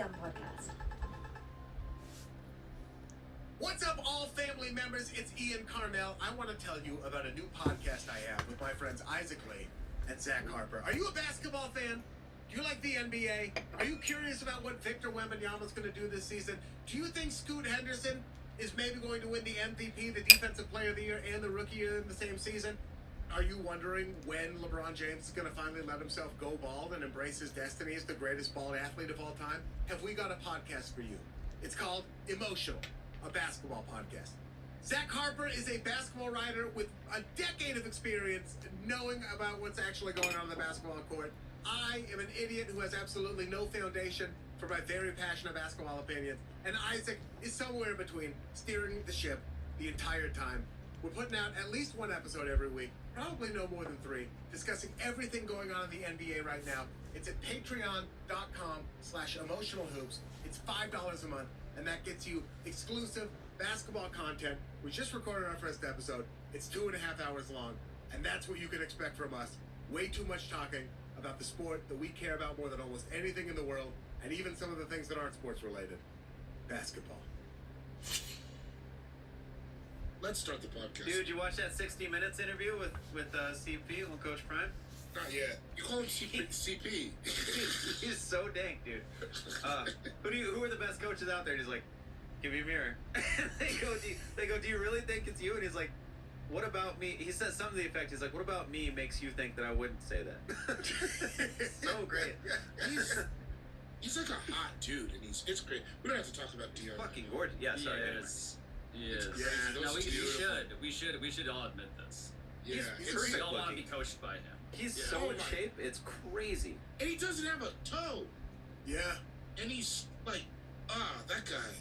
Touchdown Podcast. What's up, all family members? It's Ian Carmel. I want to tell you about a new podcast I have with my friends Isaac Lee and Zach Harper. Are you a basketball fan? Do you like the NBA? Are you curious about what Victor Wembanyama's going to do this season? Do you think Scoot Henderson is maybe going to win the MVP, the Defensive Player of the Year, and the Rookie in the same season? Are you wondering when LeBron James is going to finally let himself go bald and embrace his destiny as the greatest bald athlete of all time? Have we got a podcast for you? It's called Emotional, a basketball podcast. Zach Harper is a basketball writer with a decade of experience knowing about what's actually going on the basketball court. I am an idiot who has absolutely no foundation for my very passionate basketball opinions. And Isaac is somewhere in between, steering the ship the entire time. We're putting out at least one episode every week, probably no more than 3, discussing everything going on in the NBA right now. It's at patreon.com/emotionalhoops. It's $5 a month, and that gets you exclusive basketball content. We just recorded our first episode. It's 2.5 hours long, and that's what you can expect from us. Way too much talking about the sport that we care about more than almost anything in the world, and even some of the things that aren't sports related. Basketball. Let's start the podcast. Dude, you watch that 60 Minutes interview with CP on Coach Prime? Not yet. You call him CP. He's so dank, dude. Who are the best coaches out there? And he's like, give me a mirror. And they go, do you really think it's you? And he's like, what about me? He says something to the effect, he's like, what about me makes you think that I wouldn't say that? So great. He's like a hot dude, and it's great. We don't have to talk about Dion. Fucking gorgeous. Yeah, sorry. He is. Yeah, No, we should all admit this. Yeah, We all want to be coached by him. He's so in shape, it's crazy. and he doesn't have a toe. Yeah. And he's like, that guy.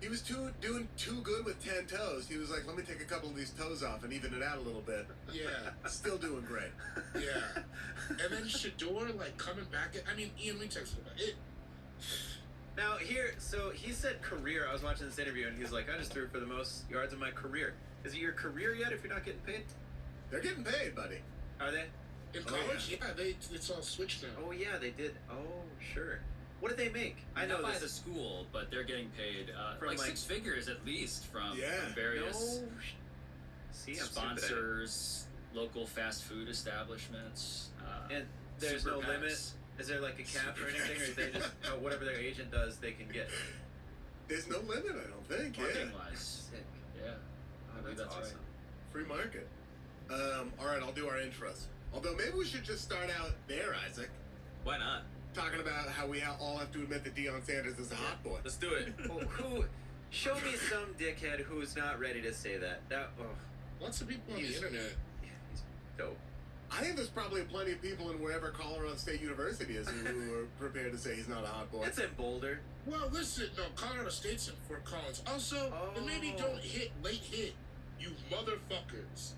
He was doing too good with 10 toes. He was like, let me take a couple of these toes off and even it out a little bit. Yeah, Still doing great. yeah. And then Shador, like, coming back. Ian, we texted about it. Now so he said career. I was watching this interview and he's like, I just threw for the most yards of my career. Is it your career yet if you're not getting paid? They're getting paid, buddy. Are they? In college, it's all switched now. Oh yeah, they did. Oh sure. What did they make? I know Not by this. the school, but they're getting paid From, like like- 6 figures at least from Yeah. various See, I'm sponsors, local fast food establishments. And there's super no PACs. limit. Is there like a cap or anything, or they just whatever their agent does, they can get? There's no limit, I don't think. Marketing Yeah. wise. Sick. Yeah. Oh, I believe that's that's awesome. Free market. All right, I'll do our intros. Although maybe we should just start out there, Isaac, Why not? talking about how we all have to admit that Deion Sanders is a hot boy. Let's do it. Show me some dickhead who's not ready to say that. Lots of people on the He's- internet. Yeah, he's dope. I think there's probably plenty of people in wherever Colorado State University is who are prepared to say he's not a hot boy. It's in Boulder. Well, listen, no, Colorado State's in Fort Collins. Also, and maybe don't late hit, you motherfuckers.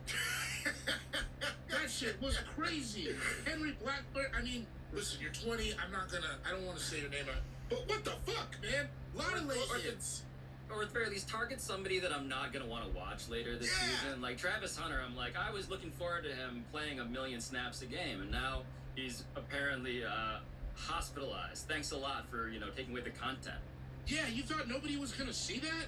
That shit was crazy. Henry Blackburn, listen, you're 20, I don't want to say your name out, but what the fuck, man? A lot of late hits. Or at the very least, target somebody that I'm not going to want to watch later this season. Like Travis Hunter, I was looking forward to him playing 1,000,000 snaps a game, and now he's apparently hospitalized. Thanks a lot for, taking away the content. Yeah, you thought nobody was going to see that?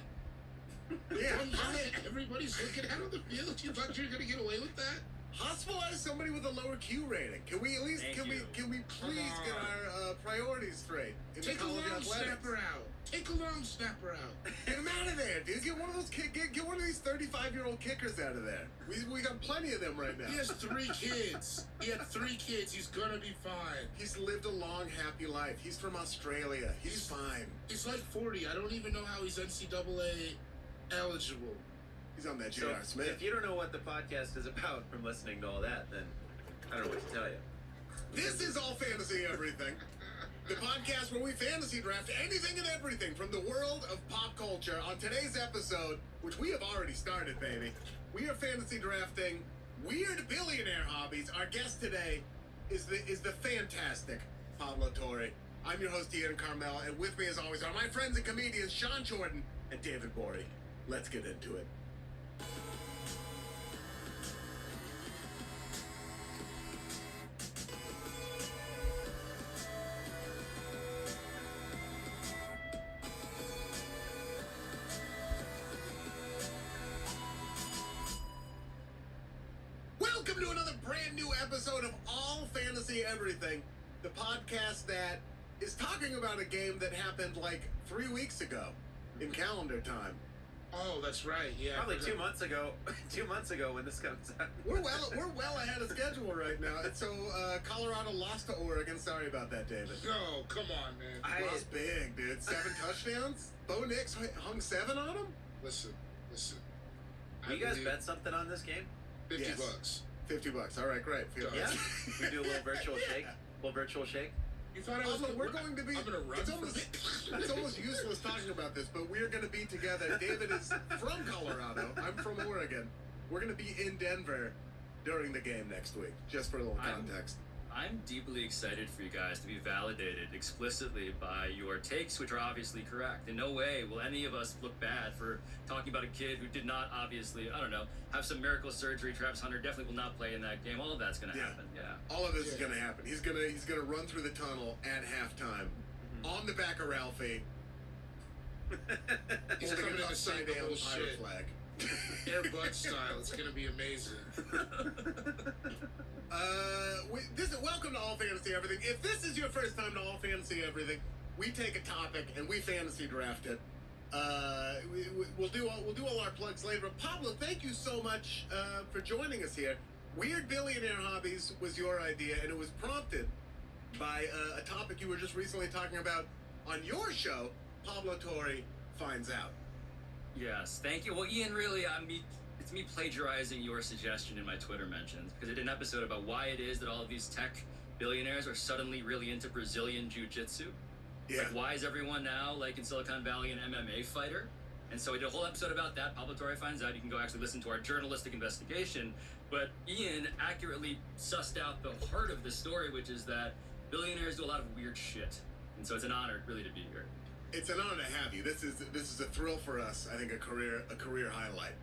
Yeah. One guy everybody's looking out on the field? You thought you were going to get away with that? Hospitalize somebody with a lower Q rating. Can we at least Thank can you. we please get our priorities straight? In Take a college long athletics? snapper out. Take a long snapper out. Get him out of there, dude. Get one of those get one of these 35-year-old kickers out of there. We got plenty of them right now. He has 3 kids. He had 3 kids. He's gonna be fine. He's lived a long, happy life. He's from Australia. He's fine. He's like 40. I don't even know how he's NCAA eligible. He's on that So J.R. Smith. if you don't know what the podcast is about from listening to all that, then I don't know what to tell you. This is All Fantasy Everything, the podcast where we fantasy draft anything and everything from the world of pop culture. On today's episode, which we have already started, baby, we are fantasy drafting weird billionaire hobbies. Our guest today is the fantastic Pablo Torre. I'm your host, Ian Carmel, and with me, as always, are my friends and comedians Sean Jordan and David Borey. Let's get into it. Welcome to another brand new episode of All Fantasy Everything, the podcast that is talking about a game that happened like 3 weeks ago in calendar time. Oh, that's right. Yeah. Probably 2 months ago. 2 months ago when this comes out. We're well ahead of schedule right now. And so Colorado lost to Oregon. Sorry about that, David. No, come on, man. Lost big, dude. 7 touchdowns. Bo Nix hung 7 on him. Listen. Will you guys bet something on this game? $50. Yes. $50. All right, great. Feel Yeah. nice. We do a little virtual shake. You thought I was Also, we're going to be. I'm gonna run It's from it's almost useless talking about this, but we're going to be together. David is from Colorado. I'm from Oregon. We're going to be in Denver during the game next week, just for a little context. I'm deeply excited for you guys to be validated explicitly by your takes, which are obviously correct. In no way will any of us look bad for talking about a kid who did not obviously, I don't know, have some miracle surgery. Travis Hunter definitely will not play in that game. All of that's going to happen. Yeah. All of this is going to happen. He's gonna run through the tunnel at halftime on the back of Ralphie. He's holding coming an in to say upside the down whole pirate shit. flag. Air Bud style. It's gonna be amazing. Welcome to All Fantasy Everything. If this is your first time to All Fantasy Everything, we take a topic and we fantasy draft it. We'll do all our plugs later. But Pablo, thank you so much for joining us here. Weird Billionaire Hobbies was your idea, and it was prompted by a topic you were just recently talking about on your show. Pablo Torre finds out. Yes, thank you. Well, Ian, really, it's me plagiarizing your suggestion in my Twitter mentions, because I did an episode about why it is that all of these tech billionaires are suddenly really into Brazilian jiu-jitsu. Yeah. Like, why is everyone now, like in Silicon Valley, an MMA fighter? And so I did a whole episode about that. Pablo Torre finds out. You can go actually listen to our journalistic investigation. But Ian accurately sussed out the heart of the story, which is that billionaires do a lot of weird shit. And so it's an honor, really, to be here. It's an honor to have you. This is a thrill for us. I think a career highlight.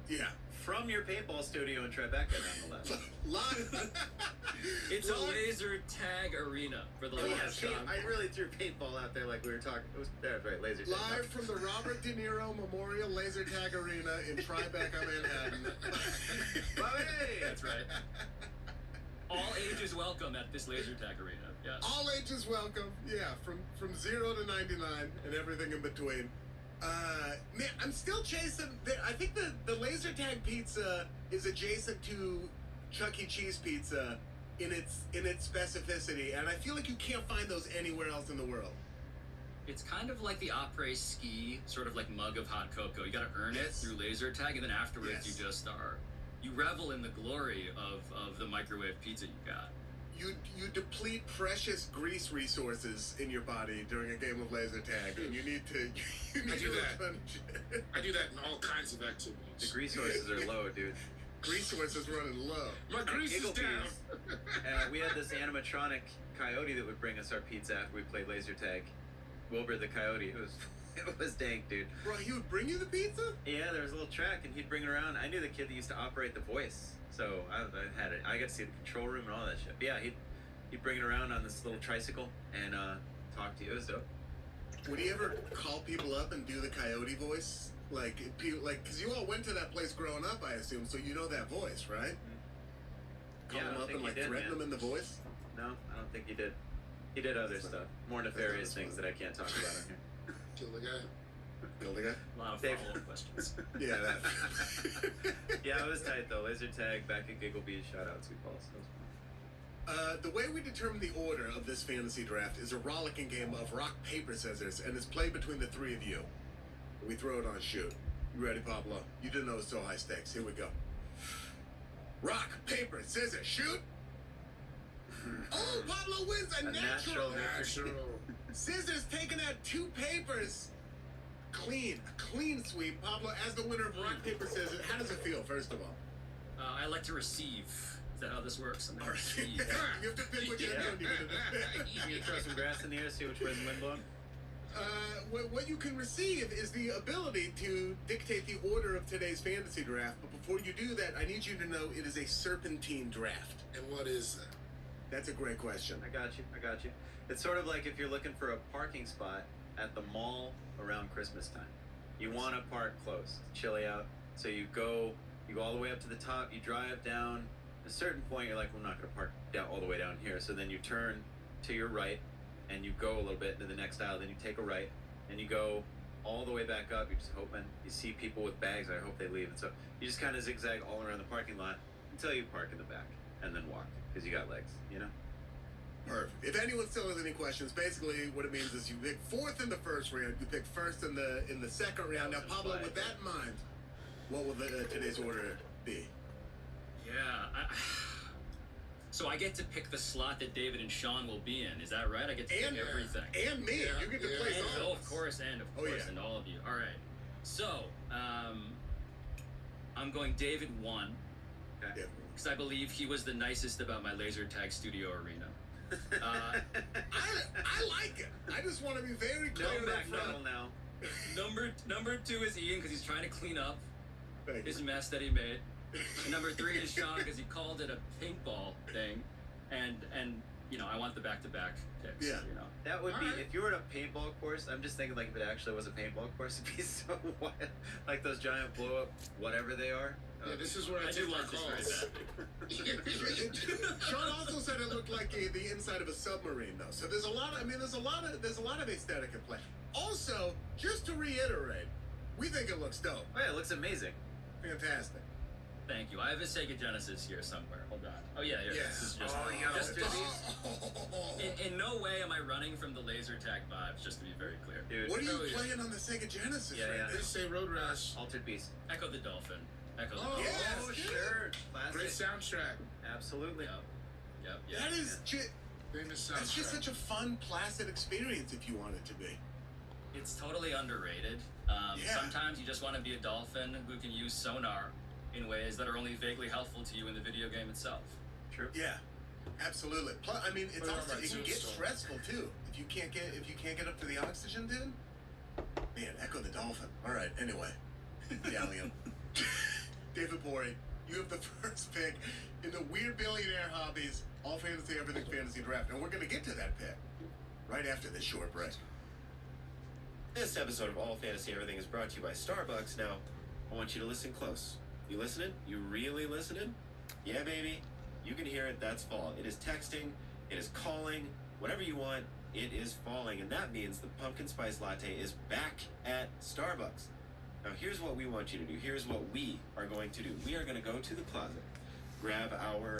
Yeah. From your paintball studio in Tribeca, nonetheless. Live. It's a laser tag arena for the last time. I really threw paintball out there like we were talking. That's right, laser tag. Live from the Robert De Niro Memorial Laser Tag Arena in Tribeca, Manhattan. That's right. All ages welcome at this laser tag arena. Yes. All ages welcome. Yeah, from 0 to 99 and everything in between. Man, I'm still chasing. I think the laser tag pizza is adjacent to Chuck E. Cheese pizza in its specificity, and I feel like you can't find those anywhere else in the world. It's kind of like the après ski, sort of like mug of hot cocoa. You got to earn it through laser tag, and then afterwards you just you revel in the glory of the microwave pizza you got. You deplete precious grease resources in your body during a game of laser tag, and you need to replenish it. I do that in all kinds of activities. The grease sources are low, dude. Grease sources running low. My grease is down. We had this animatronic coyote that would bring us our pizza after we played laser tag. Wilbur the coyote. It was dank, dude. Bro, he would bring you the pizza? Yeah, there was a little track, and he'd bring it around. I knew the kid that used to operate the voice, so I had it. I got to see the control room and all that shit. But yeah, he'd bring it around on this little tricycle and talk to you. It was dope. Would he ever call people up and do the coyote voice? Like, because you all went to that place growing up, I assume, so you know that voice, right? Call Yeah, I him don't up think and he did, threaten man. them in the voice? No, I don't think he did. He did other stuff, more nefarious things that I can't talk about on here. Kill the guy. Kill the guy? A lot of Dave. follow-up questions. Yeah, that. Yeah, it was tight though. Laser tag back at Giggle Beach. Shout out to Paul. So it was fun. The way we determine the order of this fantasy draft is a rollicking game of rock, paper, scissors, and it's played between the three of you. We throw it on shoot. You ready, Pablo? You didn't know it was so high stakes. Here we go. Rock, paper, scissors, shoot! Oh, Pablo wins a natural. Natural. Scissors taking out 2 papers. A clean sweep. Pablo, as the winner of rock, paper, scissors, how does it feel, first of all? I like to receive. Is that how this works? I'm All gonna right. receive. You have to pick which end you're going to You gonna throw some grass in the air, see which way's the wind blowing? What you can receive is the ability to dictate the order of today's fantasy draft. But before you do that, I need you to know it is a serpentine draft. And what is that? That's a great question. I got you. It's sort of like if you're looking for a parking spot at the mall around Christmas time. You want to park close. It's chilly out, so you go You go all the way up to the top. You drive down. At a certain point, you're like, well, I'm not going to park down all the way down here. So then you turn to your right, and you go a little bit into the next aisle. Then you take a right, and you go all the way back up. You're just hoping. You see people with bags. I hope they leave. And so you just kind of zigzag all around the parking lot until you park in the back, and then walk because you got legs. You know. Perfect. If anyone still has any questions, basically what it means is you pick fourth in the first round, you pick first in the second round. Now, Pablo, with that in mind, what will today's order be? Yeah. So I get to pick the slot that David and Sean will be in. Is that right? I get to pick everything. And me. Yeah, You get to place And, all of course, and and all of you. All right. So, I'm going David 1. Yeah. Because I believe he was the nicest about my laser tag studio arena. I like it. I just want to be very clear No up front. McDonald now. Number 2 is Ian because he's trying to clean up Thank his you. mess that he made. And number 3 is Sean because he called it a paintball thing, and you know I want the back-to-back picks. Yeah. You know. That would be Alright. if you were at a paintball course. I'm just thinking like if it actually was a paintball course, it'd be so wild. Like those giant blow up, whatever they are. Yeah, this is where I I take do my want this very calls. badly. Sean also said it looked like the inside of a submarine, though. So there's a lot of, there's a lot of aesthetic at play. Also, just to reiterate, we think it looks dope. Oh yeah, it looks amazing. Fantastic. Thank you. I have a Sega Genesis here somewhere. Hold on. Oh yeah, here. Yes. This is just. Oh, you got just, all just in no way am I running from the laser tag vibes. Just to be very clear. Dude. What are you Hell yeah. playing on the Sega Genesis Yeah, right yeah. now? They say Road Rash. Altered Beast. Echo the Dolphin. Echo the Oh, Dolphin. yes, Oh dude. sure. Classic. Great soundtrack. Absolutely. Yep. That is Famous that's just soundtrack. such a fun, placid experience if you want it to be. It's totally underrated. Yeah. Sometimes you just want to be a dolphin who can use sonar in ways that are only vaguely helpful to you in the video game itself. True. Yeah, absolutely. Plus, I mean, it's Put it on also my it can get tombstone. stressful too if you can't get up to the oxygen, dude. Man, Echo the Dolphin. All right. Anyway, Gallium. David Pori, you have the first pick in the Weird Billionaire Hobbies All Fantasy Everything Fantasy Draft, and we're gonna get to that pick right after this short break. This episode of All Fantasy Everything is brought to you by Starbucks. Now, I want you to listen close. You listening? You really listening? Yeah, baby. You can hear it. That's fall. It is texting. It is calling. Whatever you want, it is falling. And that means the pumpkin spice latte is back at Starbucks. Now, here's what we want you to do. Here's what we are going to do. We are going to go to the closet, grab our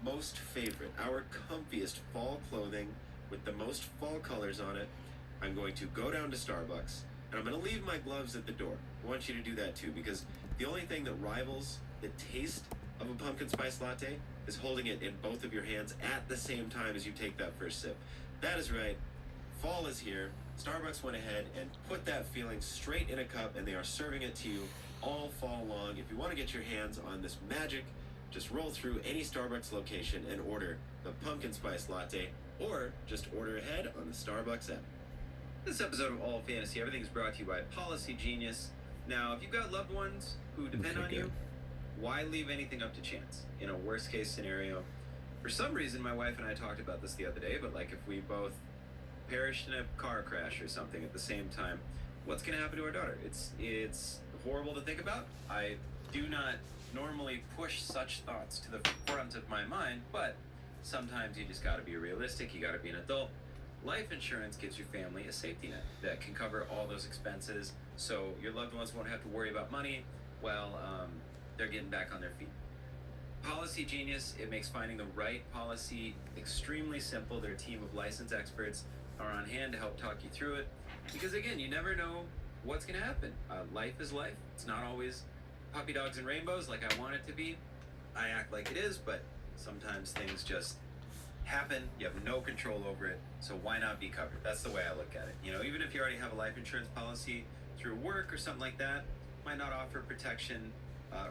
most favorite, our comfiest fall clothing with the most fall colors on it. I'm going to go down to Starbucks, and I'm going to leave my gloves at the door. I want you to do that too, because the only thing that rivals the taste of a pumpkin spice latte is holding it in both of your hands at the same time as you take that first sip. That is right. Fall is here. Starbucks went ahead and put that feeling straight in a cup, and they are serving it to you all fall long. If you want to get your hands on this magic, just roll through any Starbucks location and order the pumpkin spice latte, or just order ahead on the Starbucks app. This episode of All Fantasy Everything is brought to you by Policy Genius. Now, if you've got loved ones who depend on you, why leave anything up to chance? In a worst case scenario, for some reason, my wife and I talked about this the other day, but like if we both perished in a car crash or something at the same time, what's going to happen to our daughter? It's horrible to think about. I do not normally push such thoughts to the front of my mind, but sometimes you just got to be realistic. You got to be an adult. Life insurance gives your family a safety net that can cover all those expenses, so your loved ones won't have to worry about money while they're getting back on their feet. Policy Genius, it makes finding the right policy extremely simple. Their team of licensed experts are on hand to help talk you through it, because again, you never know what's going to happen. Life is life. It's not always puppy dogs and rainbows like I want it to be. I act like it is, but sometimes things just happen. You have no control over it, so why not be covered? That's the way I look at it. You know, even if you already have a life insurance policy through work or something like that, might not offer protection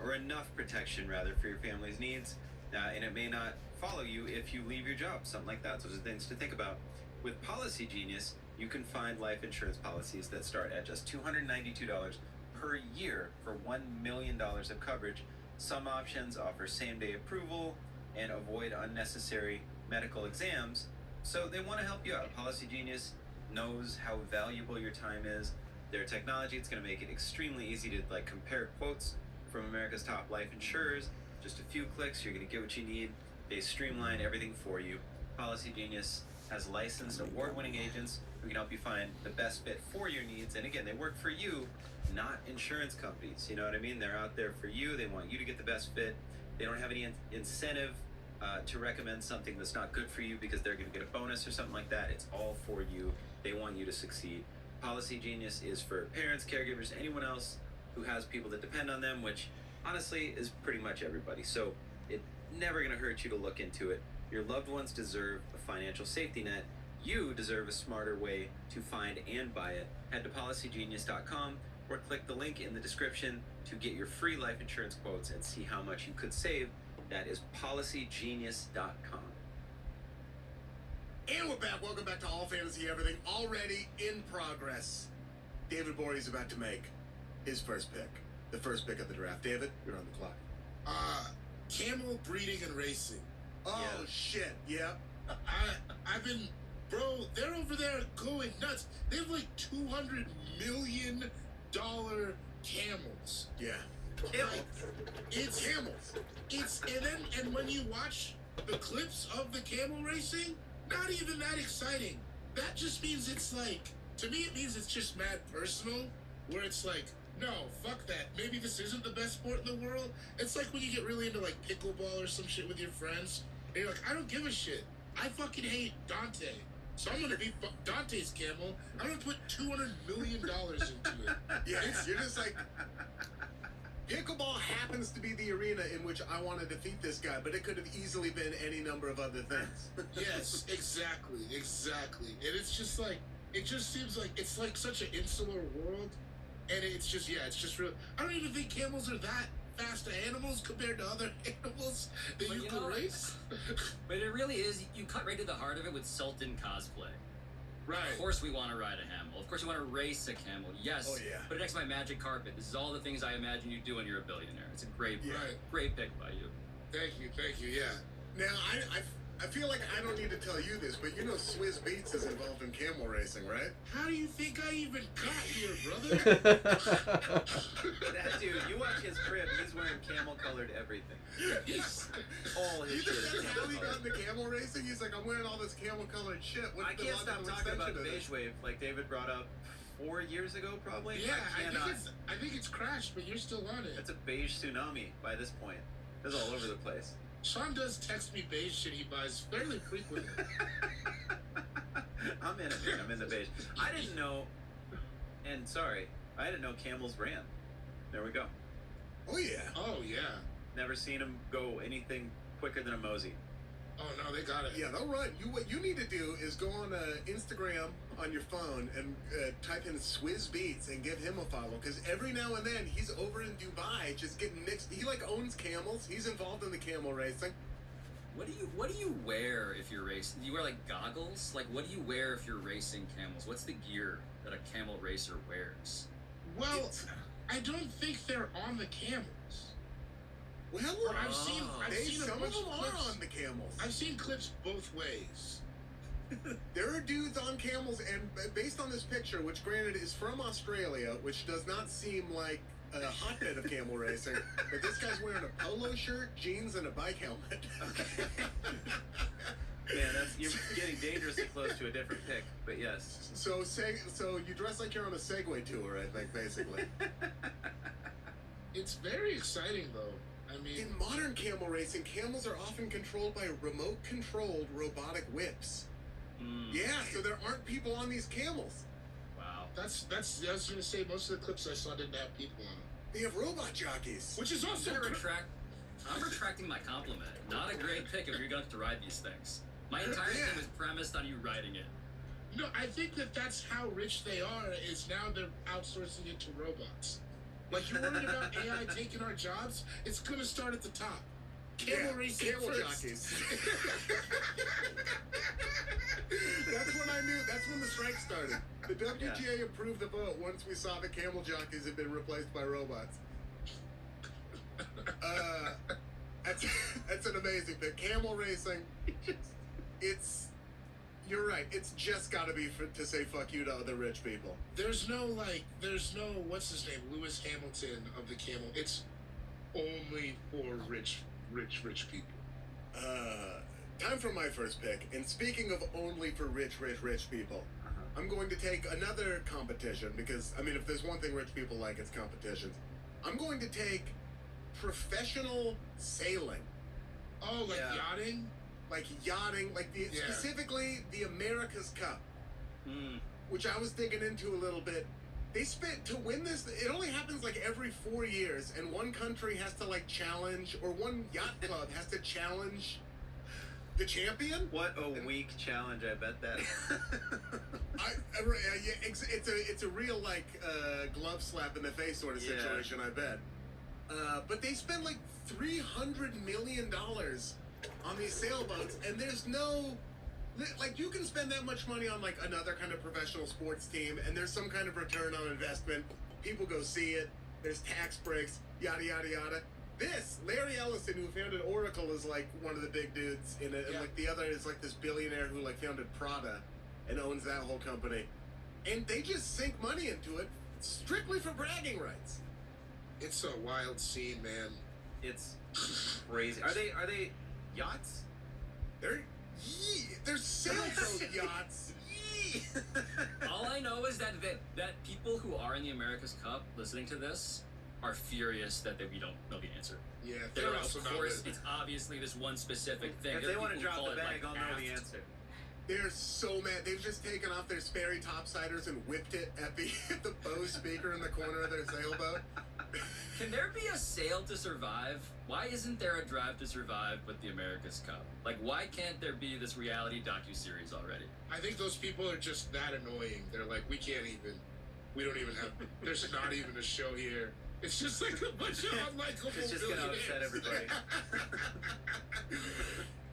or enough protection rather for your family's needs, and it may not follow you if you leave your job, something like that. So those are things to think about. With Policy Genius, you can find life insurance policies that start at just $292 per year for $1 million of coverage. Some options offer same-day approval and avoid unnecessary medical exams, so they want to help you out. Policy Genius knows how valuable your time is. Their technology, it's going to make it extremely easy to compare quotes from America's top life insurers. Just a few clicks, you're going to get what you need. They streamline everything for you. Policy Genius has licensed, award-winning agents who can help you find the best fit for your needs. And again, they work for you, not insurance companies. You know what I mean? They're out there for you. They want you to get the best fit. They don't have any incentive to recommend something that's not good for you because they're going to get a bonus or something like that. It's all for you. They want you to succeed. Policy Genius is for parents, caregivers, anyone else who has people that depend on them, which honestly is pretty much everybody. So it's never going to hurt you to look into it. Your loved ones deserve a financial safety net. You deserve a smarter way to find and buy it. Head to policygenius.com or click the link in the description to get your free life insurance quotes and see how much you could save. That is policygenius.com. And we're back. Welcome back to All Fantasy Everything. Already in progress. David Borey's about to make his first pick. The first pick of the draft. David, you're on the clock. Camel breeding and racing. Oh, Yeah. shit. Yeah. I've been, bro, they're over there going nuts. They have like $200 million camels. Yeah. It's Camels. and when you watch the clips of the camel racing, not even that exciting. That just means it's like, to me it means it's just mad personal, where it's like, no, fuck that. Maybe this isn't the best sport in the world. It's like when you get really into like pickleball or some shit with your friends, and you're like, I don't give a shit. I fucking hate Dante. So I'm gonna be Dante's camel. I'm gonna put $200 million into it. Yeah, you're just like, pickleball happens to be the arena in which I want to defeat this guy, but it could have easily been any number of other things. Yes, exactly. And it's just like, it just seems like it's like such an insular world, and it's just real. I don't even think camels are that fast animals compared to other animals that But you you can know, race. But it really is, you cut right to the heart of it with Sultan cosplay. Right. Of course we want to ride a camel. Of course you want to race a camel. Yes. Oh, yeah. Put it next to my magic carpet. This is all the things I imagine you do when you're a billionaire. It's a great, Yeah. great pick by you. Thank you. Yeah. Now, I feel like I don't need to tell you this, but you know Swizz Beats is involved in camel racing, right? How do you think I even got here, brother? That dude, you watch his crib, he's wearing camel-colored everything. Yes. All his You shit think is that's how he got camel-colored. into camel racing? He's like, I'm wearing all this camel-colored shit. What's I the can't stop logical talking about extension of this? Beige Wave, like David brought up 4 years ago, probably. Yeah, I cannot. I think it's crashed, but you're still on it. It's a beige tsunami by this point. It's all over the place. Sean does text me beige shit he buys fairly frequently. I'm in it, man. I'm in the beige. I didn't know, and sorry, I didn't know camels ran. There we go. Oh, yeah. Oh yeah. Never seen them go anything quicker than a mosey. Oh no, they got it. Yeah, they'll run. What you need to do is go on Instagram on your phone and type in Swizz Beats and give him a follow, because every now and then he's over in Dubai just getting mixed. He like owns camels. He's involved in the camel racing. What do you wear if you're racing? Do you wear like goggles? Like what do you wear if you're racing camels? What's the gear that a camel racer wears? Well, I don't think they're on the camels. Well, But I've seen a some of bunch them of are clips. on the camels. I've seen clips both ways. There are dudes on camels, and based on this picture, which granted is from Australia, which does not seem like a hotbed of camel racing, but this guy's wearing a polo shirt, jeans, and a bike helmet. Man, you're getting dangerously close to a different pick, but yes. So you dress like you're on a Segway tour, I think, basically. It's very exciting though. I mean, In modern camel racing, camels are often controlled by remote-controlled robotic whips. Mm, Yeah, so there aren't people on these camels. Wow. that's I was gonna say most of the clips I saw didn't have people on them, They have robot jockeys. which is also I'm retracting my compliment. Not a great pick if you're going to have to ride these things. My entire Yeah. thing was premised on you riding it. No, I think that's how rich they are. Is now they're outsourcing it to robots. Like you're worried about AI taking our jobs? It's gonna start at the top. Camel racing camel first. jockeys. That's when I knew. That's when the strike started. The WGA approved the vote once we saw the camel jockeys had been replaced by robots. That's an amazing pick. Camel racing. You're right. It's just got to be to say fuck you to other rich people. There's no what's his name, Lewis Hamilton of the camel. It's only for rich people. Time for my first pick. And speaking of only for rich people, I'm going to take another competition because, I mean, if there's one thing rich people like, it's competitions. I'm going to take professional sailing. Oh, like yachting? Like yachting, like specifically the America's Cup, which I was digging into a little bit. They spent to win this. It only happens like every 4 years, and one country has to like challenge, or one yacht club has to challenge the champion. What a weak challenge! I bet that. It's a real like glove slap in the face sort of situation. I bet. But they spend like $300 million on these sailboats, and there's no. Like, you can spend that much money on, like, another kind of professional sports team, and there's some kind of return on investment. People go see it. There's tax breaks, yada, yada, yada. This, Larry Ellison, who founded Oracle, is, like, one of the big dudes in it. And, like, the other is, like, this billionaire who, like, founded Prada and owns that whole company. And they just sink money into it strictly for bragging rights. It's a wild scene, man. It's crazy. Are they yachts? They're sailboat yachts. All I know is that people who are in the America's Cup listening to this are furious that we don't know the answer. Yeah, They're also of course, it's obviously this one specific thing. If they want to drop the bag, like I'll know the answer. They're so mad. They've just taken off their Sperry topsiders and whipped it at the Bose speaker in the corner of their sailboat. Can there be a Sail to Survive? Why isn't there a Drive to Survive with the America's Cup? Like, why can't there be this reality docuseries already? I think those people are just that annoying. They're like, we don't even have, there's not even a show here. It's just like a bunch of unlikable It's just gonna upset everybody.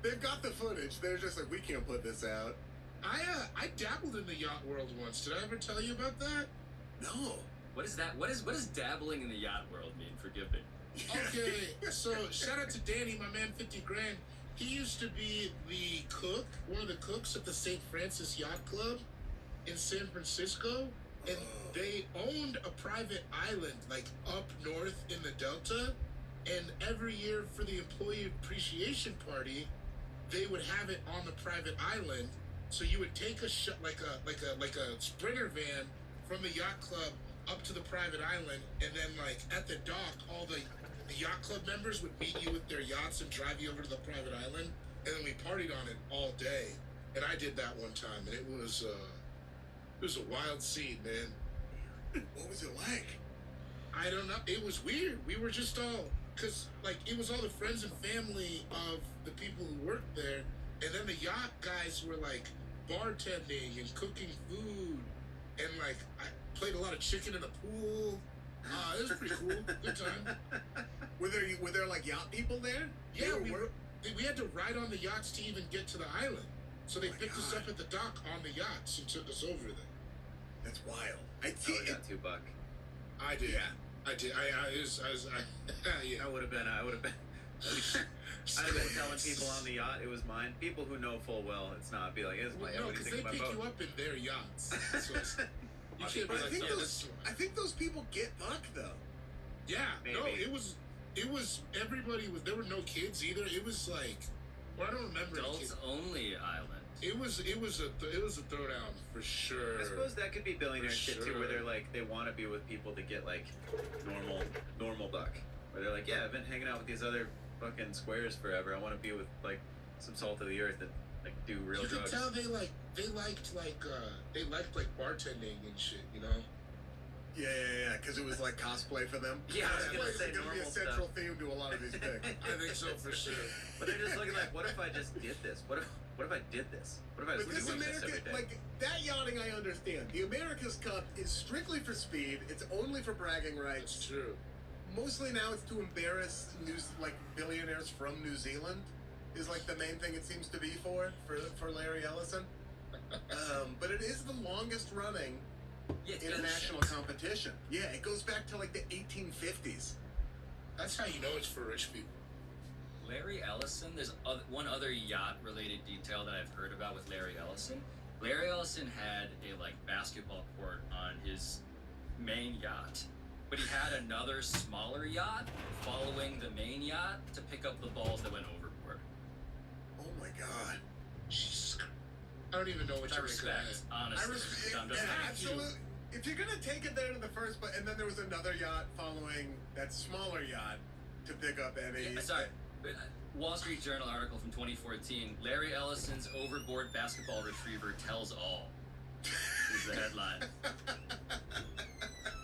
They've got the footage. They're just like, we can't put this out. I dabbled in the yacht world once. Did I ever tell you about that? No. What is that? What does dabbling in the yacht world mean? Forgive me. Okay, so shout out to Danny, my man, 50 grand. He used to be the cook, one of the cooks at the St. Francis Yacht Club in San Francisco. And they owned a private island, like up north in the Delta. And every year for the employee appreciation party, they would have it on the private island. So you would take a like a sprinter van from the yacht club up to the private island, and then like at the dock, all the yacht club members would meet you with their yachts and drive you over to the private island, and then we partied on it all day. And I did that one time, and it was a wild scene, man. What was it like? I don't know. It was weird. We were just all, cause like it was all the friends and family of the people who worked there, and then the yacht guys were like bartending and cooking food, and like I played a lot of chicken in the pool. It was pretty cool. Good time. Were there like yacht people there? Yeah, we had to ride on the yachts to even get to the island. So they picked us up at the dock on the yachts and took us over there. That's wild. I got $2. I did. Yeah. I did. Yeah. I would have been. I'd have been telling people on the yacht it was mine. People who know full well it's not. Be like, it's my no, yacht. because they pick you up in their yachts. So you can't be But like, I think those people get buck though. yeah, Maybe. no, it was everybody was. There were no kids either. It was like, well, I don't remember. any Adults kids. only island. It was a throwdown for sure. I suppose that could be billionaire For shit too, sure. where they're like they want to be with people to get like normal buck. Where they're like, yeah, I've been hanging out with these other fucking squares forever. I want to be with like some salt of the earth and like do real You could drugs. tell they liked bartending and shit, you know. Yeah, because it was like cosplay for them. Yeah, I was gonna It's say gonna be a normal central theme to a lot of these picks. I think so for sure. But they're just looking like, what if I just did this? What if I did this? What if I was But this doing this every America, day? like that yachting, I understand. The America's Cup is strictly for speed. It's only for bragging That's rights. true. Mostly now, it's to embarrass billionaires from New Zealand. Is like the main thing it seems to be for Larry Ellison. But it is the longest running Yeah, it's international ancient. competition. Yeah, it goes back to like the 1850s. That's how you know it's for rich people. Larry Ellison, there's one other yacht-related detail that I've heard about with Larry Ellison. Larry Ellison had a basketball court on his main yacht, but he had another smaller yacht following the main yacht to pick up the balls that went overboard. Oh my god. Jesus Christ. I don't even know what Which I to make of respect, that. honestly. I'm just Absolutely. If you're gonna take it there to the first, but and then there was another yacht following that smaller yacht to pick up Emmy. Sorry. Wall Street Journal article from 2014. Larry Ellison's overboard basketball retriever tells all. Is the headline.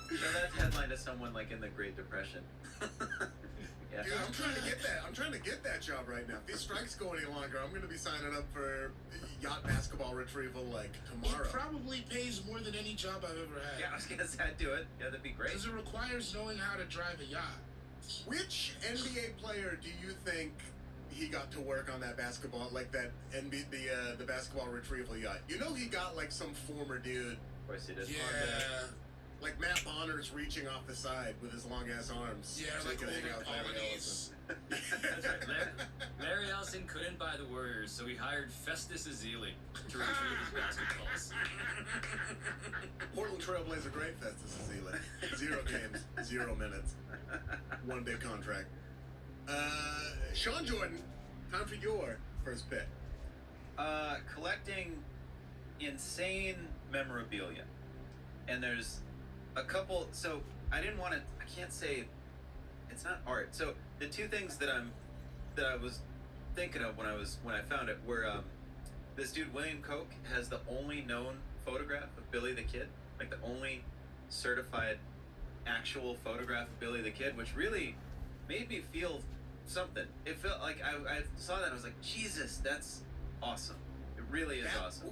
So that headline to someone like in the Great Depression. Yeah. Dude, I'm trying to get that. I'm trying to get that job right now. If these strikes go any longer, I'm going to be signing up for yacht basketball retrieval like tomorrow. It probably pays more than any job I've ever had. Yeah, I was gonna say I'd do it. Yeah, that'd be great. Because it requires knowing how to drive a yacht. Which NBA player do you think he got to work on that basketball, like that the basketball retrieval yacht? You know, he got like some former dude, Of course he did. Yeah. like Matt Bonner's reaching off the side with his long ass arms. Yeah, so he like could hang older out with Larry colonies. That's right. Larry Ellison couldn't buy the Warriors, so he hired Festus Ezeli to retrieve his basketballs. Portland Trailblazer great Festus Ezeli. 0 games, 0 minutes, 1 big contract. Sean Jordan, time for your first pick. Collecting insane memorabilia, and there's a couple. So I didn't want to. I can't say it's not art. So the two things that I was thinking of when I found it were this dude William Koch has the only known photograph of Billy the Kid, like the only certified actual photograph of Billy the Kid, which really made me feel something. It felt like I saw that and I was like, Jesus, that's awesome. It really is awesome.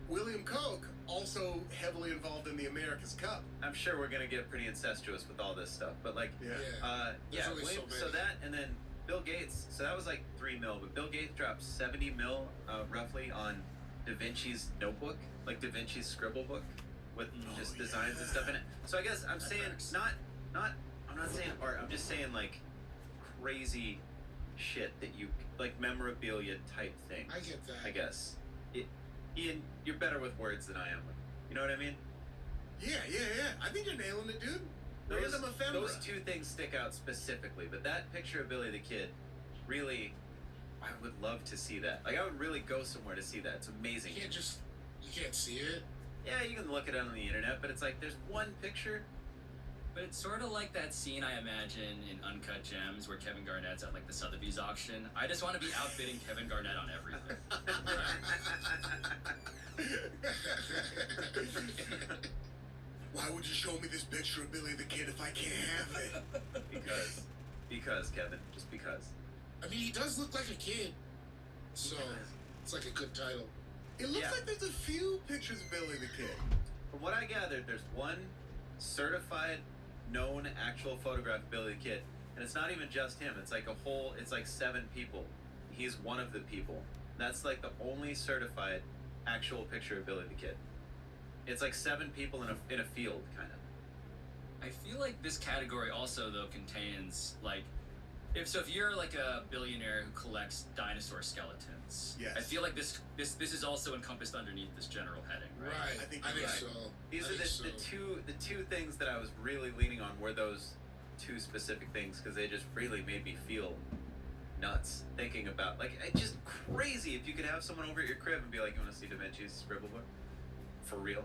William Koch also heavily involved in the America's Cup. I'm sure we're gonna get pretty incestuous with all this stuff, but like, Yeah. There's only William, so so many. that and then Bill Gates. So that was like $3 million, but Bill Gates dropped $70 million roughly on Da Vinci's notebook, like Da Vinci's scribble book, with just designs and stuff in it. So I guess I'm saying I'm not saying art. I'm just saying like crazy shit that you like memorabilia type things. I get that. I guess. Ian, you're better with words than I am. You know what I mean? Yeah. I think you're nailing it, dude. Random ephemera. Those two things stick out specifically, but that picture of Billy the Kid, really, I would love to see that. Like, I would really go somewhere to see that. It's amazing. You can't see it. Yeah, you can look it up on the internet, but it's like there's one picture. But it's sort of like that scene I imagine in Uncut Gems where Kevin Garnett's at like the Sotheby's auction. I just want to be outbidding Kevin Garnett on everything. Why would you show me this picture of Billy the Kid if I can't have it? Because Kevin, just because. I mean, he does look like a kid. So, it's like a good title. It looks Yeah. like there's a few pictures of Billy the Kid. From what I gathered, there's one certified, known, actual photograph of Billy the Kid, and it's not even just him. It's like it's like 7 people. He's one of the people. That's like the only certified, actual picture of Billy the Kid. It's like 7 people in a field, kind of. I feel like this category also though contains like if you're like a billionaire who collects dinosaur skeletons, Yes. I feel like this is also encompassed underneath this general heading, right? Right. I think I you're think right. so. These I are think so. the two things that I was really leaning on were those 2 specific things because they just really made me feel nuts thinking about like it's just crazy if you could have someone over at your crib and be like, you want to see Da Vinci's scribble book? For real?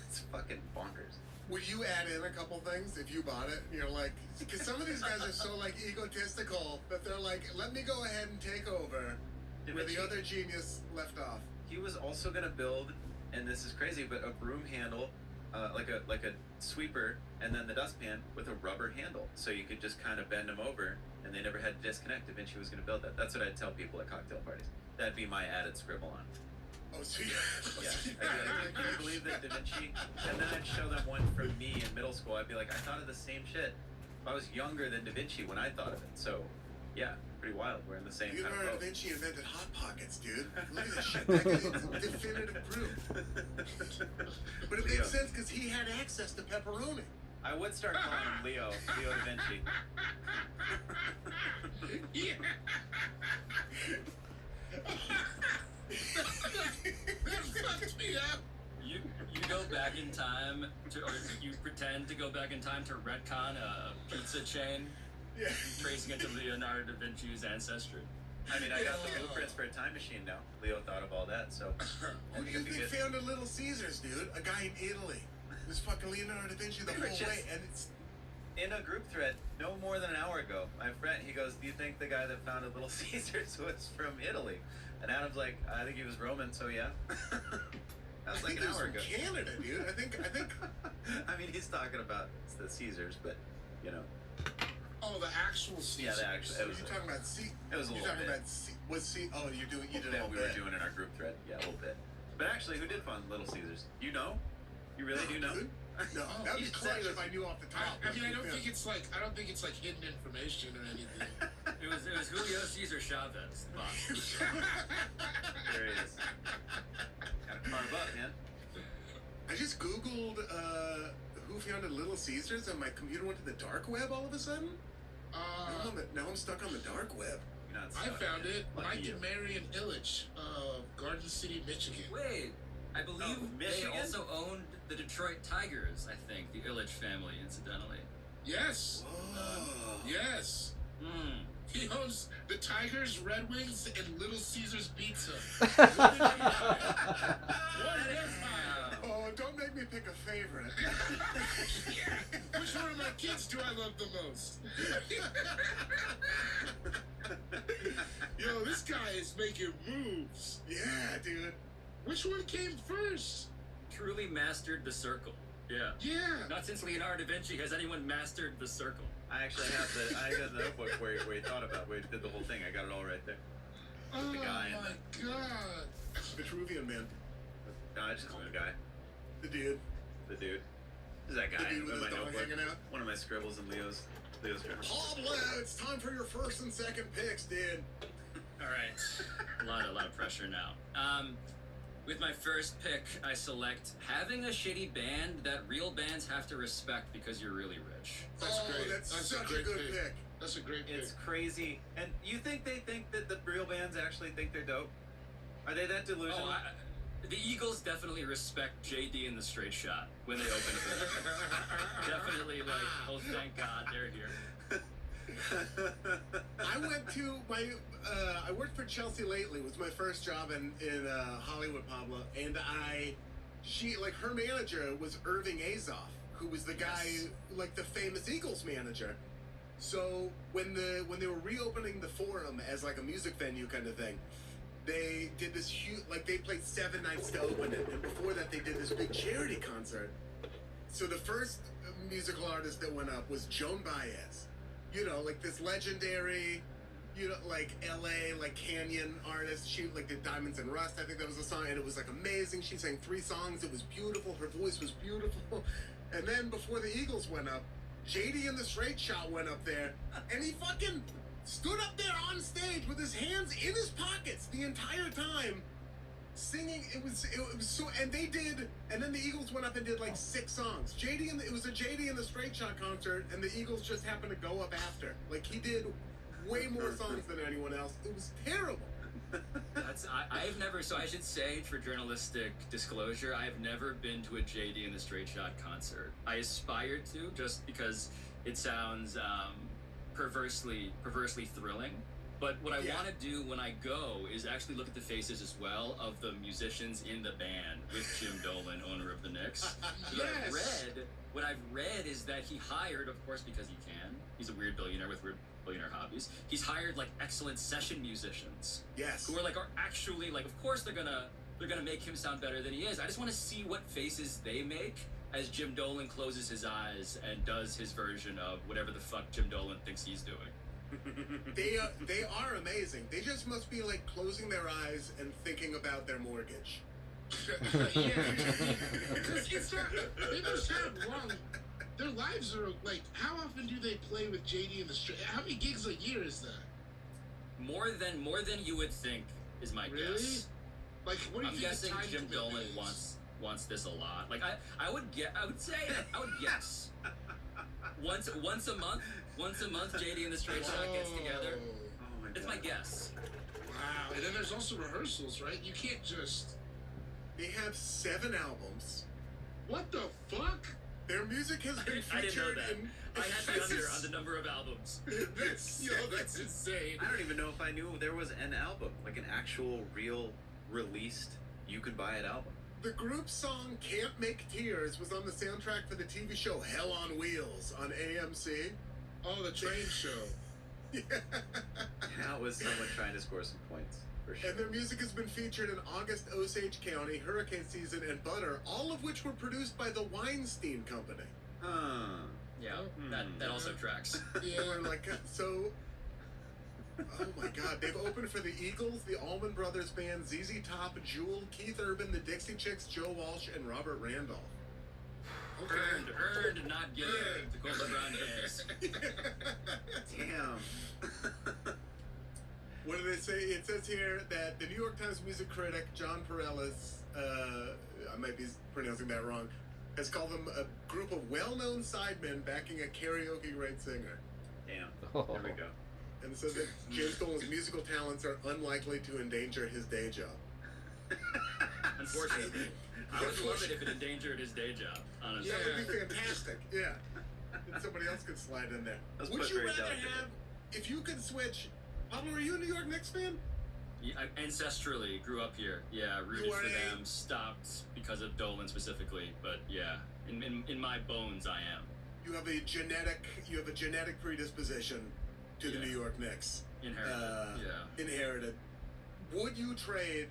It's fucking bonkers. Would you add in a couple things if you bought it? You're like, because some of these guys are so like egotistical that they're like, let me go ahead and take over Da where Vinci, the other genius left off. he was also gonna build, and this is crazy, but a broom handle, like a sweeper, and then the dustpan with a rubber handle, so you could just kind of bend them over, and they never had to disconnect. Da Vinci was gonna build that. That's what I'd tell people at cocktail parties. That'd be my added scribble on. Oh, so Yeah, I'd be like, can you believe that Da Vinci? And then I'd show them one from me in middle school. I'd be like, I thought of the same shit. I was younger than Da Vinci when I thought of it. So, yeah, pretty wild. We're in the same You kind of learned Da boat. Vinci invented Hot Pockets, dude. Look at this shit. That is definitive proof. But it makes sense because he had access to pepperoni. I would start calling him Leo Da Vinci. Yeah. That fucked me up. You go back in time or you pretend to go back in time to retcon a pizza chain, Yeah. tracing it to Leonardo da Vinci's ancestry. I mean, I got the blueprints for a time machine now. Leo thought of all that, so. Who do you think founded Little Caesars, dude? A guy in Italy. It was fucking Leonardo da Vinci the We were whole just- way, and it's In a group thread, no more than an hour ago, my friend, he goes, "Do you think the guy that founded Little Caesars was from Italy?" And Adam's like, "I think he was Roman, so yeah." That was like an hour from ago. Canada, dude. I think. I mean, he's talking about the Caesars, but you know, Oh, the actual Caesars. yeah, the actual. You're talking about It was a You're little talking bit. about Oh, you did a that little we bit. were doing in our group thread, yeah, a little bit. But actually, who did fund Little Caesars? You know? You really do know? Dude. No, Oh, that you was said clutch it if I knew off the top. I mean, I don't Yeah. think it's like hidden information or anything. It was Julio Cesar Chavez, the boss. There he is. Gotta carve up, man. I just Googled who founded Little Caesars, and my computer went to the dark web all of a sudden. Now I'm stuck on the dark web. You're not I stuck, found man. it. Lucky Mike you. and Marion Illich of Garden City, Michigan. Wait, I believe they Michigan? also owned the Detroit Tigers. I think the Illich family, incidentally. Yes. Whoa. Yes. Hmm. He owns the Tigers, Red Wings, and Little Caesars Pizza. Oh, don't make me pick a favorite. Which one of my kids do I love the most? Yo, this guy is making moves. Yeah, dude. Which one came first? Truly mastered the circle. Yeah. Yeah. Not since Leonardo da Vinci has anyone mastered the circle. I actually have I got the notebook where he thought about, where he did the whole thing. I got it all right there. Oh The guy in my god. Vitruvian man. No, I just call him the guy. The dude. The dude. Who's that guy The dude with in his my dog notebook? hanging out. One of my scribbles in Leo's scribble. Pablo, it's time for your first and second picks, dude. All right. A lot of pressure now. With my first pick, I select having a shitty band that real bands have to respect because you're really rich. That's oh, great. That's That's such a great good pick. pick. That's a great pick. It's crazy. And you think they think that the real bands actually think they're dope? Are they that delusional? The Eagles definitely respect JD and the Straight Shot when they open it. Definitely like, oh thank God they're here. I went to my. I worked for Chelsea lately. It was my first job in Hollywood, Pablo, and her manager was Irving Azoff, who was the guy, Yes. like the famous Eagles manager. So when they were reopening the Forum as like a music venue kind of thing, they did this huge, like they played 7 nights to open it, and before that they did this big charity concert. So the first musical artist that went up was Joan Baez. You know, like this legendary, you know, like LA, like Canyon artist. She like did Diamonds and Rust. I think that was a song, and it was like amazing. She sang 3 songs. It was beautiful. Her voice was beautiful. And then before the Eagles went up, JD and the Straight Shot went up there, and he fucking stood up there on stage with his hands in his pockets the entire time, singing. It was so, and then the Eagles went up and did like 6 songs. It was a JD and the Straight Shot concert, and the Eagles just happened to go up after. Like he did way more songs than anyone else. It was terrible. I've never, so I should say for journalistic disclosure, I've never been to a JD and the Straight Shot concert. I aspired to, just because it sounds perversely thrilling. But what I Yeah. want to do when I go is actually look at the faces as well of the musicians in the band with Jim Dolan, owner of the Knicks. Yes. What I've read is that he hired, of course, because he can. He's a weird billionaire with weird billionaire hobbies. He's hired like excellent session musicians Yes. who are actually like, of course they're gonna make him sound better than he is. I just want to see what faces they make as Jim Dolan closes his eyes and does his version of whatever the fuck Jim Dolan thinks he's doing. They are amazing. They just must be like closing their eyes and thinking about their mortgage. Yeah. It's not, they must have long. Their lives are like. How often do they play with JD and the Straight? How many gigs a year is that? More than you would think is my Really? guess. Like, what do you I'm think? guessing the time Jim commitment Dolan is? wants this a lot. Like I would guess once a month JD and the Straight Shot gets together. Oh my It's my guess. Wow. And then there's also rehearsals, right? You can't just. They have 7 albums. What the fuck? Their music has been I didn't know featured that. in. I had the under on the number of albums. That's insane. I don't even know if I knew there was an album, like an actual, real, released, you could buy it album. The group song "Can't Make Tears" was on the soundtrack for the TV show Hell on Wheels on AMC. Oh, the train show. Yeah. That was someone trying to score some points, for sure. And their music has been featured in August Osage County, Hurricane Season, and Butter, all of which were produced by the Weinstein Company. Huh. Yeah, that also tracks. Yeah, we're like, so. Oh my God! They've opened for the Eagles, the Allman Brothers Band, ZZ Top, Jewel, Keith Urban, the Dixie Chicks, Joe Walsh, and Robert Randolph. Earned, not given. To quote LeBron James. Damn. What do they say? It says here that the New York Times music critic John Pareles, I might be pronouncing that wrong, has called them a group of well-known sidemen backing a karaoke great singer. Damn. Oh. There we go. And says that James Dolan's musical talents are unlikely to endanger his day job. Unfortunately. I would love it if it endangered his day job, honestly. That would be fantastic. Yeah. And somebody else could slide in there. Let's Would put you very rather delicately. have, if you could switch, Pablo, are you a New York Knicks fan? Yeah, I ancestrally grew up here. Yeah, rooted You are for a- them. Stopped because of Dolan specifically, but yeah, in my bones, I am You have a genetic predisposition to the Yeah. New York Knicks. inherited. Inherited. Would you trade?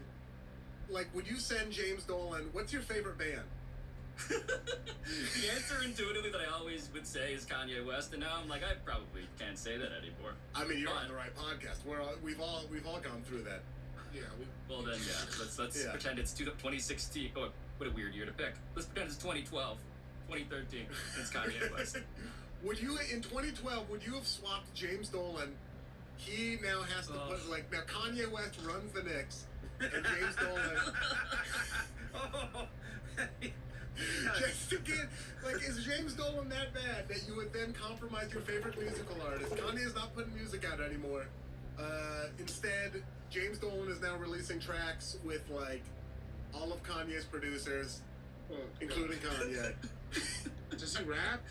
Like, would you send James Dolan? What's your favorite band? The answer intuitively that I always would say is Kanye West, and now I'm like, I probably can't say that anymore. I mean, you're on Fine. the right podcast. We've all gone through that. Yeah, Well then, yeah, let's Yeah. pretend it's 2016. Oh, what a weird year to pick. Let's pretend it's 2012, 2013. It's Kanye West. Would you, in 2012, would you have swapped James Dolan? He now has to put, like, now Kanye West runs the Knicks, and James Dolan. Oh. Just again, like, is James Dolan that bad that you would then compromise your favorite musical artist? Kanye is not putting music out anymore. Instead, James Dolan is now releasing tracks with, like, all of Kanye's producers, including Kanye. Does he rap?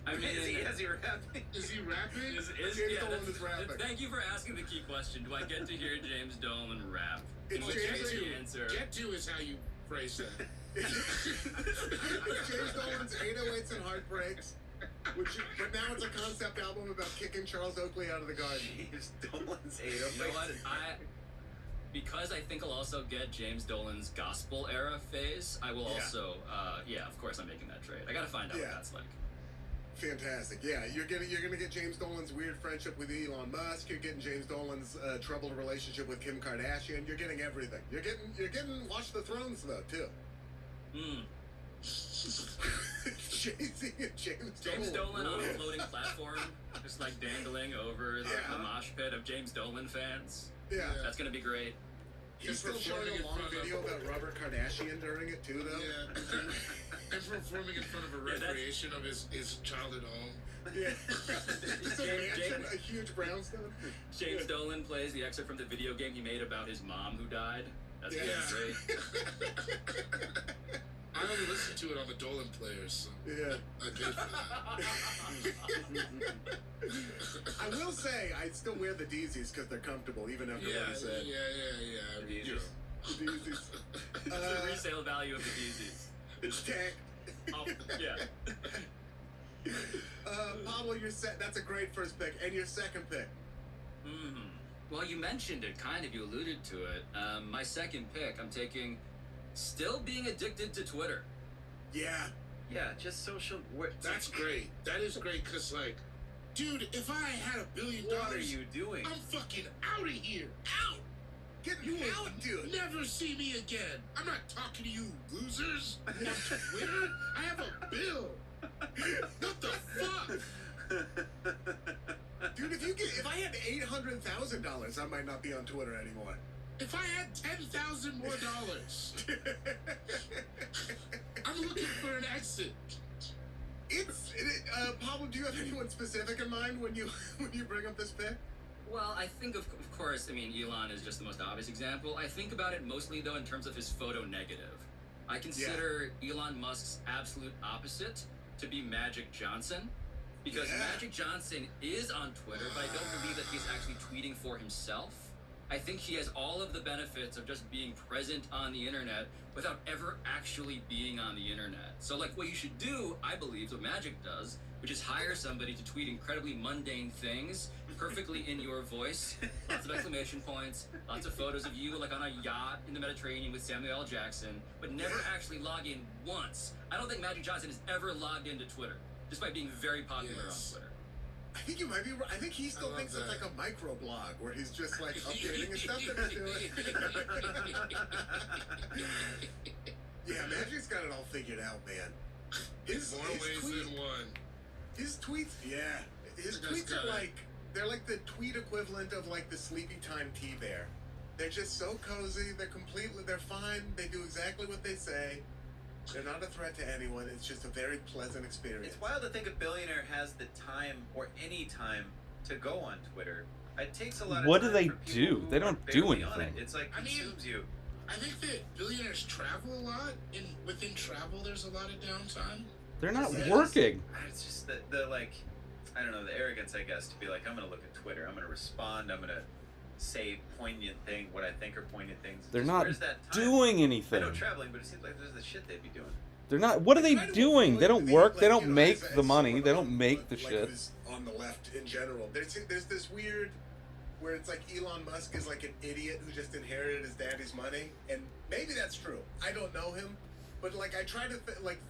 I mean, Is he rapping? Is he rapping? Is, James yeah, Dolan that's- is rapping. Thank you for asking the key question. Do I get to hear James Dolan rap? It's In which James case the Dolan. answer. Get to is how you phrase that. It's James Dolan's 808s and Heartbreaks, but now it's a concept album about kicking Charles Oakley out of the garden. James Dolan's 808. You know what? Because I think I'll also get James Dolan's gospel era phase, I will Yeah. also, of course I'm making that trade. I gotta find out Yeah. what that's like. Fantastic. Yeah, you're gonna get James Dolan's weird friendship with Elon Musk. You're getting James Dolan's troubled relationship with Kim Kardashian. You're getting everything. You're getting Watch the Thrones though too. Mm. Jay-Z and James James Dolan on a Whoa. floating platform, just like dangling over Yeah. the mosh pit of James Dolan fans. Yeah. That's gonna be great. He's still performing showing in a long front of- video about Robert Kardashian during it too, though. Yeah. And performing in front of a that's- recreation of his childhood home. Yeah. Just a James- mansion, a huge brownstone. James Dolan plays the excerpt from the video game he made about his mom who died. That's gonna Yeah. be great. I only listen to it on the Dolan players, so Yeah. I paid for that. I will say, I still wear the Deezies because they're comfortable, even after Yeah, what he said. yeah. I mean, you know. The Deezies. That's the resale value of the Yeezys. It's tanked. Oh, yeah. Pablo, that's a great first pick. And your second pick. Mm. Well, you mentioned it, kind of. You alluded to it. My second pick, I'm taking still being addicted to Twitter. Yeah. Yeah, just social. That's great. That is great, because, like, dude, if I had $1 billion, What are you doing? I'm fucking out of here. Out! Get You out, will dude. never see me again. I'm not talking to you losers on Twitter. I have a bill. What the fuck? Dude, if I had $800,000, I might not be on Twitter anymore. If I had $10,000 more dollars, I'm looking for an exit. Pablo, do you have anyone specific in mind when you bring up this pick? Well, I think, of course, I mean, Elon is just the most obvious example. I think about it mostly, though, in terms of his photo negative. I consider Elon Musk's absolute opposite to be Magic Johnson. Because Magic Johnson is on Twitter, but I don't believe that he's actually tweeting for himself. I think he has all of the benefits of just being present on the internet without ever actually being on the internet. So, like, what you should do, I believe, is what Magic does, which is hire somebody to tweet incredibly mundane things, perfectly in your voice, lots of exclamation points, lots of photos of you, like, on a yacht in the Mediterranean with Samuel L. Jackson, but never actually log in once. I don't think Magic Johnson has ever logged into Twitter, just by being very popular on Twitter. I think you might be right. I think he still thinks it's like a microblog where he's just like updating his stuff that he's doing. Yeah, Magic's got it all figured out, man. His ways than one. His tweets, his tweets are like, they're like the tweet equivalent of like the Sleepy Time Tea Bear. They're just so cozy. They're fine. They do exactly what they say. They're not a threat to anyone. It's just a very pleasant experience. It's wild to think a billionaire has the time or any time to go on Twitter. It takes a lot of What time do they for people do? who They are don't do barely on anything. it. It's like consumes you. I think that billionaires travel a lot, and within travel, there's a lot of downtime. They're not Yeah, working. It's just the like, I don't know, the arrogance, I guess, to be like, I'm going to look at Twitter. I'm going to respond. I'm going to say poignant thing, what I think are poignant things. They're Just not where's that time? doing I anything. know traveling, but it seems like there's the shit they'd be doing. They're not. What are they Kind of doing? They don't avoid work. the, They like, don't you know, make as the money. someone They don't make the like shit. who's on the left in general. There's this weird where it's like Elon Musk is like an idiot who just inherited his daddy's money, and maybe that's true. I don't know him, but like I try to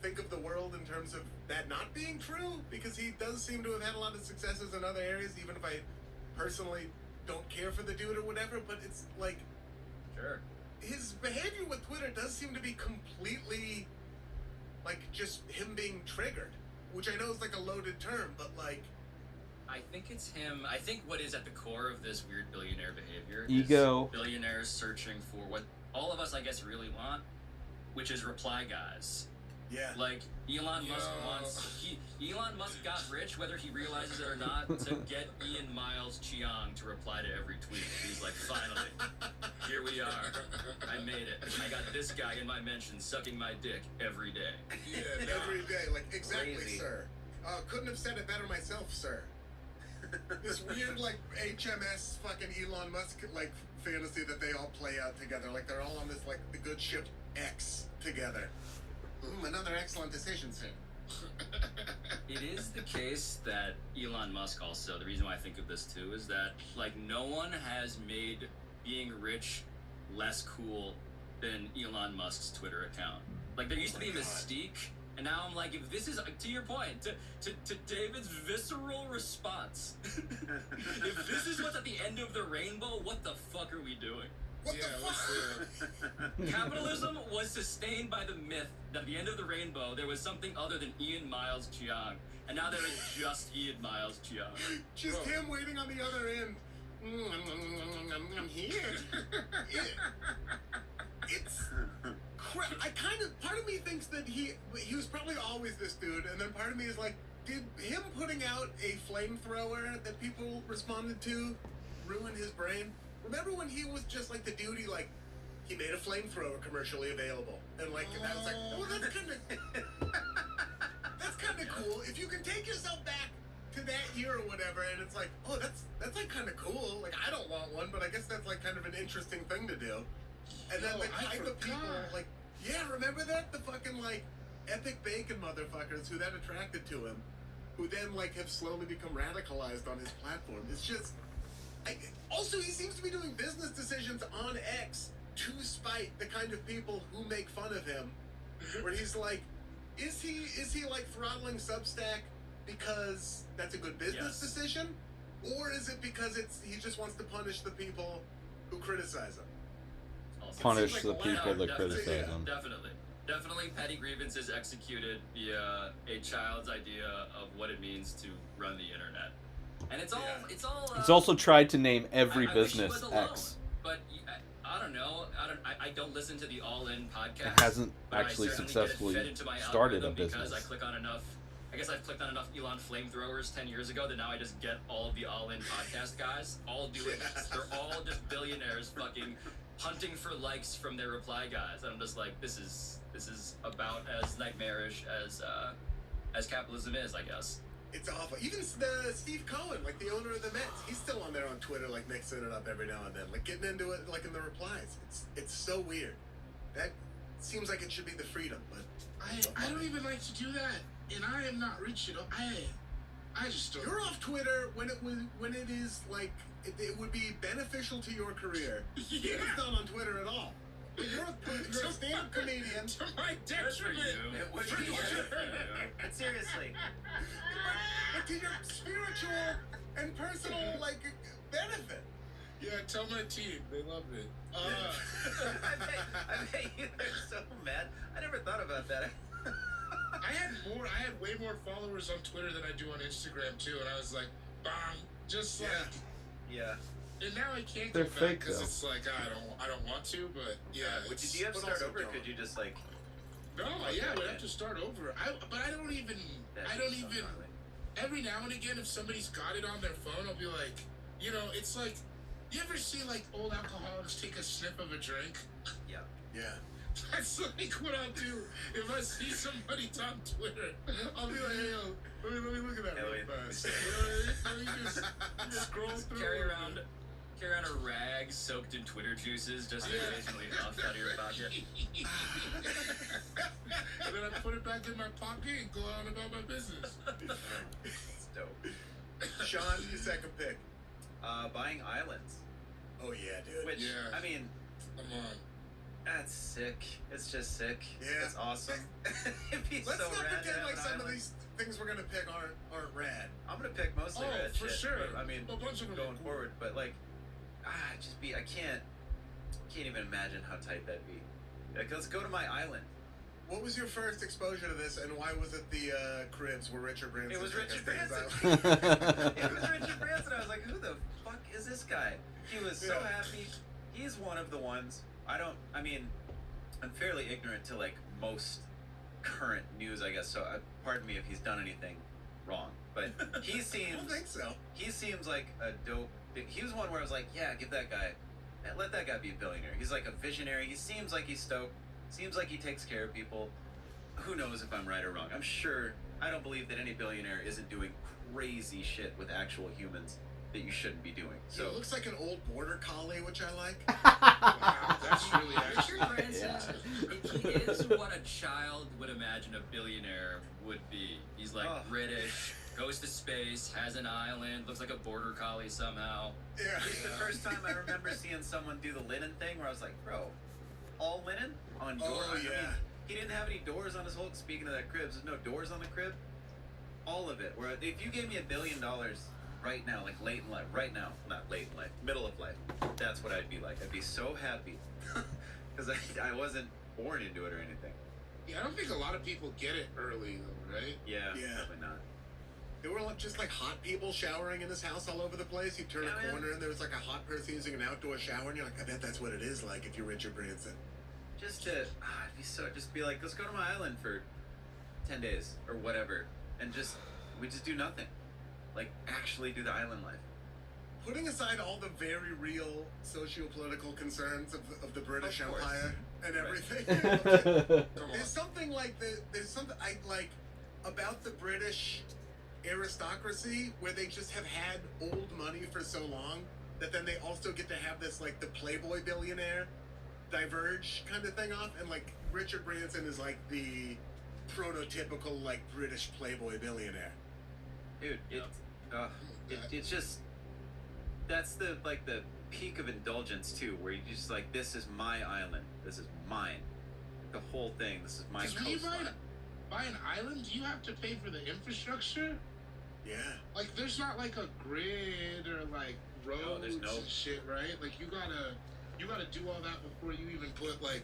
think of the world in terms of that not being true, because he does seem to have had a lot of successes in other areas, even if I personally don't care for the dude or whatever. But it's like Sure. his behavior with Twitter does seem to be completely like just him being triggered, which I know is like a loaded term, but like I think it's him. I think what is at the core of this weird billionaire behavior Ego. is billionaires searching for what all of us, I guess, really want, which is reply guys. yeah. Like Elon Musk Elon Musk got rich, whether he realizes it or not, to get Ian Miles Chiang to reply to every tweet. He's like, finally, here we are. I made it. I got this guy in my mentions sucking my dick every day. Yeah, Every day, like exactly, Crazy. sir. Couldn't have said it better myself, sir. This weird like HMS fucking Elon Musk like fantasy that they all play out together. Like they're all on this like the good ship X together. Another excellent decision, sir. It is the case that Elon Musk also, the reason why I think of this too, is that like no one has made being rich less cool than Elon Musk's Twitter account. Like there used to be a mystique, and now I'm like, if this is, to your point, to David's visceral response, if this is what's at the end of the rainbow, what the fuck are we doing? What Yeah, the fuck? Capitalism was sustained by the myth that at the end of the rainbow there was something other than Ian Miles Chiang, and now there is just Ian Miles Chiang. Just him waiting on the other end. I'm here. It's crap. Part of me thinks that he was probably always this dude, and then part of me is like, did him putting out a flamethrower that people responded to ruin his brain? Remember when he was just like the dude, he made a flamethrower commercially available, and like that was like, oh, that's kind of cool. If you can take yourself back to that year or whatever, and it's like, oh, that's like kind of cool. Like I don't want one, but I guess that's like kind of an interesting thing to do. And then the type of people, like, yeah, remember that? The fucking, like, epic bacon motherfuckers who that attracted to him, who then, like, have slowly become radicalized on his platform. It's just, also, he seems to be doing business decisions on X to spite the kind of people who make fun of him, where he's like, is he like, throttling Substack because that's a good business decision? Or is it because he just wants to punish the people who criticize him? Punish like the a lot. people that Definitely, criticize them. Definitely petty grievances executed via a child's idea of what it means to run the internet. And it's all He's also tried to name every I wish he business was alone, X. but I don't know. I don't listen to the All In podcast. It hasn't but I actually certainly get it successfully fed into my started a algorithm business. because I click on enough guess I've clicked on enough Elon flamethrowers 10 years ago that now I just get all of the all-in podcast guys all doing this. They're all just billionaires fucking hunting for likes from their reply guys. And I'm just like, this is about as nightmarish as capitalism is, I guess. It's awful. Even Steve Cohen, like the owner of the Mets, he's still on there on Twitter, like mixing it up every now and then, like getting into it, like in the replies. It's so weird. That seems like it should be the freedom, but I don't even like to do that, and I am not rich at all. I just don't. you're off Twitter when it is like it would be beneficial to your career. Yeah. You're not on Twitter at all. You're a stand-up comedian. To my Good for detriment. you. It would For be you. but seriously. But to your spiritual and personal like benefit. Yeah, tell my team. They loved it. I bet you they're so mad. I never thought about that. I had way more followers on Twitter than I do on Instagram too, and I was like, bang, just like. Yeah. And now I can't They're go back fake, because though. it's like I don't want to, but yeah. Did It's, you have to but start also over? don't. Could you just like? no, Okay, yeah, we'd okay. have to start over. But I don't even. That'd I be don't so even. gnarly. Every now and again, if somebody's got it on their phone, I'll be like, you know, it's like, you ever see like old alcoholics take a sip of a drink? Yeah. Yeah. That's like what I'll do if I see somebody on Twitter. I'll be like, hey, yo, let me look at that Yeah, real wait. fast. Let me just scroll through. Carry around a rag soaked in Twitter juices just occasionally enough out of your pocket. And then I put it back in my pocket and go on about my business. It's dope. Sean, your second pick. Buying islands. Oh yeah, dude. Which Yeah. I mean, Come on. that's sick. It's just sick. Yeah. It's awesome. It'd be Let's so not rad to pretend have like an some of island. these things we're gonna pick aren't rad. I'm gonna pick mostly Oh, red for shit. sure. But, I mean, A bunch of them going are cool. forward, but like, I can't even imagine how tight that'd be. Like, let's go to my island. What was your first exposure to this, and why was it the Cribs where Richard Branson? It was took us Richard to his Branson. island? It was Richard Branson. I was like, who the fuck is this guy? He was so Yeah. happy. He's one of the ones. I mean, I'm fairly ignorant to like most current news, I guess. So pardon me if he's done anything wrong. But he I seems don't think so. he seems like a dope. He was one where I was like, yeah, give that guy, let that guy be a billionaire. He's like a visionary. He seems like he's stoked. Seems like he takes care of people. Who knows if I'm right or wrong? I'm sure. I don't believe that any billionaire isn't doing crazy shit with actual humans that you shouldn't be doing. So So it looks like an old border collie, which I like. Wow, that's really Richard actually. Branson, he is what a child would imagine a billionaire would be. He's like Oh. British, goes to space, has an island, looks like a border collie somehow. Yeah. it's the first time I remember seeing someone do the linen thing, where I was like, bro, all linen on door. Oh, I mean, yeah. he didn't have any doors on his whole. Speaking of that cribs, there's no doors on the crib. All of it. Where if you gave me $1 billion right now, like late in life, right now, not late in life, middle of life, that's what I'd be like. I'd be so happy because I wasn't born into it or anything. Yeah, I don't think a lot of people get it early, though, right? Yeah, Yeah. probably not. There were just like hot people showering in his house all over the place. You turn Yeah, a man. corner and there was like a hot person using an outdoor shower, and you're like, I bet that's what it is like if you're Richard Branson. Just to just be like, let's go to my island for 10 days or whatever, and we just do nothing, like actually do the island life. Putting aside all the very real socio-political concerns of the British Of course. Empire and Right. everything, Come on. there's something like there's something I like about the British aristocracy where they just have had old money for so long that then they also get to have this like the Playboy billionaire diverge kind of thing off, and like Richard Branson is like the prototypical like British Playboy billionaire. Dude, it's just that's the peak of indulgence too, where you just like, this is my island, this is mine, the whole thing, this is my Because when you coastline. buy an island, do you have to pay for the infrastructure? Yeah. Like, there's not like a grid or like roads there's no- and shit, right? Like, you gotta do all that before you even put like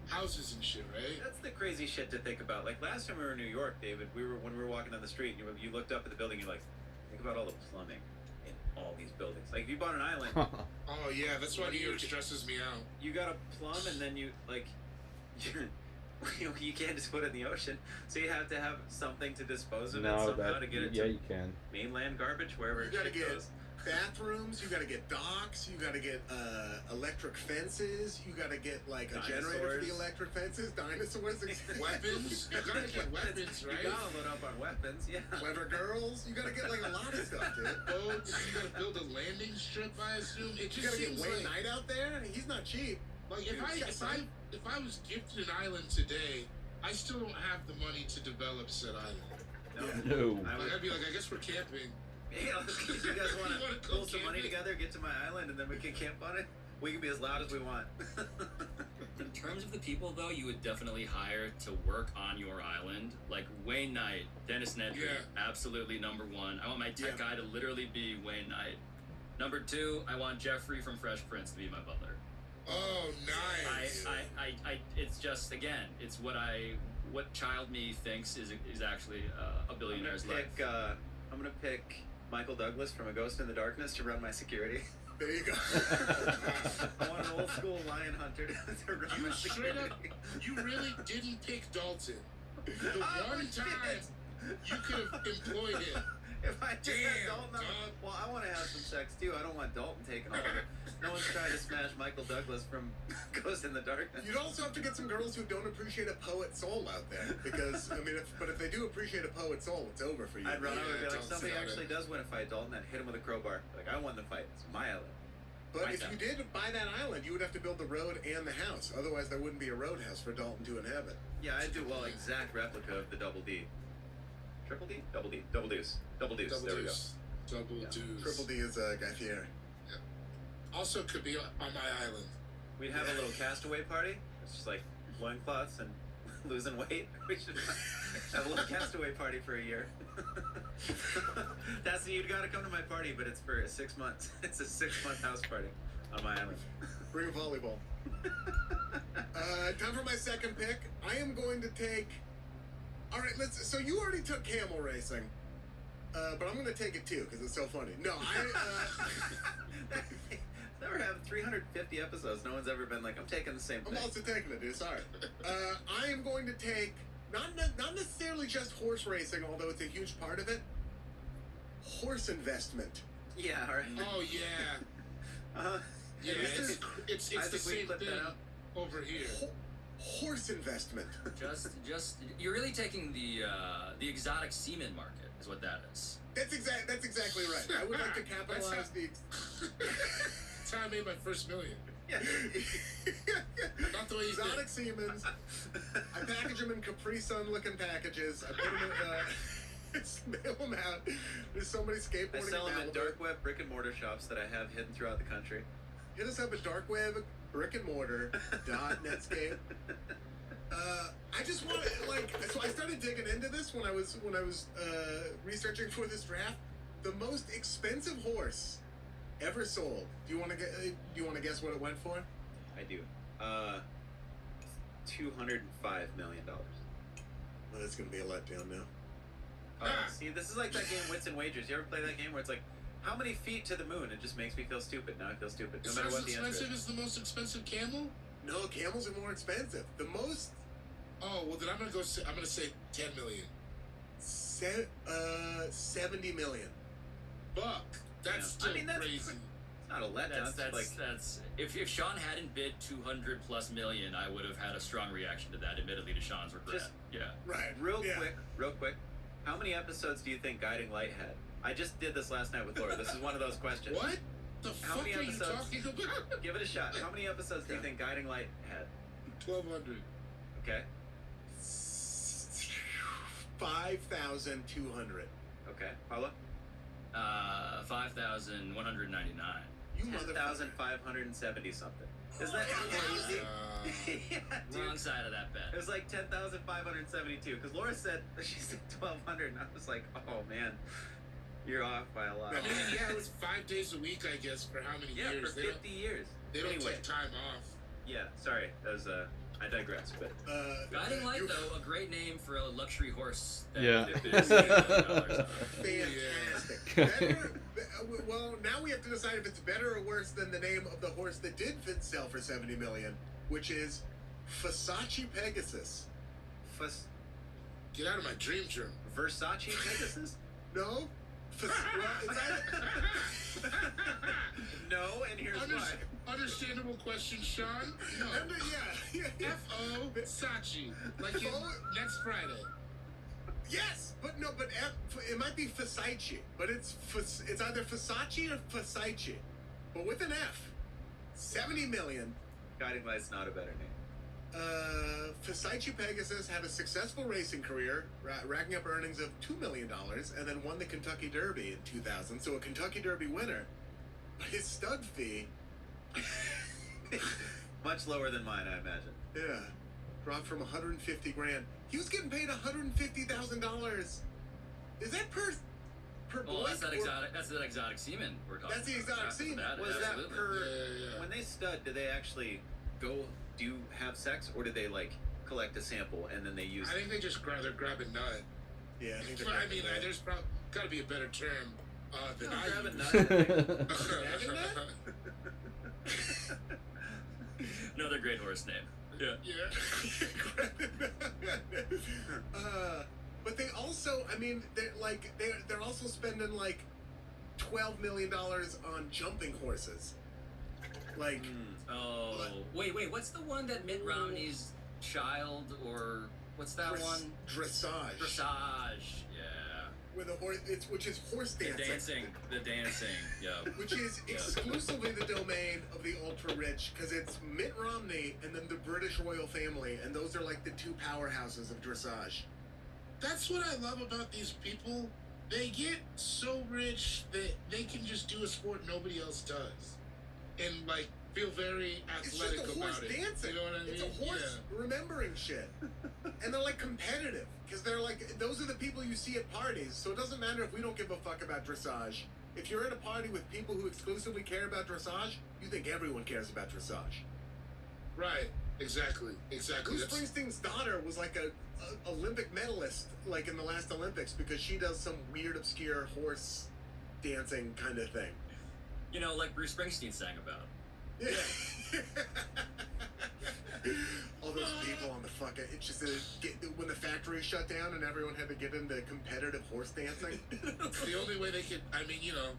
houses and shit, right? That's the crazy shit to think about. Like last time we were in New York, David, when we were walking down the street, you looked up at the building, you're like, think about all the plumbing in all these buildings. Like if you bought an island, Oh yeah, that's why What New do York you- stresses me out. you got to plumb, and then you like you can't just put it in the ocean, so you have to have something to dispose of it No, somehow that to get it yeah, to you can. mainland garbage, wherever You it gotta get goes. bathrooms, you gotta get docks, you gotta get electric fences, you gotta get like a generator for the Dinosaurs. electric fences, dinosaurs, Weapons? You gotta get weapons, right? You gotta load up on weapons, yeah. clever girls, you gotta get like a lot of stuff, dude. Boats, you gotta build a landing strip, I assume. It You just gotta get seems Wayne like, Knight out there. He's not cheap. like Dude, if I was gifted an island today, I still don't have the money to develop said island. No. Yeah. No. I Like would, I'd be like, I guess we're camping. hey, you guys want You wanna to go pull some money camping? together, get to my island, and then we can camp on it? We can be as loud as we want. In terms of the people, though, you would definitely hire to work on your island. Like Wayne Knight, Dennis Nedry, Yeah. absolutely number one. I want my tech Yeah. guy to literally be Wayne Knight. Number two, I want Jeffrey from Fresh Prince to be my butler. Oh, nice. It's just, again, it's what child me thinks is actually a billionaire's life. I'm gonna pick Michael Douglas from A Ghost in the Darkness to run my security. There you go. I want an old school lion hunter to run You my straight security. up, you really didn't pick Dalton. The Oh, one shit. time you could have employed him. If I did Damn, Dalton, dog. well, I want to have some sex too. I don't want Dalton taking all of it. No one's trying to smash Michael Douglas from Ghost in the Darkness. You'd also have to get some girls who don't appreciate a poet soul out there, because I mean, if they do appreciate a poet soul, it's over for you. I'd run Yeah, over and be like, Dalton's somebody got actually it. does win a fight, Dalton. I'd hit him with a crowbar. Like, I won the fight. It's my island. But Right if down. you did buy that island, you would have to build the road and the house. Otherwise, there wouldn't be a roadhouse for Dalton to inhabit. Yeah, I'd do, well, exact replica of the Double D. Triple D? Double D. Double Deuce. Double Deuce. Double there we go. deuce. Double Yeah. deuce. Triple D is Guy Fieri. Also could be on my island. We'd have a little castaway party. It's just like loincloths and losing weight. We should have a little castaway party for a year. You'd gotta come to my party, but it's for 6 months. It's a 6-month house party on my island. Bring a volleyball. Time for my second pick. I am going to take. All right, so you already took camel racing, but I'm going to take it too because it's so funny. No, Never have 350 episodes. No one's ever been like, I'm taking the same I'm thing. also taking it, dude. Sorry. I am going to take not necessarily just horse racing, although it's a huge part of it. Horse investment. Yeah, all right. Oh yeah. Uh-huh. Yeah, This it's I the think we same clipped thing that out. over here. Horse investment. Just you're really taking the exotic semen market is what that is. That's exactly right. I would like to capitalize the. That's how I made my first million. Yeah. Not the way you Exotic Siemens. I package them in Capri Sun looking packages. I put them in, mail them out. There's so many I skateboarding sell them in at Malibu. dark web brick and mortar shops that I have hidden throughout the country. Hit us up at darkweb brick and mortar .netscape. I just want to so I started digging into this when I was researching for this draft. The most expensive horse ever sold. Do you want to guess what it went for? I do. $205 million. Well, that's gonna be a letdown now. See, this is like that game Wits and Wagers. You ever play that game where it's like, how many feet to the moon? It just makes me feel stupid. Now I feel stupid. No Is matter that as what the answer expensive is. as the most expensive camel? No, camels are more expensive. The most Oh well, then I'm gonna say 10 million. 70 million. Fuck, that's Yeah. still I mean, that's- crazy. It's not a letdown. That's if Sean hadn't bid 200 plus million, I would have had a strong reaction to that. Admittedly, to Sean's regret. Just- Yeah. Right. Real Yeah. quick. How many episodes do you think Guiding Light had? I just did this last night with Laura. This is one of those questions. What the How fuck many are you episodes? talking about? Give it a shot. How many episodes do you think Guiding Light had? 1,200. Okay. 5,200. Okay. Paula? 5,199. You motherfucker. 10,570 something. Isn't that crazy? Yeah, dude. Wrong side of that It bet. was like 10,572 because Laura said she said 1,200 and I was like, oh man, you're off by a lot. I mean, yeah, it was 5 days a week, I guess, for how many Yeah, years? for 50 years. They don't Anyway. take time off. Yeah, sorry, that was I digress, but Guiding Light, you- though, a great name for a luxury horse. That Yeah. that bids $80 million. Fantastic. Better, well, now we have to decide if it's better or worse than the name of the horse that did sell for 70 million, which is Versace Pegasus. Get out of my dream journal. Versace Pegasus? No? Well, it's either... No, and here's why. Understandable question, Sean. No. Yeah. F-O Sachi. Like in next Friday. Yes, but it might be Versace, but it's either Versace or Versace, but with an F. 70 million. Guiding Light's not a better name. Versace Pegasus had a successful racing career, racking up earnings of $2 million, and then won the Kentucky Derby in 2000. So a Kentucky Derby winner. But his stud fee, much lower than mine, I imagine. yeah, dropped from 150 grand. He was getting paid $150,000. Is that per Well, boy? that's that exotic. That's that exotic semen we're talking. That's the about. exotic That's semen. that, Was absolutely. that per... Yeah. When they stud, do they actually have sex, or do they, like, collect a sample and then they use I think they just they're grabbing nut. Yeah, I think But they're I mean, there's probably got to be a better term than No, I grab a use. nut. Another great horse name. Yeah. Yeah. But they also, I mean, they're also spending like $12 million on jumping horses. Like, Oh, wait. What's the one that Mitt Romney's child, or what's that one? dressage. Dressage. Yeah. With a horse, which is horse The dancing. dancing. Yeah. Which is exclusively the domain of the ultra rich, because it's Mitt Romney and then the British royal family, and those are like the two powerhouses of dressage. That's what I love about these people. They get so rich that they can just do a sport nobody else does, and like feel very It's just athletic a horse about it. dancing. You know what I mean? It's a horse remembering shit. And they're like competitive, because they're like, those are the people you see at parties, so it doesn't matter if we don't give a fuck about dressage. If you're at a party with people who exclusively care about dressage, you think everyone cares about dressage. Right. Exactly. Bruce That's- Springsteen's daughter was like a Olympic medalist, like in the last Olympics, because she does some weird, obscure horse dancing kind of thing. You know, like Bruce Springsteen sang about. Yeah. All those people on the fucking, it's just when the factory shut down and everyone had to get into competitive horse dancing. the only way they could. I mean, you know,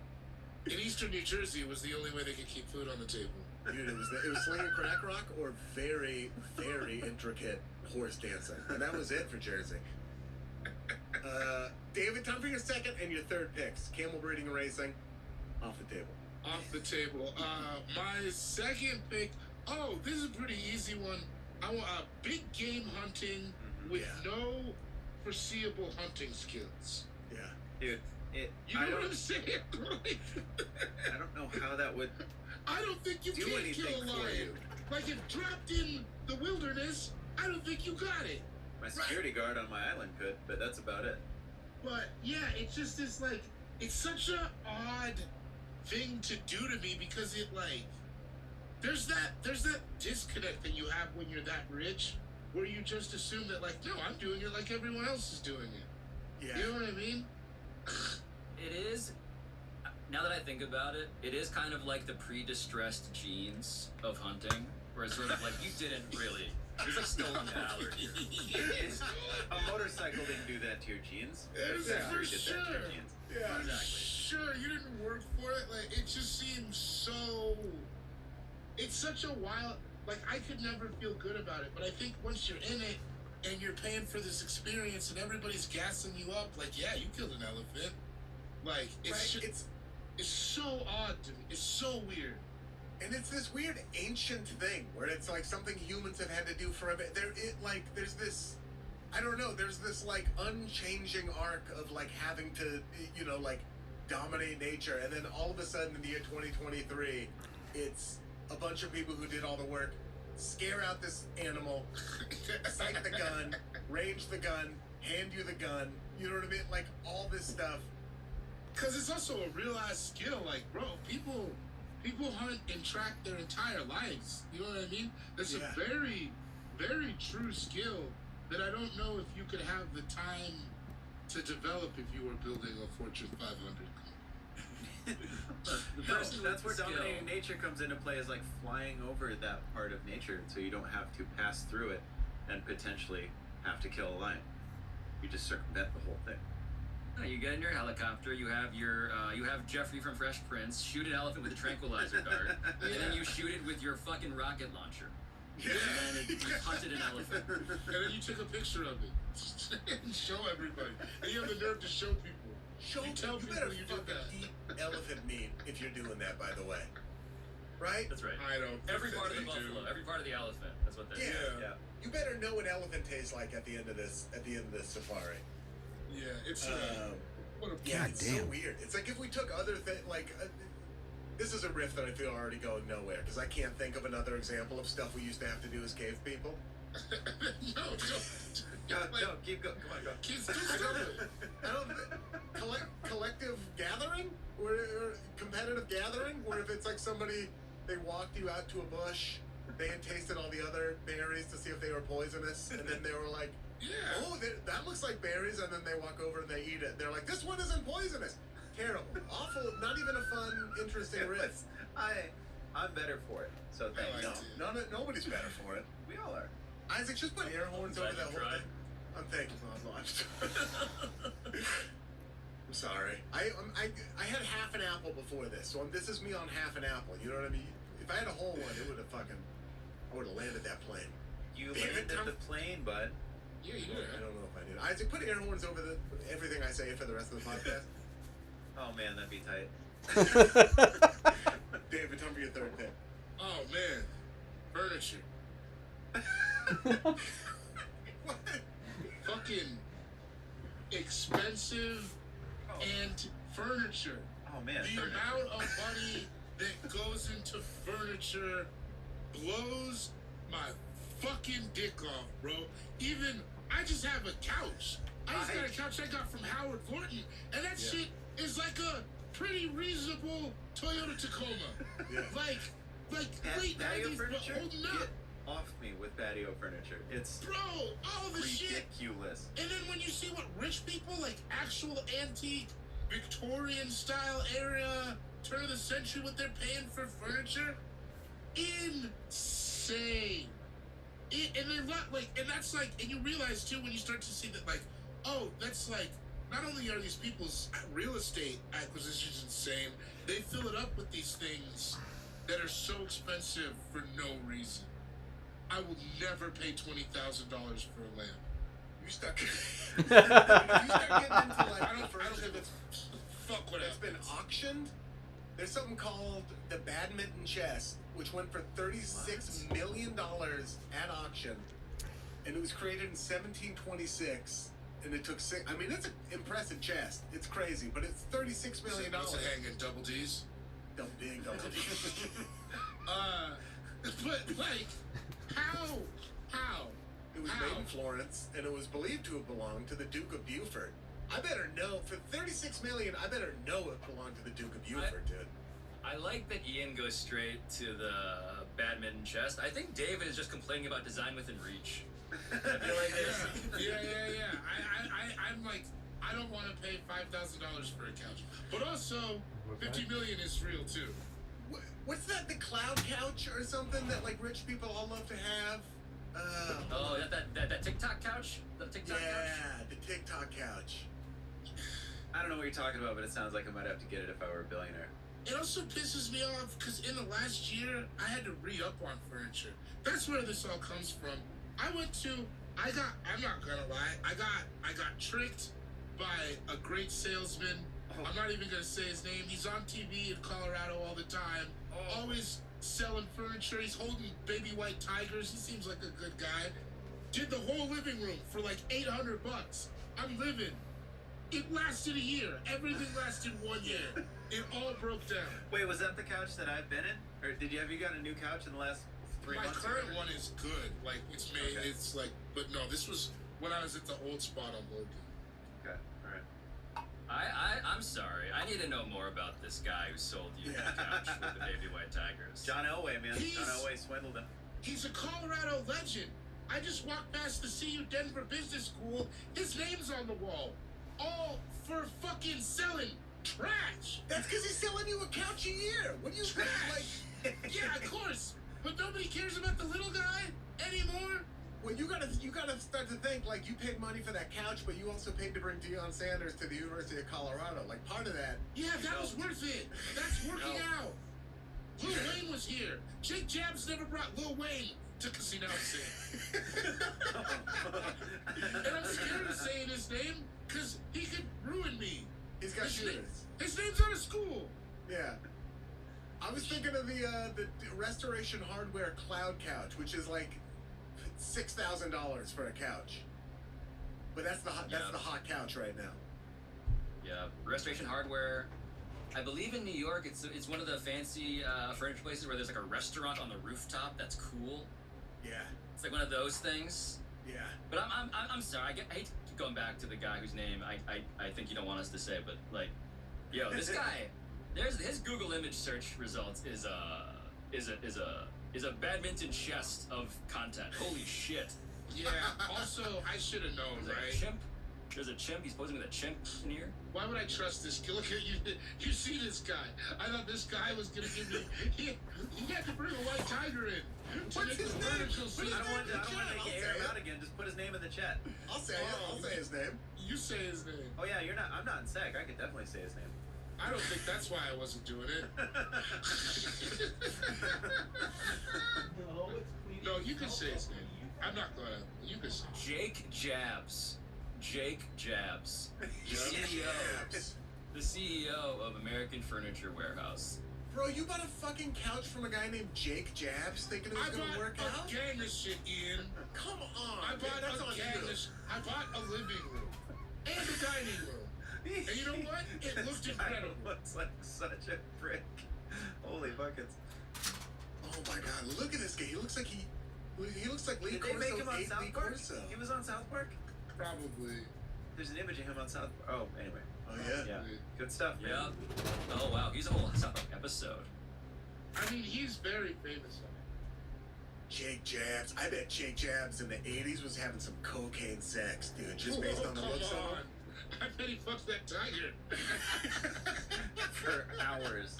in Eastern New Jersey, it was the only way they could keep food on the table. Dude, it was slinging crack rock or very, very intricate horse dancing, and that was it for Jersey. David, time for your second and your third picks. Camel breeding and racing, off the table. Off the table. My second pick. Oh, this is a pretty easy one. I want big game hunting with no foreseeable hunting skills. Yeah. Dude, You know what I'm saying? Like, I don't know how that would... I don't think you Do can anything kill a for lion. you. Like if dropped in the wilderness, I don't think you got it. My security guard on my island could, but that's about it. But yeah, it's just this like it's such a odd thing to do to me because it like there's that disconnect that you have when you're that rich where you just assume that like no, I'm doing it like everyone else is doing it. Yeah. You know what I mean? It is. Now that I think about it, it is kind of like the pre-distressed genes of hunting, where it's sort of like you didn't really. It's like stolen valor. A motorcycle didn't do that to your jeans. It's The for factory did that to your sure. jeans. Yeah. Exactly. Sure, you didn't work for it. Like it just seems so. It's such a wild. Like I could never feel good about it, but I think once you're in it and you're paying for this experience and everybody's gassing you up, like yeah, you killed an elephant. Like it's Right, just, it's so odd to me. It's so weird. And it's this weird ancient thing where it's like something humans have had to do forever. There's this, I don't know, there's this like unchanging arc of like having to, you know, like dominate nature. And then all of a sudden in the year 2023, it's a bunch of people who did all the work, scare out this animal, sight the gun, range the gun, hand you the gun. You know what I mean? Like all this stuff. Because it's also a realized skill. Like, bro, people hunt and track their entire lives. You know what I mean? That's Yeah. a very, very true skill that I don't know if you could have the time to develop if you were building a Fortune 500. That's where skill. dominating nature comes into play, is like flying over that part of nature so you don't have to pass through it and potentially have to kill a lion. You just circumvent the whole thing. No, you get in your helicopter. You have you have Jeffrey from Fresh Prince shoot an elephant with a tranquilizer dart, and then you shoot it with your fucking rocket launcher. And then you hunted an elephant. And then you took a picture of it and show everybody. And you have the nerve to show people. You tell you people better you did fucking that. eat elephant meat if you're doing that, by the way. Right? That's right. I don't. Every think part of the they buffalo, do. every part of the elephant. That's what they Yeah. You better know what elephant tastes like at the end of this safari. Yeah, it's what a Yeah, God it's damn. so weird. It's like if we took other things, this is a riff that I feel already going nowhere because I can't think of another example of stuff we used to have to do as cave people. No, Keep going. Come on, go. kids do stuff. I don't collective gathering or competitive gathering, where if it's like somebody they walked you out to a bush, they had tasted all the other berries to see if they were poisonous, and then they were like, Yeah. "Oh, that looks like berries," and then they walk over and they eat it. They're like, "This one isn't poisonous." Terrible, awful, not even a fun, interesting riff. I'm better for it. So I thanks. like it. Nobody's better for it. We all are. Isaac, just put air horns glad over that you whole tried. thing. I'm thanking you. I'm sorry. I had half an apple before this, so this is me on half an apple. You know what I mean? If I had a whole one, I would have landed that plane. You Damn it, landed Tom. the plane, bud. Yeah, you I know. don't know if I did. Isaac, put air horns over everything I say for the rest of the podcast. Oh man, that'd be tight. David, time for your third pick. Oh man, furniture. What? Fucking expensive and furniture. Oh man. The amount of money that goes into furniture blows my fucking dick off, bro. Even I just have a couch. I just got a couch I got from Howard Thornton, and that shit is like a pretty reasonable Toyota Tacoma. Yeah. Like late patio 90s, but furniture? holding up. Get off me with patio furniture. It's Bro, all the shit. ridiculous. And then when you see what rich people, like actual antique, Victorian style area, turn of the century, what they're paying for furniture, insane. And they're not like, and that's like, and you realize too when you start to see that, like, oh, that's like, not only are these people's real estate acquisitions insane, they fill it up with these things that are so expensive for no reason. I will never pay $20,000 for a lamp. You start getting into like I don't furniture give that's a fuck what that's been happens. auctioned. There's something called the badminton chest, which went for $36 million at auction, and it was created in 1726. And it took six. I mean, it's an impressive chest. It's crazy, but it's $36 million. Does it hang in double D's? Double big, double D. But like, how? It was made in Florence, and it was believed to have belonged to the Duke of Beaufort. I better know for $36 million. I better know it belonged to the Duke of Beaufort, dude. I like that Ian goes straight to the badminton chest. I think David is just complaining about design within reach. I feel like this. Yeah. I'm like, I don't want to pay $5,000 for a couch, but also $50 million is real too. What's that? The cloud couch or something that like rich people all love to have? Oh, that TikTok couch? The TikTok couch? Yeah, the TikTok couch. I don't know what you're talking about, but it sounds like I might have to get it if I were a billionaire. It also pisses me off because in the last year I had to re-up on furniture. That's where this all comes from. I'm not gonna lie, I got tricked by a great salesman. I'm not even gonna say his name. He's on TV in Colorado all the time, always selling furniture. He's holding baby white tigers. He seems like a good guy. Did the whole living room for like $800. I'm living. It lasted a year. Everything lasted 1 year. It all broke down. Wait, was that the couch that I've been in? Or have you gotten a new couch in the last 3 My months? current one is good. Like it's made. Okay. It's like, but no, this was when I was at the old spot on Logan. Okay, alright. I'm sorry. I need to know more about this guy who sold you that couch with the baby white tigers. John Elway, man. He's- John Elway swindled him. He's a Colorado legend. I just walked past the CU Denver Business School. His name's on the wall. All for fucking selling trash. That's because he's selling you a couch a year. What do you think? Like, Yeah, of course. But nobody cares about the little guy anymore. well, you gotta you gotta start to think like you paid money for that couch, but you also paid to bring Deion Sanders to the University of Colorado. Like part of that. Yeah, that was worth it. That's working out. Lil Wayne was here. Jake Jabs never brought Lil Wayne to Casino City. And I'm scared of saying his name because he could ruin me. He's got His shooters. His name's out of school. Yeah. I was thinking of the Restoration Hardware Cloud Couch, which is like $6,000 for a couch. But that's the hot couch right now. Yeah, Restoration Hardware. I believe in New York, it's one of the fancy furniture places where there's like a restaurant on the rooftop. That's cool. Yeah. It's like one of those things. Yeah. But I'm sorry. I hate to keep going back to the guy whose name I think you don't want us to say, but like, yo, this guy, there's his Google image search results is a badminton chest of content. Holy shit. Yeah, also, I should have known, There's right? a chimp. There's a chimp. He's posing with a chimp in here. Why would I trust this kid? Look at you. You see this guy. I thought this guy was going to give me... He had to bring a white tiger in. What's his name? I don't want to air him out again. Just put his name in the chat. I'll say it. I'll say his name. You say his name. Oh yeah, I'm not in SEC. I could definitely say his name. I don't think that's why I wasn't doing it. No, you can say his name. I'm not going to. You can say it. Jake Jabs. Jake Jabs. The Jabs. CEO. The CEO of American Furniture Warehouse. Bro, you bought a fucking couch from a guy named Jake Jabs thinking it was going to work out? I bought a gang of shit, Ian. Come on. I bought that's a on gang you. of I bought a living room and a dining room. And you know what? It looked This guy incredible. looks like such a prick. Holy buckets. Oh my god, look at this guy. He looks like Lee Did they Corso make him on ate South Lee Park? Corso. He was on South Park? Probably. There's an image of him on South Park. Oh, anyway. Oh yeah. Yeah. Good stuff, man. Yeah. Oh wow, he's a whole South Park episode. I mean, he's very famous. Jake Jabs. I bet Jake Jabs in the 80s was having some cocaine sex, dude, just based on the Come looks of on. him. I bet he fucks that tiger. For hours.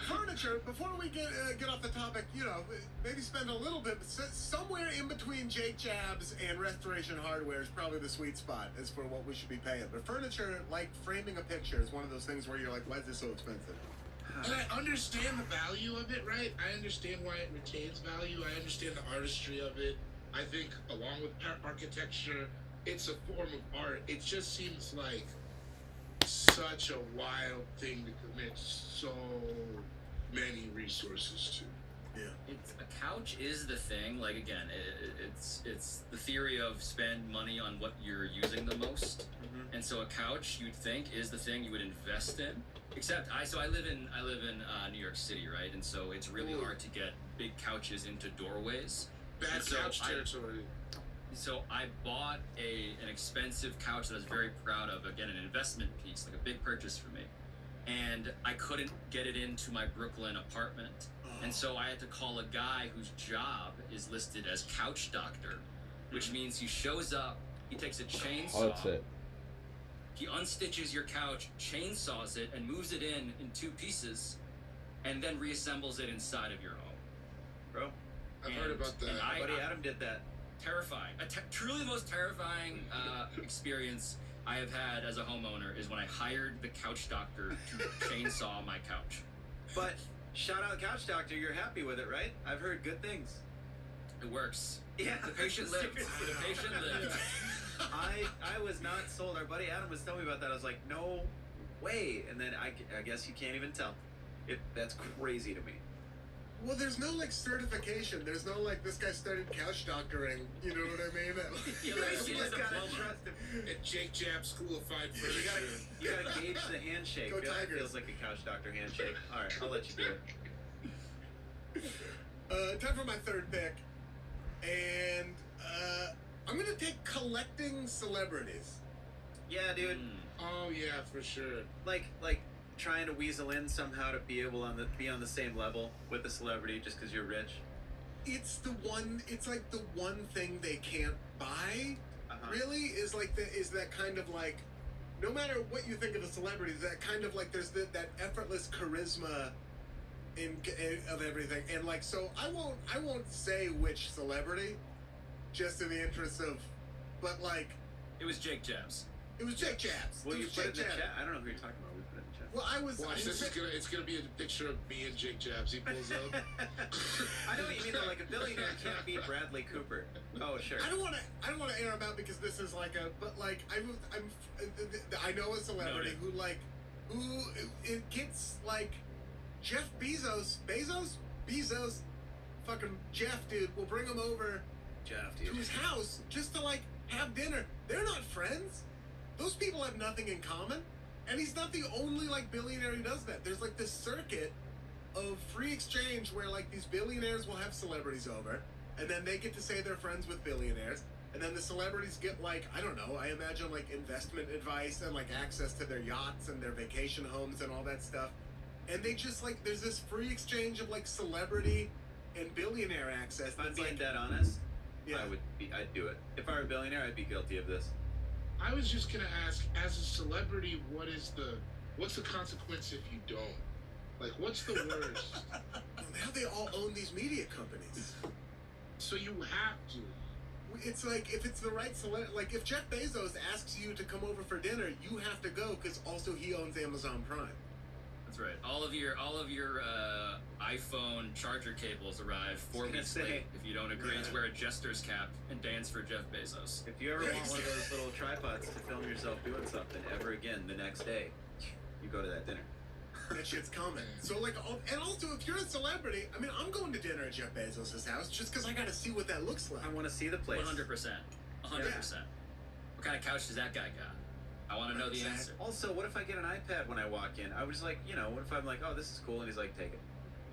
Furniture, before we get off the topic, you know, maybe spend a little bit, somewhere in between Jake Jabs and Restoration Hardware is probably the sweet spot as for what we should be paying. But furniture, like framing a picture, is one of those things where you're like, why is this so expensive? And I understand the value of it, right? I understand why it retains value. I understand the artistry of it. I think, along with architecture, it's a form of art. It just seems like such a wild thing to commit so many resources to. Yeah. It's a couch is the thing. Like again, it's the theory of spend money on what you're using the most. Mm-hmm. And so a couch, you'd think, is the thing you would invest in. Except I live in New York City, right? And so it's really hard to get big couches into doorways. Bad And so couch territory. So I bought an expensive couch that I was very proud of. Again, an investment piece, like a big purchase for me. And I couldn't get it into my Brooklyn apartment. And so I had to call a guy whose job is listed as couch doctor, which means he shows up, he takes a chainsaw. Oh, that's it. He unstitches your couch, chainsaws it, and moves it in two pieces, and then reassembles it inside of your home. Bro, I've heard about that. and my buddy Adam did that. Terrifying. Truly the most terrifying experience I have had as a homeowner is when I hired the couch doctor to chainsaw my couch. But shout out Couch Doctor, you're happy with it, right? I've heard good things. It works. Yeah. The patient lived. Seriously. The patient lived. I was not sold. Our buddy Adam was telling me about that. I was like, no way. And then I guess you can't even tell. That's crazy to me. Well, there's no like certification. There's no like this guy studied couch doctoring. You know what I mean? You You just gotta diploma. trust him. At Jake Jab School of Fine You Furniture. gotta gauge the handshake. Go Yeah, it Tigers. feels like a Couch Doctor handshake. All right, I'll let you do it. Time for my third pick, and I'm gonna take collecting celebrities. Yeah, dude. Oh yeah, for sure. Like trying to weasel in somehow to be able be on the same level with the celebrity just because you're rich. It's like the one thing they can't buy. Uh-huh. Really is that kind of like, no matter what you think of a celebrity, that kind of like there's that effortless charisma of everything, and like, so I won't say which celebrity, just in the interest of, but like, It was Jake Jabs. it was Jake Jabs. Will It you was put it Jake in the Jabs. chat? I don't know who you're talking about. We put it in the chat. Well, I was. Watch, it's gonna be a picture of me and Jake Jabs. He pulls up. I know what you mean though. Like a billionaire can't beat Bradley Cooper. Oh sure. I don't want to air him out because this is like a, but like I know a celebrity who it gets like Jeff Bezos, fucking Jeff, dude, will bring him over Jeff, to his house just to like have dinner. They're not friends. Those people have nothing in common, and he's not the only like billionaire who does that. There's like this circuit of free exchange where like these billionaires will have celebrities over, and then they get to say they're friends with billionaires, and then the celebrities get like, I don't know, I imagine like investment advice and like access to their yachts and their vacation homes and all that stuff, and they just like, there's this free exchange of like celebrity and billionaire access. If I'm that's being like, dead honest, yeah. I'd do it. If I were a billionaire, I'd be guilty of this. I was just gonna ask, as a celebrity, what's the consequence if you don't? Like, what's the worst? Now they all own these media companies. So you have to. It's like, if it's the right celebrity, like if Jeff Bezos asks you to come over for dinner, you have to go because also he owns Amazon Prime. That's right. All of your iPhone charger cables arrive 4 weeks late if you don't agree to wear a jester's cap and dance for Jeff Bezos. If you ever want one of those little tripods to film yourself doing something ever again the next day, you go to that dinner. That shit's coming. So like, and also if you're a celebrity, I mean, I'm going to dinner at Jeff Bezos' house just because I got to see what that looks like. I want to see the place. 100%. 100%. What kind of couch does that guy got? I want to know the answer. Also, what if I get an iPad when I walk in? I was like, what if I'm like, oh, this is cool, and he's like, take it.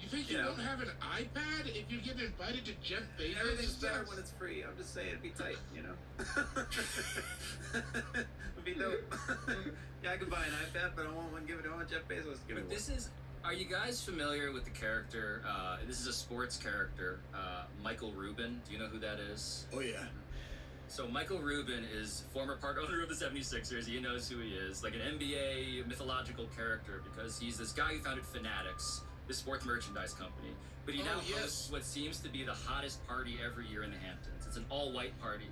You think you don't have an iPad if you're getting invited to Jeff Bezos? Everything's better when it's free. I'm just saying, it'd be tight, It'd be dope. Yeah, I could buy an iPad, but I want Jeff Bezos to give it away. Are you guys familiar with the character, this is a sports character, Michael Rubin? Do you know who that is? Oh yeah. So Michael Rubin is former part owner of the 76ers. He knows who he is, like an NBA mythological character, because he's this guy who founded Fanatics, the sports merchandise company. But he now hosts what seems to be the hottest party every year in the Hamptons. It's an all-white party.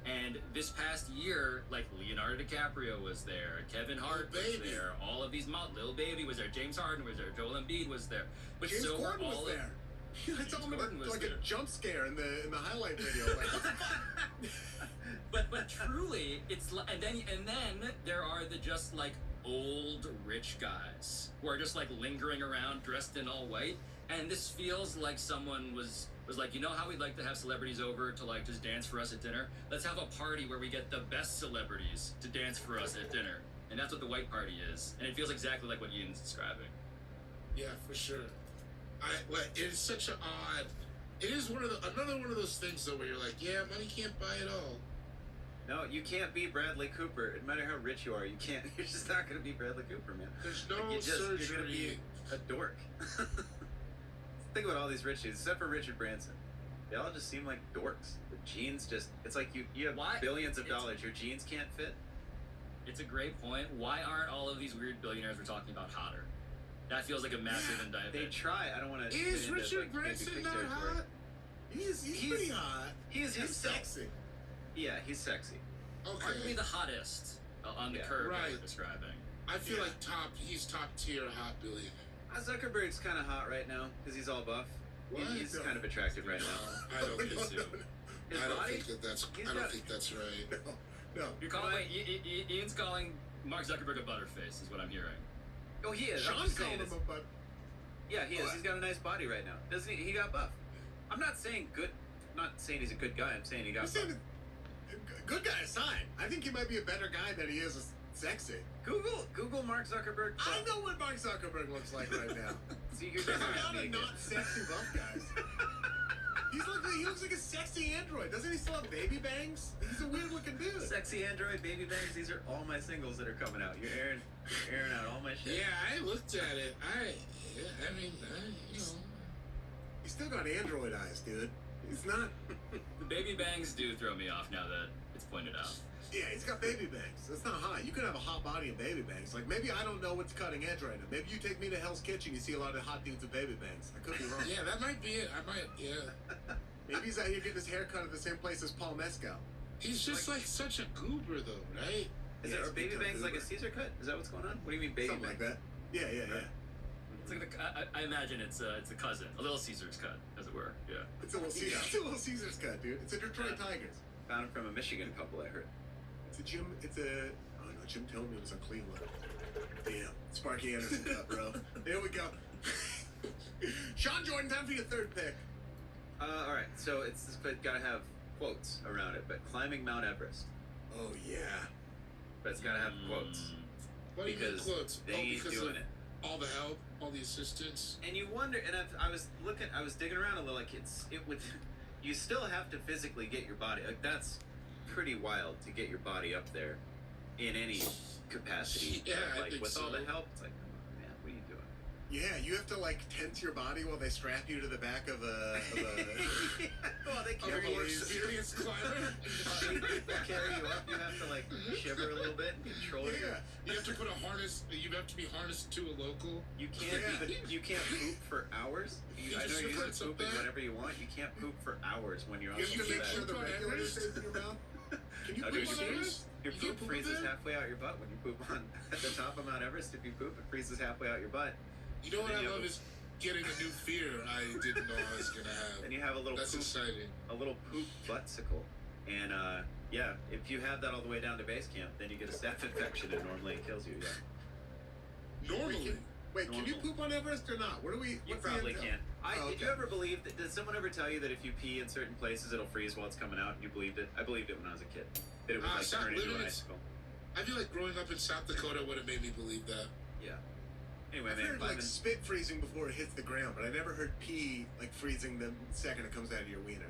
And this past year, like Leonardo DiCaprio was there, Kevin Hart was there, all of these Lil Baby was there, James Harden was there, Joel Embiid was there. But James so Corden was there. It's almost like a jump scare in the highlight video. Like, what the fuck? but truly, it's and then there are the just like old rich guys who are just like lingering around dressed in all white, and this feels like someone was like, how we'd like to have celebrities over to like just dance for us at dinner? Let's have a party where we get the best celebrities to dance for us at dinner. And that's what the white party is. And it feels exactly like what Ian's describing. Yeah, for sure. It's such an odd. It is another one of those things though where you're like, yeah, money can't buy it all. No, you can't beat Bradley Cooper. No matter how rich you are, you can't. You're just not going to beat Bradley Cooper, man. There's no You're surgery. going to be a dork. Think about all these rich dudes, except for Richard Branson. They all just seem like dorks. The jeans it's like you have billions of dollars. Your jeans can't fit. It's a great point. Why aren't all of these weird billionaires we're talking about hotter? That feels like a massive indictment. They try. I don't want to. Is Richard Branson not hot? He's pretty hot. He's sexy. Yeah, he's sexy. Okay. Arguably the hottest on the curve that we're describing. I feel like he's top tier hot billionaire. Zuckerberg's kind of hot right now because he's all buff. He's kind of attractive right now. I don't think so. His I don't body? think that's right. No. You're calling Ian's calling Mark Zuckerberg a butterface, is what I'm hearing. Oh, he is. Sean's calling him a butt. Yeah, he is. He's got a nice body right now. Doesn't he? He got buff. I'm not saying good. I'm not saying he's a good guy. I'm saying he got buff. Good guy aside, I think he might be a better guy than he is sexy. Google Mark Zuckerberg. I know what Mark Zuckerberg looks like right now. See, you're There's just a lot of not sexy buff guys. He looks like a sexy android. Doesn't he still have baby bangs? He's a weird looking dude. Sexy android, baby bangs. These are all my singles that are coming out. You're airing out all my shit. Yeah, I looked at it. He's still got android eyes, dude. He's not. The baby bangs do throw me off now that it's pointed out. Yeah, he's got baby bangs. That's not hot. You could have a hot body and baby bangs. Like, maybe I don't know what's cutting edge right now. Maybe you take me to Hell's Kitchen, you see a lot of hot dudes with baby bangs. I could be wrong. Yeah, that might be it. I might, yeah. Maybe he's out here getting his hair cut at the same place as Paul Mescal. He's just like such a goober, though, right? Is Yeah, it it's or baby become bangs like a Uber. Caesar cut? Is that what's going on? What do you mean baby Something bangs? like that. Yeah, yeah, yeah. It's like I imagine it's a cousin, a little Caesar's cut, as it were. Yeah. It's a little Caesar, it's a little Caesar's cut, dude. It's a Detroit Tigers. Found from a Michigan couple, I heard. It's a Jim. It's a. Oh no, Jim told me it was on Cleveland. Damn, Sparky Anderson cut, bro. There we go. Sean Jordan, time for your third pick. All right, so it's gotta have quotes around it, but climbing Mount Everest. Oh yeah. But it's gotta have quotes What do you mean because quotes? they ain't because doing of it. all the help, all the assistance. And you wonder, and I was digging around a little, like it would, you still have to physically get your body, like that's pretty wild to get your body up there in any capacity. Yeah, I like think with all so. the help, it's like, come on, man, what are you doing? Yeah, you have to like tense your body while they strap you to the back of a. Well, they A carry more you. experienced climber. They carry you up. You have to like shiver a little bit and control it. Yeah. You have to put a harness. You have to be harnessed to a local. You can't Yeah. even. You can't poop for hours. You I know just you're put used to some pooping back. whenever you want. You can't poop for hours when you're on You have to the make sure bed. the on regulator Everest? stays in your mouth. Can you No, poop dude, on you Everest? Your You poop can't poop freezes there? halfway out your butt when you poop on at the top of Mount Everest. If you poop, it freezes halfway out your butt. You know what Then I you have love a- is getting a new fear I didn't know I was gonna Then have. you have a little That's poop, exciting. a little poop buttsicle, and yeah, if you have that all the way down to base camp, then you get a staph infection and normally it kills you. Yeah. Normally, Wait, can you Normal. poop on Everest or not? What do we? You what's the probably intel? can. Oh, Did you okay. ever believe that? Did someone ever tell you that if you pee in certain places, it'll freeze while it's coming out? And you believed it? I believed it when I was a kid. That it would like South turn into living an is- icicle. I feel like growing up in South Dakota would have made me believe that. Yeah. Anyway, I've man, heard like climbing. spit freezing before it hits the ground, but I never heard pee like freezing the second it comes out of your wiener.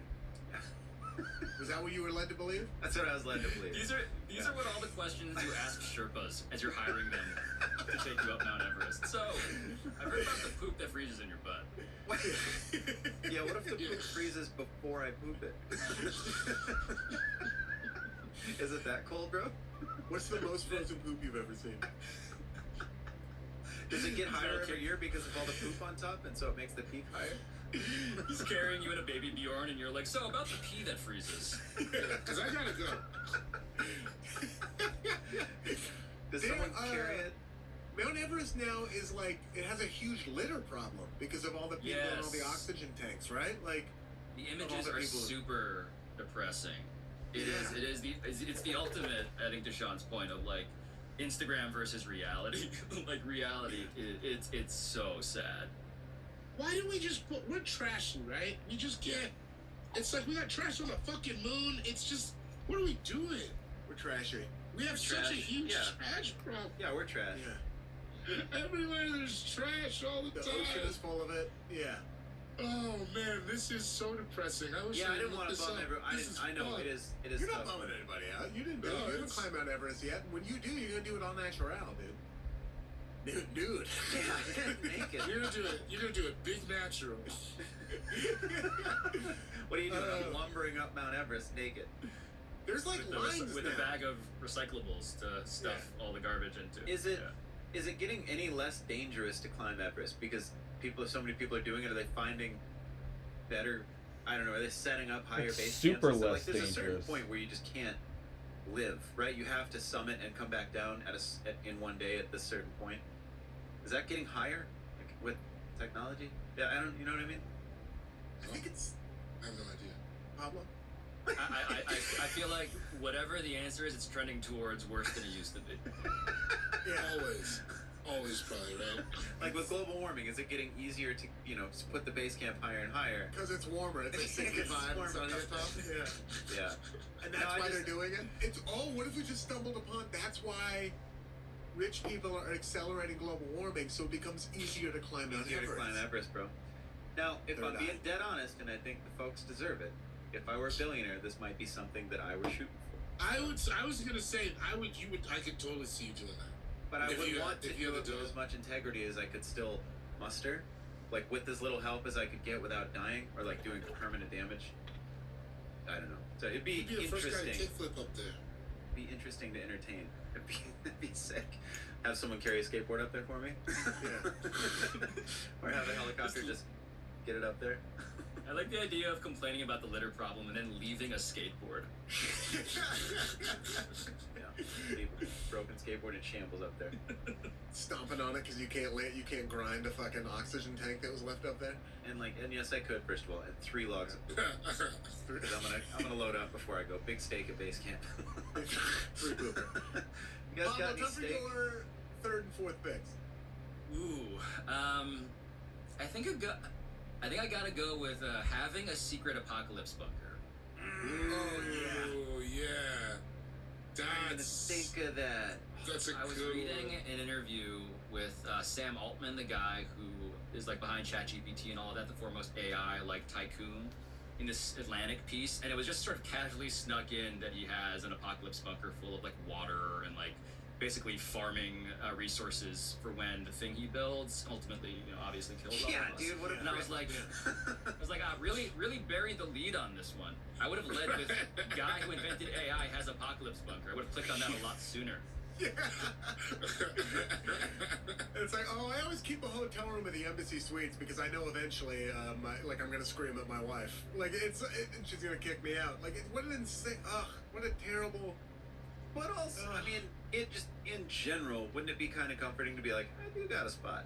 Was that what you were led to believe? That's what I was led to believe. These are what all the questions you ask Sherpas as you're hiring them to take you up Mount Everest. So, I've heard about the poop that freezes in your butt. Yeah, what if the poop freezes before I poop it? Is it that cold, bro? What's the most frozen poop you've ever seen? Does it get higher Okay. every year because of all the poop on top, and so it makes the peak higher? He's carrying you in a baby Bjorn, and you're like, so about the pee that freezes. Because I gotta go. Does There, someone carry it? Mount Everest now is like it has a huge litter problem because of all the people and all the Yes. oxygen tanks, right? Like, The Of all images the are people- super depressing. It Yeah. is it's the ultimate, I think, to Sean's point of like Instagram versus reality. Like reality, it's so sad. Why do we just put? We're trashy, right? We just get. It's like we got trash on the fucking moon. It's just. What are we doing? we're trashy. We have such a Trash, huge yeah. trash problem. Yeah, we're trash. Yeah. Everywhere there's trash all the The time. ocean is full of it. Yeah. Oh man, this is so depressing. I wish Yeah, I didn't looked want to this bum up. everyone. This is I know fun. it is You're not tough. bumming anybody out. You didn't do No, it. You didn't it's- climb Mount Everest yet. When you do, you're gonna do it all natural, dude. Dude. Yeah, naked. You're gonna do it. You're gonna do it big natural. What are you doing? I'm Uh, lumbering up Mount Everest naked. There's like lines with now. a bag of recyclables to stuff all the garbage into. Is it? Yeah. Is it getting any less dangerous to climb Everest because so many people are doing it? Are they finding better? I don't know. Are they setting up higher It's base super camps? And stuff? less Like, there's a certain dangerous. point where you just can't live, right? You have to summit and come back down in one day at this certain point. Is that getting higher like, with technology? Yeah, I don't. You know what I mean? I think it's I have no idea. Pablo. I feel like whatever the answer is, it's trending towards worse than it used to be. Yeah. Always probably right. Like with global warming, is it getting easier to put the base camp higher and higher? Because it's warmer. It's like 65 and warmer, sunny and that's- stuff. Yeah. Yeah. And that's No, I why just- they're doing it. It's what if we just stumbled upon? That's why rich people are accelerating global warming, so it becomes easier to climb Mount Easier to Everest. climb Everest, bro. Now, if Third I'm eye. being dead honest, and I think the folks deserve it, if I were a billionaire, this might be something that I were shooting for. I was gonna say I could totally see you doing that. But I If would you- want to if you do had it to do with it. as much integrity as I could still muster, like with as little help as I could get without dying, or like doing permanent damage. I don't know. So it'd be You'd be the first guy to interesting. kickflip up there. Be interesting to entertain. It'd be sick. Have someone carry a skateboard up there for me. Yeah. Or have a helicopter just get it up there. I like the idea of complaining about the litter problem and then leaving a skateboard. Yeah. People, broken skateboard in shambles up there. Stomping on it because you can't grind a fucking oxygen tank that was left up there. And yes, I could. First of all, and 3 logs. Because I'm gonna load up before I go. Big steak at base camp. Free pooper. You guys Bob, got what's any up for steak? your third and fourth picks? Ooh, I think I gotta go with having a secret apocalypse bunker. Oh yeah. I didn't even think of that. That's a I was good reading one. an interview with Sam Altman, the guy who is like behind ChatGPT and all of that, the foremost AI like tycoon, in this Atlantic piece, and it was just sort of casually snuck in that he has an apocalypse bunker full of like water and like basically farming resources for when the thing he builds ultimately, obviously kills all Yeah, of us. dude. What a And I was like, really buried the lead on this one. I would have led with guy who invented AI has apocalypse bunker. I would have clicked on that a lot sooner. Yeah. It's like, I always keep a hotel room at the embassy suites because I know eventually, I'm gonna scream at my wife. Like, and she's gonna kick me out. Like, what an insane, what a terrible. But also, I mean, it just in general, wouldn't it be kind of comforting to be like, I do got a spot?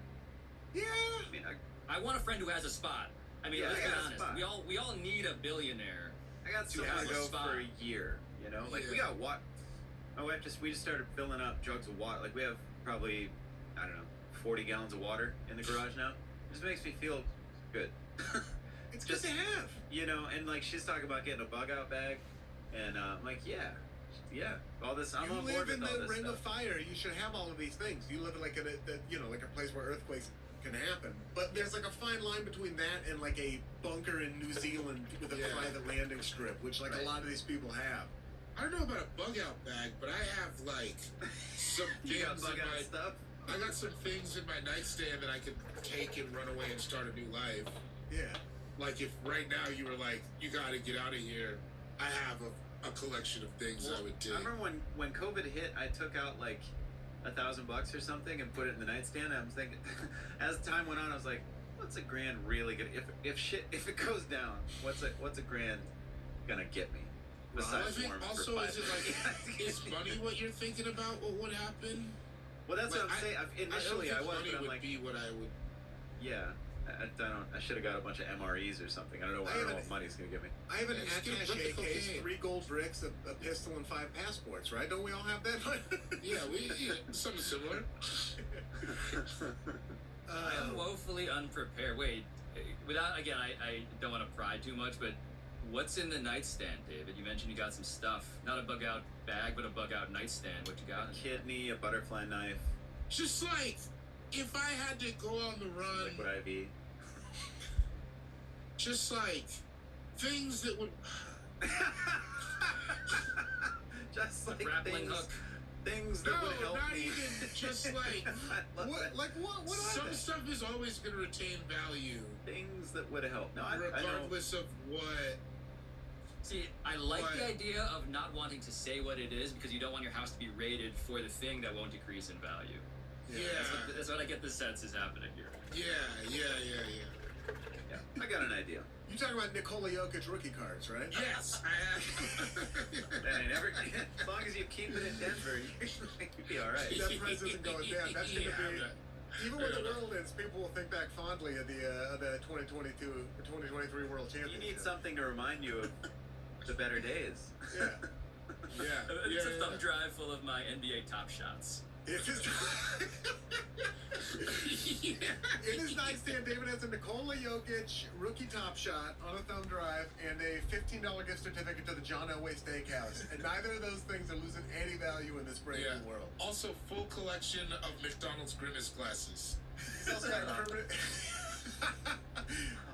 Yeah. I mean, I want a friend who has a spot. I mean, Yeah, let's I be got a honest. spot. We all need a billionaire. I got To somewhere have to a go spot. for a year. You know, like we Yeah. got what? My wife we just started filling up jugs of water. Like we have probably, I don't know, 40 gallons of water in the garage now. It just makes me feel good. It's Just- good to have. You know, and like she's talking about getting a bug out bag, and I'm like, yeah, all this. I'm You on live board in with all the this ring stuff. of fire. You should have all of these things. You live like like a place where earthquakes can happen. But there's like a fine line between that and like a bunker in New Zealand with a Yeah. private landing strip, which like Right. a lot of these people have. I don't know about a bug out bag, but I have like some You got things bug in out my stuff. I got some things in my nightstand that I could take and run away and start a new life. Yeah. Like if right now you were like, you gotta get out of here, I have a collection of things I would I take. remember when COVID hit, I took out like $1,000 or something and put it in the nightstand. I was thinking, as time went on, I was like, what's a grand really gonna if it goes down? What's a grand gonna get me? I Besides think warm also for 5 is it like is money what you're thinking about? What would happen? Well, that's Like, what I'm saying. Initially, I don't think was, money but I'm would like, be what I would. yeah. I should have got a bunch of MREs or something. I don't know what money's gonna give me. I have an Yeah, just get a attaché brick of case, cocaine. 3 gold bricks, a pistol, and 5 passports, right? Don't we all have that? Yeah, something similar. I am woefully unprepared. Wait, without again, I don't want to pry too much, but what's in the nightstand, David? You mentioned you got some stuff. Not a bug out bag, but a bug out nightstand. What you got? A kidney, a butterfly knife, Just like if I had to go on the run, liquid IV. just like things that would. Just A like grappling things, hook. things that No, would help not me. even just like. I love that. What are Some they? stuff is always going to retain value, Things that would help. No, I know. regardless of what. See, I like What? the idea of not wanting to say what it is because you don't want your house to be rated for the thing that won't decrease in value. Yeah, That's what I get the sense is happening here. yeah. Yeah, I got an idea. You talking about Nikola Jokic rookie cards, right? Yes, I have. And as long as you keep it in Denver, you'll be all right. That price isn't going down. That's going to Yeah, be. Even when the world ends, people will think back fondly of the 2022 or 2023 World You Championship. need something to remind you of the better days. Yeah. It's a thumb yeah. drive full of my NBA top shots. It is. In his nightstand, David has a Nikola Jokic rookie top shot on a thumb drive and a $15 gift certificate to the John Elway Steakhouse. And neither of those things are losing any value in this brand Yeah. new world. Also, full collection of McDonald's Grimace glasses. He's also got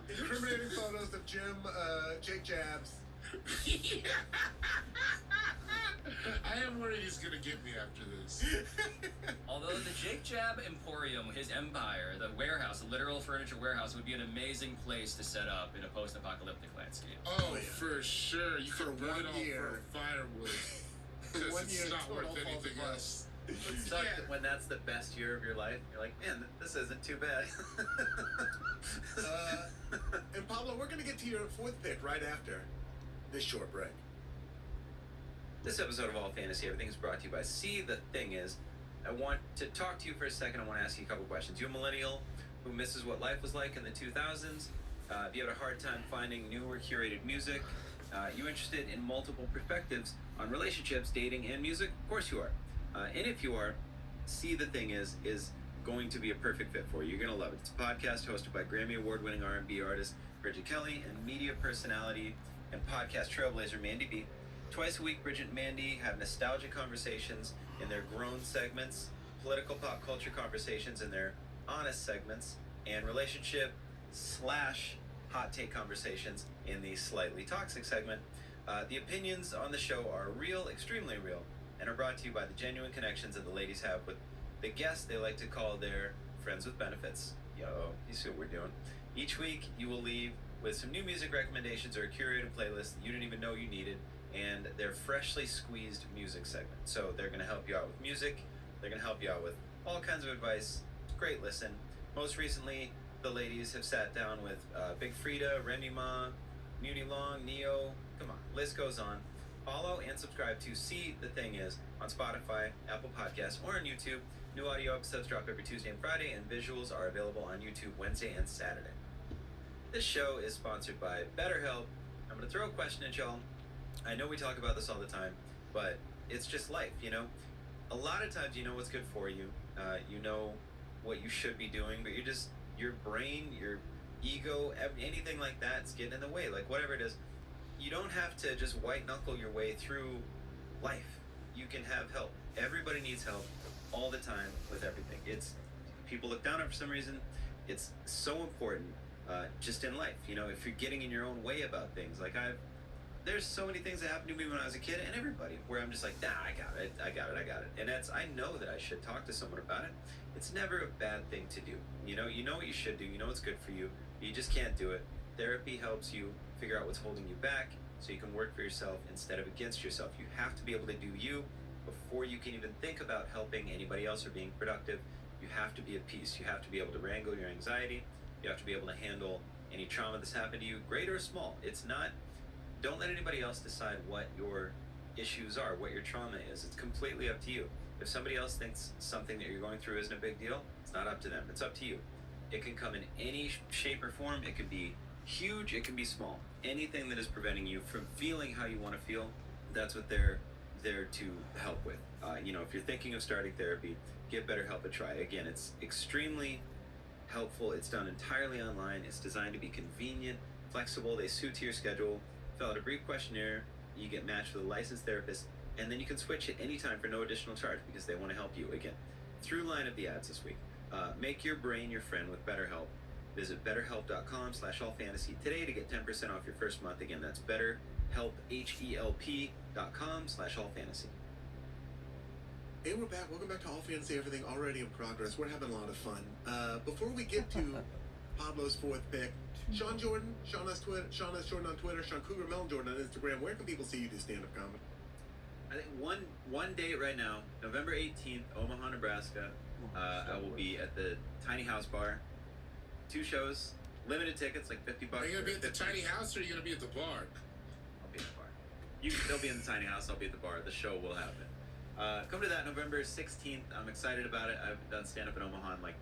incriminating photos of Jake Jabs. I am worried he's gonna get me after this. Although the Jake Jab Emporium, his empire, the warehouse, a literal furniture warehouse, would be an amazing place to set up in a post-apocalyptic landscape. Oh, yeah. for sure. You For can burn 1 it all year. for firewood. Because 1 it's year, not total worth falls anything apart. else. It sucks when that's the best year of your life. You're like, man, this isn't too bad. And Pablo, we're going to get to your fourth pick right after this short break. This episode of All Fantasy Everything is brought to you by See The Thing Is. I want to talk to you for a second. I want to ask you a couple questions. You a millennial who misses what life was like in the 2000s? If you had a hard time finding new or curated music? You interested in multiple perspectives on relationships, dating, and music? Of course you are. And if you are, See The Thing Is going to be a perfect fit for you. You're going to love it. It's a podcast hosted by Grammy Award-winning R&B artist Bridget Kelly and media personality and podcast trailblazer Mandy B. Twice a week, Bridget and Mandy have nostalgic conversations in their grown segments, political pop culture conversations in their honest segments, and relationship / hot take conversations in the slightly toxic segment. The opinions on the show are real, extremely real, and are brought to you by the genuine connections that the ladies have with the guests they like to call their friends with benefits. Yo, you see what we're doing. Each week, you will leave with some new music recommendations or a curated playlist that you didn't even know you needed, and their freshly squeezed music segment. So they're going to help you out with music. They're going to help you out with all kinds of advice. Great listen. Most recently, the ladies have sat down with Big Frida, Remy Ma, Muti Long, Neo. Come on, list goes on. Follow and subscribe to See The Thing Is on Spotify, Apple Podcasts, or on YouTube. New audio episodes drop every Tuesday and Friday, and visuals are available on YouTube Wednesday and Saturday. This show is sponsored by BetterHelp. I'm going to throw a question at y'all. I know we talk about this all the time, but it's just life, you know? A lot of times you know what's good for you. You know what you should be doing, but your brain, your ego, anything like that's getting in the way. Like, whatever it is, you don't have to just white knuckle your way through life. You can have help. Everybody needs help all the time with everything. People look down on it for some reason. It's so important just in life. You know, if you're getting in your own way about things, like there's so many things that happened to me when I was a kid, and everybody, where I'm just like, nah, I got it. And I know that I should talk to someone about it. It's never a bad thing to do. You know what you should do. You know what's good for you. You just can't do it. Therapy helps you figure out what's holding you back so you can work for yourself instead of against yourself. You have to be able to do you before you can even think about helping anybody else or being productive. You have to be at peace. You have to be able to wrangle your anxiety. You have to be able to handle any trauma that's happened to you, great or small. Don't let anybody else decide what your issues are, what your trauma is. It's completely up to you. If somebody else thinks something that you're going through isn't a big deal, it's not up to them. It's up to you. It can come in any shape or form. It can be huge. It can be small. Anything that is preventing you from feeling how you want to feel, that's what they're there to help with. If you're thinking of starting therapy, give BetterHelp a try. Again, it's extremely helpful. It's done entirely online. It's designed to be convenient, flexible. They suit to your schedule. Fill out a brief questionnaire. You get matched with a licensed therapist, and then you can switch at any time for no additional charge because they want to help you. Again, through line of the ads this week. Make your brain your friend with BetterHelp. Visit BetterHelp.com/allfantasy today to get 10% off your first month. Again, that's BetterHelp, HELP.com/allfantasy. Hey, we're back. Welcome back to All Fantasy Everything, already in progress. We're having a lot of fun. Before we get to Pablo's fourth pick, Sean Jordan, Sean S. Jordan on Twitter, Sean Cougar Melon Jordan on Instagram. Where can people see you do stand-up comedy? I think one date right now, November 18th, Omaha, Nebraska. I will be at the Tiny House Bar. 2 shows, limited tickets, like $50. Are you gonna be at the tiny house or are you gonna be at the bar? I'll be at the bar. They'll be in the Tiny House. I'll be at the bar. The show will happen. Come to that November 16th. I'm excited about it. I've done stand-up in Omaha in like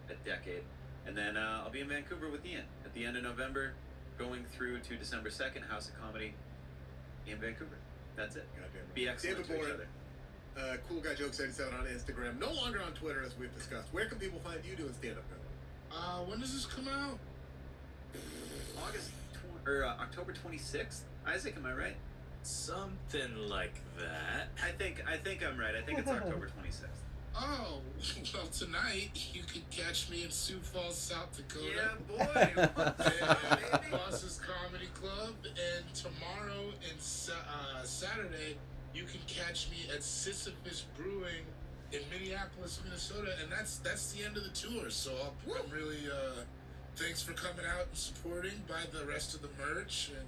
a decade. And then I'll be in Vancouver with Ian at the end of November, going through to December 2nd, House of Comedy in Vancouver. That's it. Goddamn. Be excellent David to each Boyd, other. Cool Guy Jokes 87 on Instagram. No longer on Twitter, as we've discussed. Where can people find you doing stand-up comedy? When does this come out? October 26th. Isaac, am I right? Something like that. I think I'm right. I think it's October 26th. Oh, well, tonight you can catch me in Sioux Falls, South Dakota. Yeah, boy. At Boss's Comedy Club, and tomorrow and Saturday you can catch me at Sisyphus Brewing in Minneapolis, Minnesota, and that's the end of the tour. So I'm really thanks for coming out and supporting. Buy the rest of the merch, and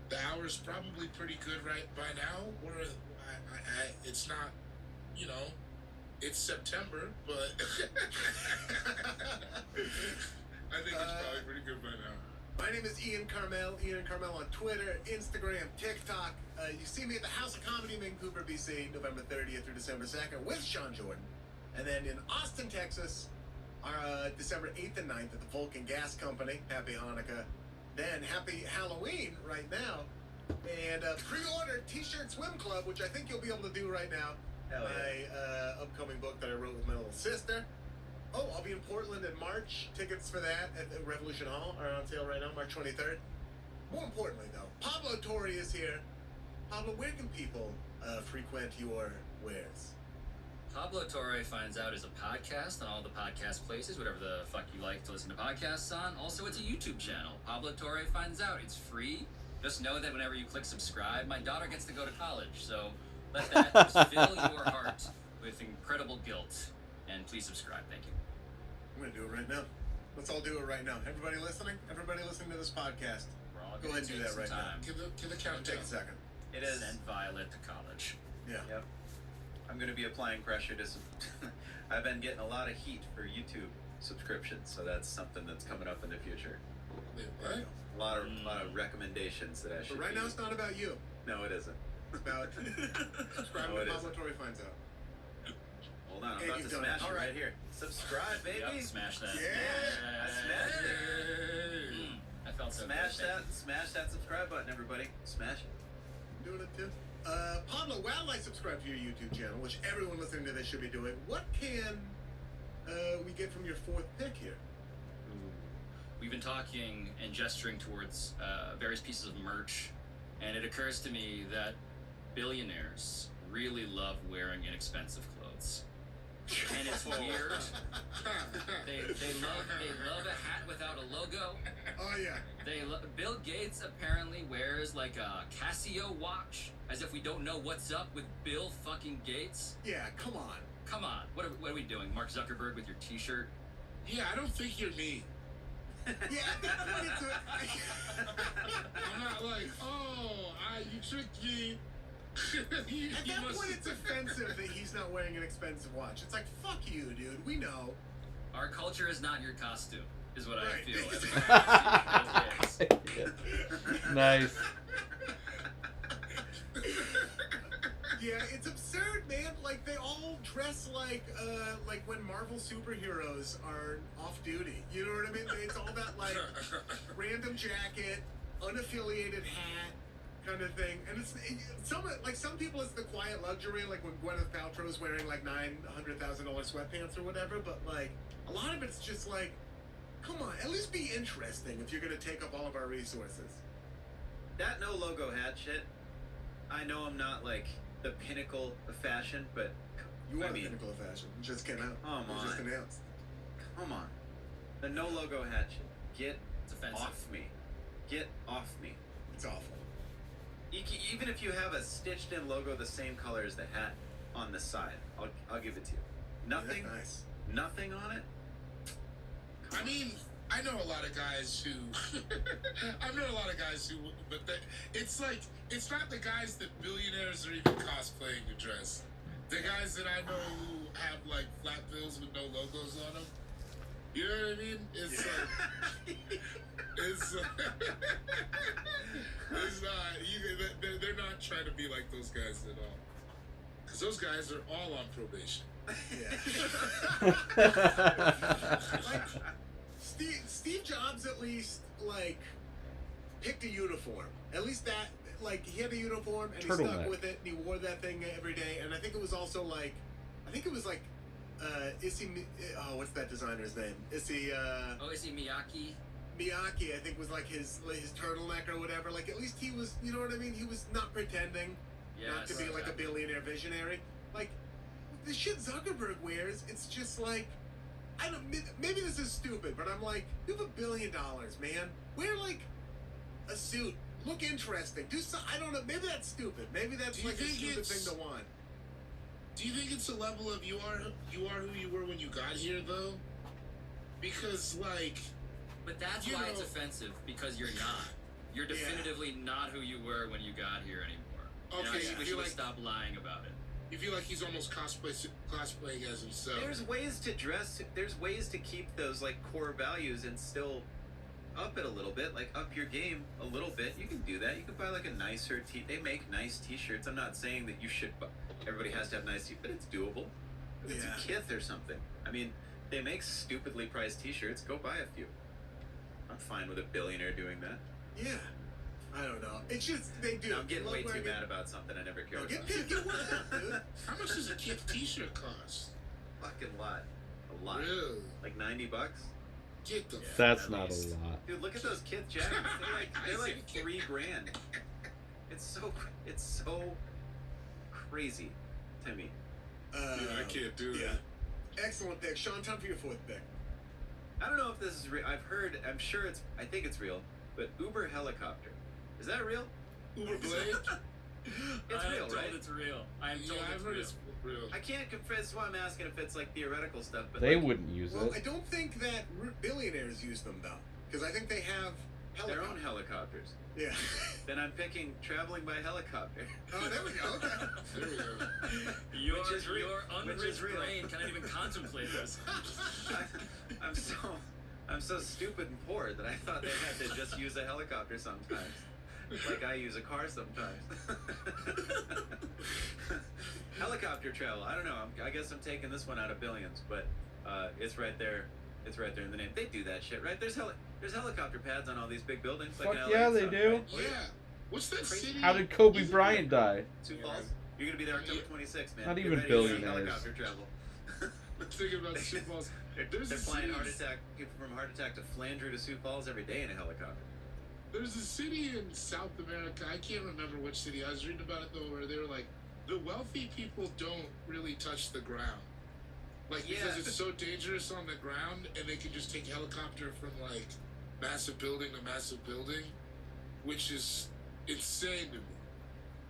the hour's probably pretty good right by now. It's not, you know, it's September, but I think it's probably pretty good by now. My name is Ian Carmel on Twitter, Instagram, TikTok. You see me at the House of Comedy in Vancouver, BC, November 30th through December 2nd with Sean Jordan. And then in Austin, Texas, December 8th and 9th at the Vulcan Gas Company. Happy Hanukkah. Then Happy Halloween right now. And pre-order T-Shirt Swim Club, which I think you'll be able to do right now. Hell yeah. My upcoming book that I wrote with my little sister. Oh, I'll be in Portland in March. Tickets for that at the Revolution Hall are on sale right now, March 23rd. More importantly, though, Pablo Torre is here. Pablo, where can people frequent your wares? Pablo Torre Finds Out is a podcast on all the podcast places, whatever the fuck you like to listen to podcasts on. Also, it's a YouTube channel, Pablo Torre Finds Out. It's free. Just know that whenever you click subscribe, my daughter gets to go to college. So let that just fill your heart with incredible guilt. And please subscribe. Thank you. I'm going to do it right now. Let's all do it right now. Everybody listening to this podcast, We're all go gonna ahead and do take that some right time. Give the now. countdown. Take a second. It is. Send Violet to college. Yeah. Yep. I'm going to be applying pressure to. I've been getting a lot of heat for YouTube subscriptions, so that's something that's coming up in the future. Wait, what? A lot of recommendations that I should. But right be- now, it's not about you. No, it isn't. It's about subscribing No, it to Pablo isn't. Torre Finds Out. Hold on, I'm And about you've to done it. smash it All right. right here. Subscribe, baby. Yep, smash that. Yeah. I smashed it. I felt so Smash good. smash that subscribe button, everybody. Smash it. I'm doing it too. Pablo, while I subscribe to your YouTube channel, which everyone listening to this should be doing, what can we get from your fourth pick here? We've been talking and gesturing towards various pieces of merch, and it occurs to me that billionaires really love wearing inexpensive clothes. And it's weird. They love a hat without a logo. Oh yeah. Bill Gates apparently wears like a Casio watch, as if we don't know what's up with Bill fucking Gates. Yeah, come on. Come on, what are we doing? Mark Zuckerberg with your T-shirt? Yeah, I don't think you're me. Yeah, at that point it's I'm not like, you tricked me. at that point it's offensive that he's not wearing an expensive watch. It's like, fuck you, dude. We know. Our culture is not your costume, is what I Right. feel. Nice. Yeah, it's absurd, man. Like they all dress like when Marvel superheroes are off duty. You know what I mean? It's all that like random jacket, unaffiliated hat kind of thing. And some people it's the quiet luxury, like when Gwyneth Paltrow's wearing like $900,000 sweatpants or whatever. But like a lot of it's just like, come on, at least be interesting if you're gonna take up all of our resources. That no logo hat shit. I know I'm not like the pinnacle of fashion, but You are I the mean, pinnacle of fashion. It just came out. Come It was just on. announced. come on. The no logo hat shit. Get It's offensive. off me. Get off me. It's awful. Even if you have a stitched in logo the same color as the hat on the side, I'll give it to you. Nothing, Yeah, nice. nothing on it. I mean, I know a lot of guys who, but it's like, it's not the guys that billionaires are even cosplaying to dress. The guys that I know who have like flat bills with no logos on them. You know what I mean? It's it's they're not trying to be like those guys at all. Because those guys are all on probation. Like Steve Jobs at least like picked a uniform. At least that like he had a uniform and he stuck Turtleneck. with it and he wore that thing every day. And I think it was also like what's that designer's name? Issey Miyake. Miyake, I think was like his turtleneck or whatever. Like at least he was, you know what I mean? He was not pretending not to be like a billionaire visionary. Like the shit Zuckerberg wears, it's just like I don't. Maybe this is stupid, but I'm like, you have $1 billion, man. Wear like a suit, Look interesting. Do some. I don't know. Maybe that's stupid. Maybe that's Do you like a think stupid it's- thing to want. Do you think it's a level of you are who you were when you got here though? Because like, But that's You why it's know- offensive, because you're not. You're Yeah. definitively not who you were when you got here anymore. You know, Okay, you I wish feel you would like- stop lying about it. you feel like he's almost cosplaying as himself. There's ways to dress. There's ways to keep those like core values and still up it a little bit, like up your game a little bit. You can do that. You can buy like a nicer They make nice T-shirts. I'm not saying that you should. Everybody has to have nice T, but it's doable. If it's Yeah. a Kith or something. I mean, they make stupidly priced T-shirts. Go buy a few. I'm fine with a billionaire doing that. Yeah. I don't know. It's just they do. Now, I'm getting Love way too wearing it. mad about something I never cared No, about. get one up, dude. How much does a Kith T-shirt cost? Fucking lot. A lot. Really? Like $90. Get the. That's At not least. a lot. Dude, look at those Kith jackets. They're like $3,000. It's so crazy to me. Yeah, I can't do Yeah. that. Excellent pick. Sean, time for your fourth pick. I don't know if this is real. I think it's real, but Uber helicopter. Is that real? Uber Blade? It's I am real, told right? it's real. I am Yeah, told I've it's heard real. it's real. I can't confess. That's why I'm asking if it's like theoretical stuff. But They like, wouldn't use Well, I it. don't think that billionaires use them though, because I think they have their own helicopters. helicopters. Yeah. Then I'm picking traveling by helicopter. Oh, there we go. Okay. There we go. Your, Which is real. your Which unrich is real. brain cannot even contemplate this. I'm so stupid and poor that I thought they had to just use a helicopter sometimes, like I use a car sometimes. Helicopter travel. I don't know. I guess I'm taking this one out of billions, but it's right there. It's right there in the name. They do that shit, right? There's helicopter pads on all these big buildings. Like Fuck in LA yeah, and they stuff, do. right? Yeah. What's that Crazy. city? How did Kobe Isn't Bryant die? Sioux Yeah. Falls. You're gonna be there October 26th, man. Not Get even ready to see billionaires. Helicopter travel. I'm thinking about Sioux Falls. They're There's a flying city- people from heart attack to Flandreau to Sioux Falls every day in a helicopter. There's a city in South America. I can't remember which city. I was reading about it though, where they were like, the wealthy people don't really touch the ground, like because Yeah. it's so dangerous on the ground, and they can just take helicopter from like massive building to massive building, which is insane to me.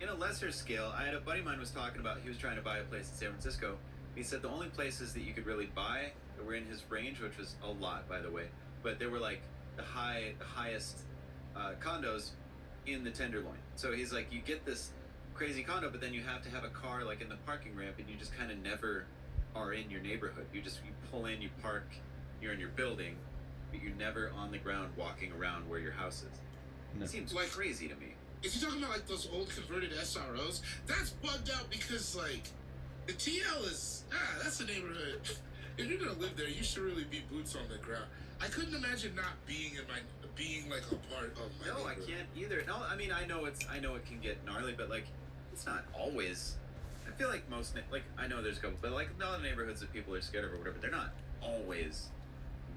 In a lesser scale, I had a buddy of mine was talking about he was trying to buy a place in San Francisco. He said the only places that you could really buy that were in his range, which was a lot, by the way, but they were like the highest condos in the Tenderloin. So he's like, you get this crazy condo, but then you have to have a car like in the parking ramp, and you just kind of never are in your neighborhood. You pull in, you park, you're in your building, but you're never on the ground walking around where your house is. No. It seems Like- crazy to me. Is he talking about like those old converted SROs? That's bugged out because like the TL is that's a neighborhood. If you're gonna live there, you should really be boots on the ground. I couldn't imagine not being like a part of my No, I neighborhood. can't either. No, I mean I know it can get gnarly, but like it's not always. I feel like I know there's a couple, but like a lot of neighborhoods that people are scared of or whatever, they're not always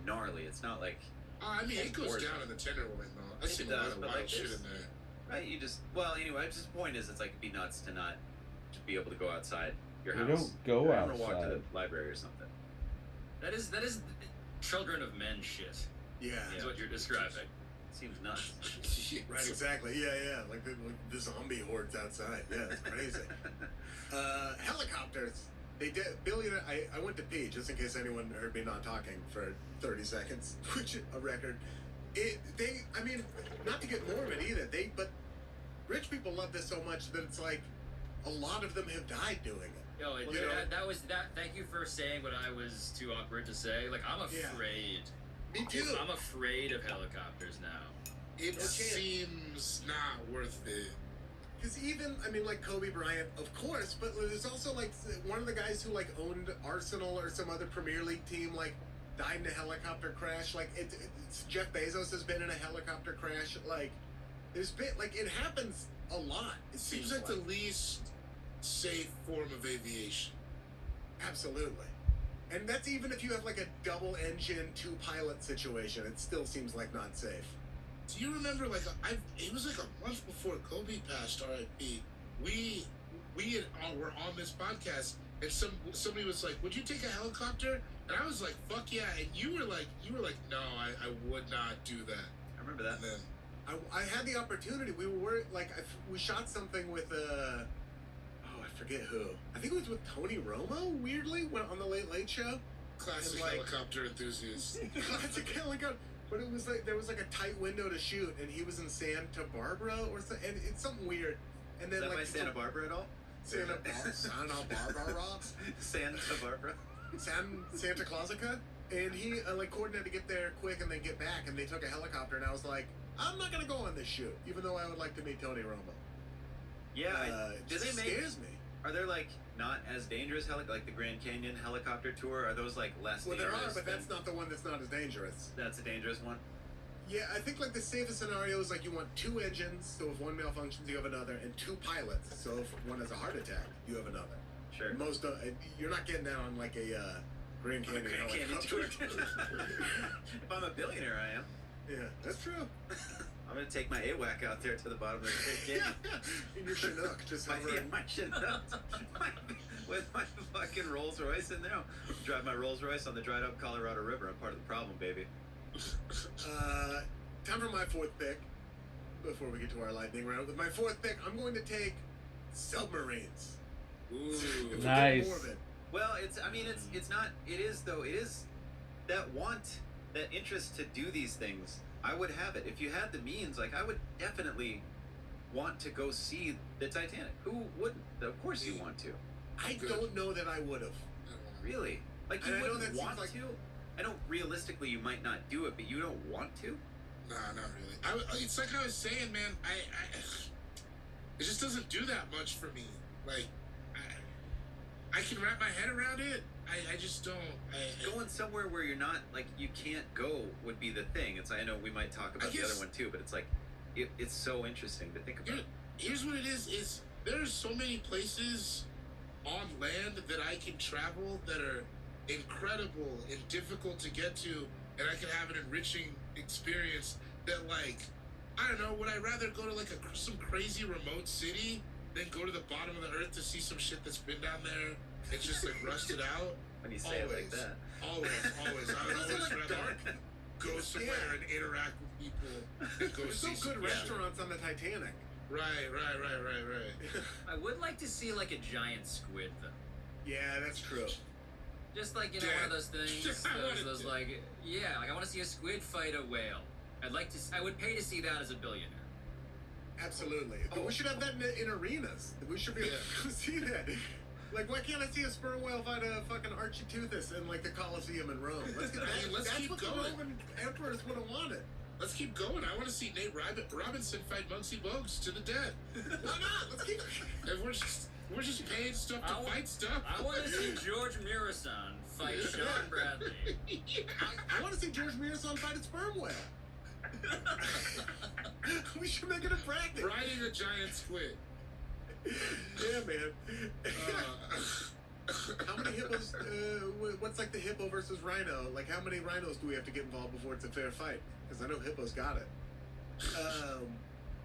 gnarly. It's not like I mean, it goes Or- down in the Tenderloin though. I've It seen a does, lot of but, wild like, shit there's- in there. right. Anyway, just the point is, it's like it'd be nuts to not to be able to go outside your You house. don't go I'm gonna walk to outside. the library or something. That is children of men shit. Yeah. Is what you're describing. Seems nuts. Right. Exactly. Yeah. Like the zombie hordes outside. Yeah, it's crazy. Helicopters. They did billionaire. I went to pee just in case anyone heard me not talking for 30 seconds, which a record. I mean, not to get morbid either. But rich people love this so much that it's like a lot of them have died doing it. Yo, Well, dude, you know- that was that. Thank you for saying what I was too awkward to say. Like, I'm Yeah. afraid. Me too. I'm afraid of helicopters now. It No chance. seems not worth it. Because even, I mean, like Kobe Bryant, of course, but there's also like one of the guys who like owned Arsenal or some other Premier League team, like died in a helicopter crash. Like it's Jeff Bezos has been in a helicopter crash. Like there's been like it happens a lot. It Seems like the least safe form of aviation. absolutely. And that's even if you have like a double engine, two pilot situation, it still seems like not safe. Do you remember like it was like a month before Kobe passed, R.I.P. We were on this podcast, and somebody was like, "Would you take a helicopter?" And I was like, "Fuck yeah!" And you were like, "No, I would not do that." I remember that. And then I had the opportunity. We were like, we shot something with I forget who. I think it was with Tony Romo. Weirdly, went on the Late Late Show. Classic like- helicopter enthusiast. Classic helicopter. But it was like there was like a tight window to shoot, and he was in Santa Barbara or something. And it's something weird. And then Is that like by Santa Barbara at all? Santa Barbara. Santa Barbara. Santa Clausica, and he like coordinated to get there quick and then get back, and they took a helicopter, and I was like, I'm not gonna go on this shoot, even though I would like to meet Tony Romo. Yeah. It do just they make? scares me. Are there like not as dangerous like the Grand Canyon helicopter tour? Are those like less Well, there dangerous? are, but that's not the one that's not as dangerous. That's a dangerous one. Yeah, I think like the safest scenario is like you want 2 engines, so if one malfunctions, you have another, and 2 pilots, so if one has a heart attack, you have another. Sure. Most you're not getting that on like a Grand Canyon Grand Canyon helicopter. tour. If I'm a billionaire, I am. Yeah, that's true. I'm gonna take my AWAC out there to the bottom of the Grand Canyon. In your Chinook, just my hovering. Chinook. With my fucking Rolls Royce in there. I'll drive my Rolls Royce on the dried up Colorado River. I'm part of the problem, baby. Time for my 4th pick. Before we get to our lightning round, with my 4th pick, I'm going to take submarines. Ooh. If we get Nice. morbid. Well, it's not. It is though. It is that want, that interest to do these things. I would have it if you had the means. Like I would definitely want to go see the Titanic. Who wouldn't? Of course you want to. I Good. don't know that I would have. Really? Like you And I know wouldn't that want seems to? I don't. Realistically, you might not do it, but you don't want to. Nah, not really. It's like I was saying, man. It just doesn't do that much for me. Like, I can wrap my head around it. I just don't. Going somewhere where you're not like you can't go would be the thing. It's I know we might talk about the guess- other one too, but it's like it's so interesting to think about. Here's what it is there's so many places on land that I can travel that are incredible and difficult to get to, and I can have an enriching experience that, like, I don't know, would I rather go to like some crazy remote city than go to the bottom of the earth to see some shit that's been down there? It's just like rusted out. When you say it like Always. that. Always. I would Is it, always like, rather dark? go somewhere Yeah. and interact with people and go There's see some good shit. restaurants on the Titanic. Right. I would like to see like a giant squid though. Yeah, that's true. Just like, you know, Yeah. one of those things, I wanted those to. like, yeah, like I want to see a squid fight a whale. I would pay to see that as a billionaire. Absolutely. But we should have that in arenas. We should be able to see that. Like, why can't I see a sperm whale fight a fucking Architeuthis in, like, the Coliseum in Rome? Let's get that. I mean, let's That's keep what going. the Roman emperors would have wanted. Let's keep going. I want to see Nate Robinson fight Muggsy Bogues to the death. Why not? Let's keep... And we're just paying stuff to I wa- fight stuff. I want to see George Mirasan fight Sean Bradley. I want to see George Mirasan fight a sperm whale. We should make it a practice. Riding a giant squid. Yeah, man. How many hippos? What's like the hippo versus rhino? Like, how many rhinos do we have to get involved before it's a fair fight? Because I know hippos got it.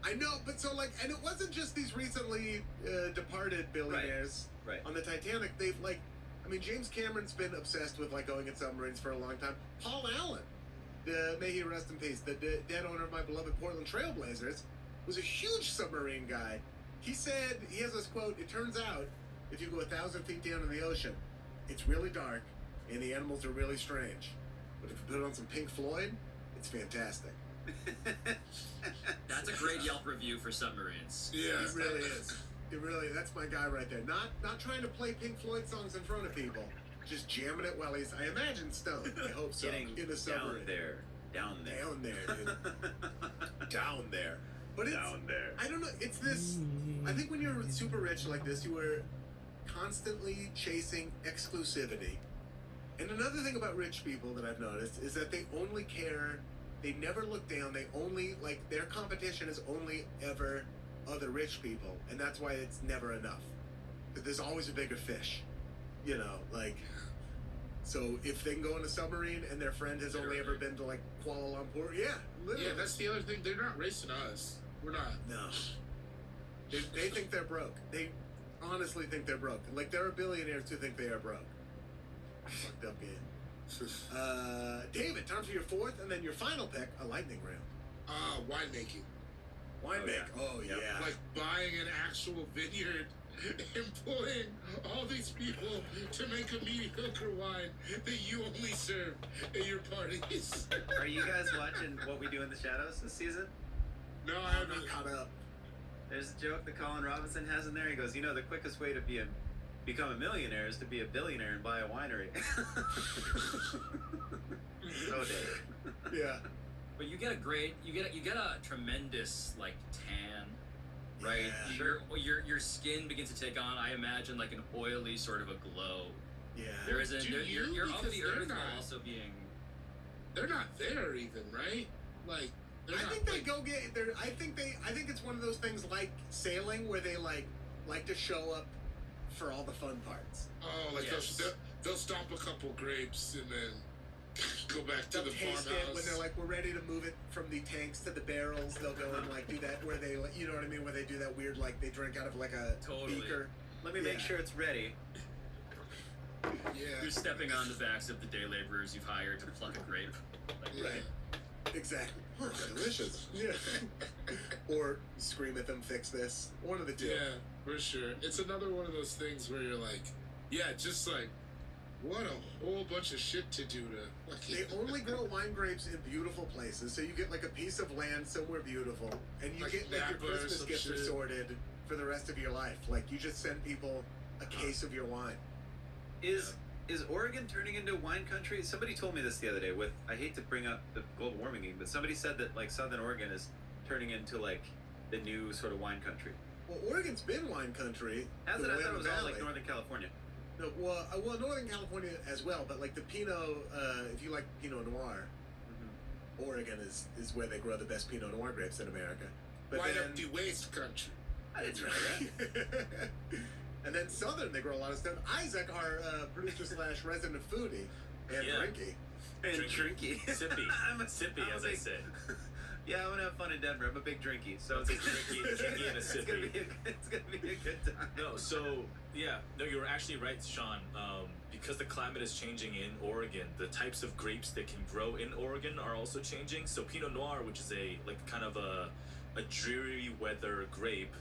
I know, but so like, and it wasn't just these recently departed billionaires Right. on the Titanic. They've like, I mean, James Cameron's been obsessed with like going in submarines for a long time. Paul Allen, may he rest in peace, the dead owner of my beloved Portland Trailblazers, was a huge submarine guy. He said, he has this quote, "It turns out, if you go 1,000 feet down in the ocean, it's really dark and the animals are really strange. But if you put on some Pink Floyd, it's fantastic." That's a great Yelp review for submarines. Yeah. It really is. It really, that's my guy right there. Not trying to play Pink Floyd songs in front of people, just jamming it while he's, I imagine, stoned. I hope so. Getting in a down submarine. there. Down there, dude. Down there. But it's, Down there. I don't know. It's this. I think when you're super rich like this, you are constantly chasing exclusivity. And another thing about rich people that I've noticed is that they only care. They never look down. They only like their competition is only ever other rich people, and that's why it's never enough. Because there's always a bigger fish. You know, like. So if they can go in a submarine and their friend has only ever been to like Kuala Lumpur, yeah, literally. Yeah, that's the other thing. They're not racing us. We're not. No. They think they're broke. They honestly think they're broke. Like, there are billionaires who think they are broke. Fucked up game. David, time for your 4th and then your final pick, a lightning round. Winemaking. Wine Oh, bank. yeah. Oh, Yep. yeah. Like buying an actual vineyard, employing all these people to make a mediocre wine that you only serve at your parties. Are you guys watching What We Do in the Shadows this season? No, I I'm haven't. not caught up. There's a joke that Colin Robinson has in there. He goes, the quickest way to become a millionaire is to be a billionaire and buy a winery. So Dave. Yeah. But you get a tremendous like tan, right? Yeah. Your skin begins to take on, I imagine, like an oily sort of a glow. Yeah. There isn't. Do You're you? of Because the they're earth while not- also being. They're not there even, right? Like, they're I not, think they like, go get. I think it's one of those things like sailing where they like to show up for all the fun parts. Oh, like Yes. they'll stomp a couple grapes and then go back to They'll the taste farmhouse. it when they're like, we're ready to move it from the tanks to the barrels. They'll go and like do that where they, you know what I mean, where they do that weird like they drink out of like a Totally. beaker. Let me make sure it's ready. yeah, You're stepping on the backs of the day laborers you've hired to pluck a grape. Like, yeah. Right. Exactly. Delicious. Yeah. Or scream at them, fix this. One of the two. Yeah, for sure. It's another one of those things where you're like, yeah, just like, what a whole bunch of shit to do to. Like, They only grow wine grapes in beautiful places, so you get like a piece of land somewhere beautiful, and you Like get like your Napa or Christmas some gifts are shit. sorted for the rest of your life. Like you just send people a case of your wine. Is Oregon turning into wine country? Somebody told me this the other day. I hate to bring up the global warming thing, but somebody said that like Southern Oregon is turning into like the new sort of wine country. Well, Oregon's been wine country. As the it, I way thought of it was the all like valley. Northern California. No, well, Northern California as well, but like the Pinot, if you like Pinot Noir, Oregon is where they grow the best Pinot Noir grapes in America. But right then, up the waste country. I didn't know that. and then Southern, they grow a lot of stuff. Isaac, our producer slash resident foodie, and Yeah. drinky. And Drinky. drinky. Sippy. I'm a Sippy, I'm a as I big- say. Yeah, I'm gonna have fun in Denver. I'm a big drinky, so Big drinky and a it's gonna sippy. it's gonna be a good time. No, so yeah, no, you're actually right, Sean. Because the climate is changing in Oregon, the types of grapes that can grow in Oregon are also changing. So Pinot Noir, which is a kind of a dreary weather grape,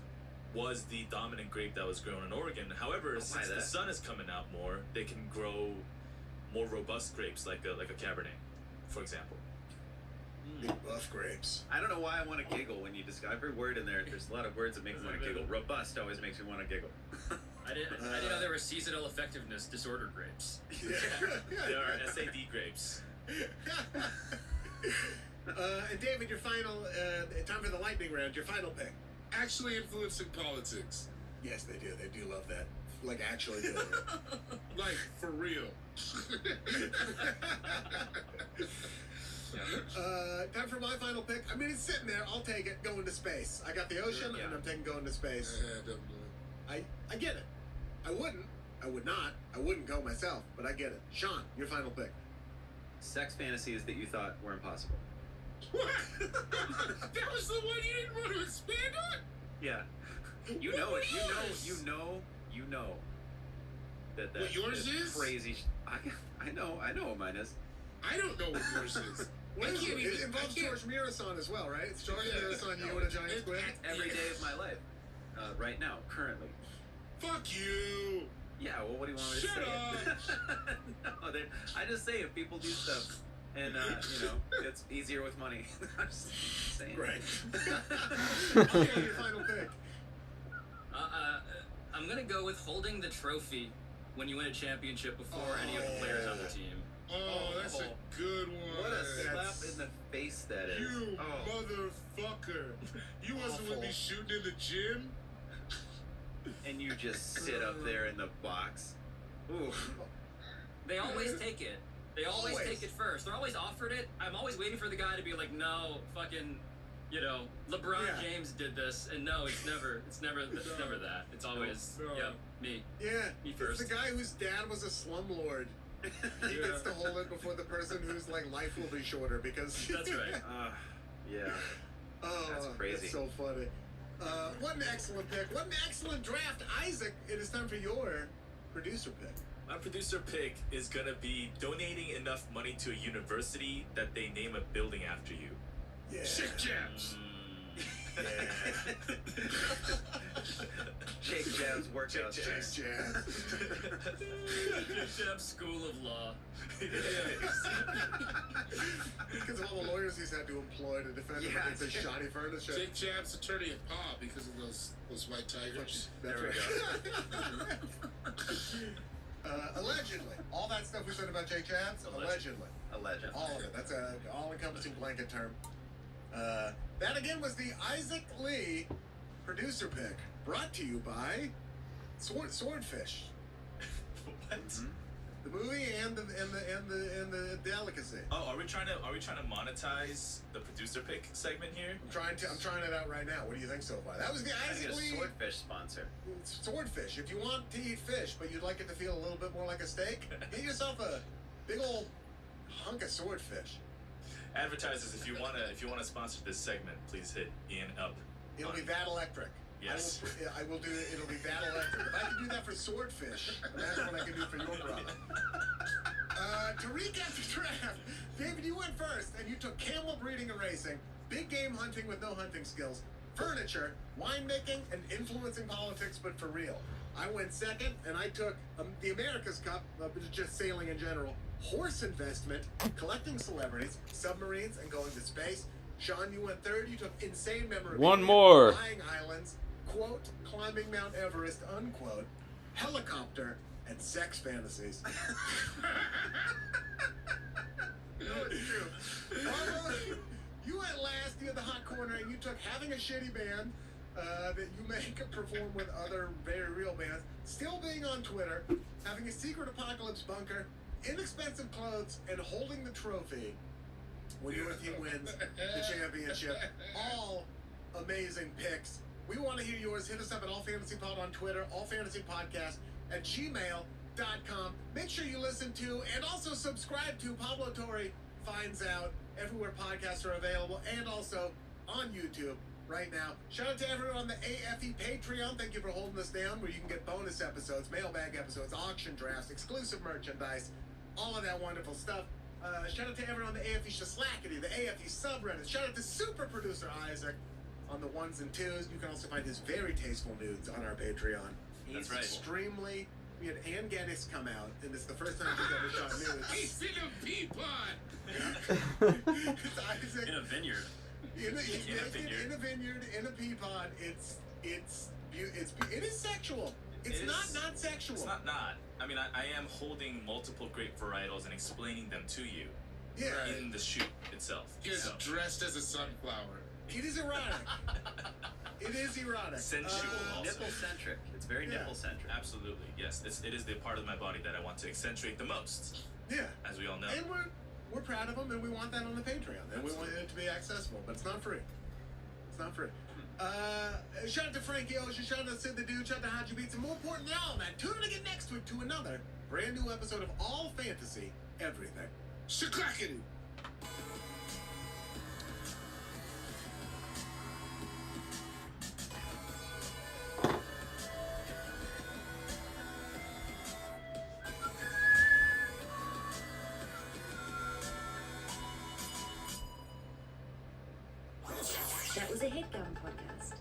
was the dominant grape that was grown in Oregon. However, since the that. sun is coming out more, they can grow more robust grapes like a Cabernet, for example. Big buff grapes. I don't know why I want to giggle when you describe every word in there. There's a lot of words that make me want to giggle. Robust always makes me want to giggle. I didn't know there were seasonal effectiveness disorder grapes. There are SAD grapes. And David, your final time for the lightning round. Your final pick. Actually influencing politics. Yes, they do. They do love that. Like actually doing it. Like, for real. Time for my final pick. I mean, it's sitting there. I'll take it. Going to space. I got the ocean, Yeah. and I'm taking going to space. Yeah, definitely. I get it. I wouldn't. I would not. I wouldn't go myself, but I get it. Sean, your final pick. Sex fantasies that you thought were impossible. What? That was the one you didn't want to expand on? Yeah. You What know were it. yours? You know. That What yours is? crazy. I know what mine is. I don't know what yours is. What I is can't it? even. It involves I can't, George Mirasan as well, right? It's George Yeah. Mirasan, you No, and a giant it- squid. Every day of my life. Right now, currently. Fuck you. Yeah, well, what do you want me to Shut say? No, I just say if people do stuff, and it's easier with money. I'm just saying. Right. Okay, your final pick. I'm gonna go with holding the trophy when you win a championship before any of the players on the team. Oh, that's a good one. What a slap That's- in the face that is. You Oh. motherfucker. You wasn't with me Awful. shooting in the gym? And you just sit up there in the box. Ooh. They always take it. They always Always. take it first. They're always offered it. I'm always waiting for the guy to be like, no, fucking, LeBron Yeah. James did this, and no, it's never that. It's always, No. yep, me. Yeah, Me it's first. the guy whose dad was a slumlord. He gets to hold it before the person whose life will be shorter because. That's right. Yeah. Oh, That's crazy. That's so funny. What an excellent pick. What an excellent draft, Isaac. It is time for your producer pick. My producer pick is gonna be donating enough money to a university that they name a building after you. Yeah. Shit jams. Yeah. cocktails. Chase Jazz. Jab School of Law. Because of all the lawyers he's had to employ to defend him Yeah, against his shoddy furniture. Jake Jab's attorney at paw because of those white tigers. That's There we right. Allegedly. All that stuff we said about Jake Jabs, allegedly. Alleged. All of it. That's a all-encompassing blanket term. That again was the Isaac Lee producer pick, brought to you by Swordfish, What? the movie and the delicacy. Oh, are we trying to monetize the producer pick segment here? I'm trying it out right now. What do you think so far? That was the I get Isaac a Lee swordfish sponsor. Swordfish. If you want to eat fish, but you'd like it to feel a little bit more like a steak, get yourself a big old hunk of swordfish. Advertisers, if you wanna sponsor this segment, please hit Ian up. It'll be that electric. Yes. I will do it. It'll be that electric. If I can do that for swordfish, imagine what I can do for your brother. To recap the draft, David, you went first, and you took camel breeding and racing, big game hunting with no hunting skills, furniture, winemaking, and influencing politics, but for real. I went second, and I took the America's Cup, just sailing in general, horse investment, collecting celebrities, submarines, and going to space. Sean, you went third. You took insane memorabilia, One more. buying islands, quote, climbing Mount Everest, unquote, helicopter, and sex fantasies. No, it's true. You went last. You had the hot corner, and you took having a shitty band that you make perform with other very real bands, still being on Twitter, having a secret apocalypse bunker, inexpensive clothes, and holding the trophy when your team wins the championship. All amazing picks. We want to hear yours. Hit us up at AllFantasyPod on Twitter, AllFantasyPodcast at gmail.com. Make sure you listen to and also subscribe to Pablo Torre Finds Out everywhere podcasts are available, and also on YouTube right now. Shout out to everyone on the AFE Patreon. Thank you for holding us down, where you can get bonus episodes, mailbag episodes, auction drafts, exclusive merchandise, all of that wonderful stuff. Shout out to everyone on the AFE Shaslackity, the AFE subreddit. Shout out to super producer Isaac on the ones and twos. You can also find his very tasteful nudes on our Patreon. That's He's right. extremely. We had Ann Geddes come out, and it's the first time she's ever shot nudes. He's in a pea pod. It's Isaac In a vineyard. he's In a naked vineyard. in a vineyard in a pea pod. It is sexual. It's It not is- not sexual. It's not. I mean, I am holding multiple grape varietals and explaining them to you Yeah, in the shoot itself. He's So, dressed as a sunflower. it is erotic. It is erotic. Sensual also. Nipple-centric. It's very Yeah. nipple-centric. Absolutely, yes. It is the part of my body that I want to accentuate the most, Yeah, as we all know. and we're proud of them, and we want that on the Patreon, and we want it to be accessible, but it's not free. It's not free. Shout out to Frankie Ocean, shout out to Sid the Dude, shout out to Haji Beats, and more important than all that, tune in again next week to another brand new episode of All Fantasy Everything. Shaklackity. That was a headgum podcast.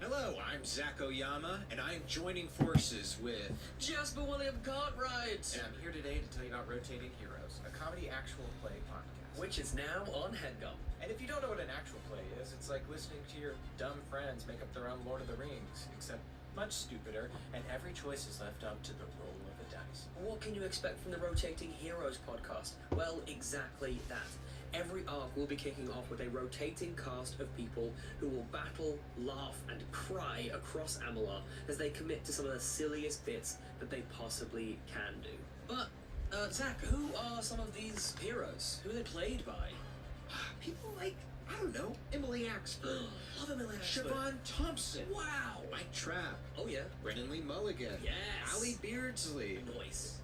Hello, I'm Zach Oyama, and I'm joining forces with. Jasper William Cartwright. And I'm here today to tell you about Rotating Heroes, a comedy actual play podcast. Which is now on Headgum. And if you don't know what an actual play is, it's like listening to your dumb friends make up their own Lord of the Rings, except much stupider, and every choice is left up to the roll of the dice. What can you expect from the Rotating Heroes podcast? Well, exactly that. Every arc will be kicking off with a rotating cast of people who will battle, laugh, and cry across Amalur as they commit to some of the silliest bits that they possibly can do. But, Zach, who are some of these heroes? Who are they played by? People like, I don't know, Emily Axford, Love Emily Ashford. Siobhan Thompson, Wow! Mike Trapp, Oh yeah. Brennan Lee Mulligan, Yes. Allie Beardsley. Noise.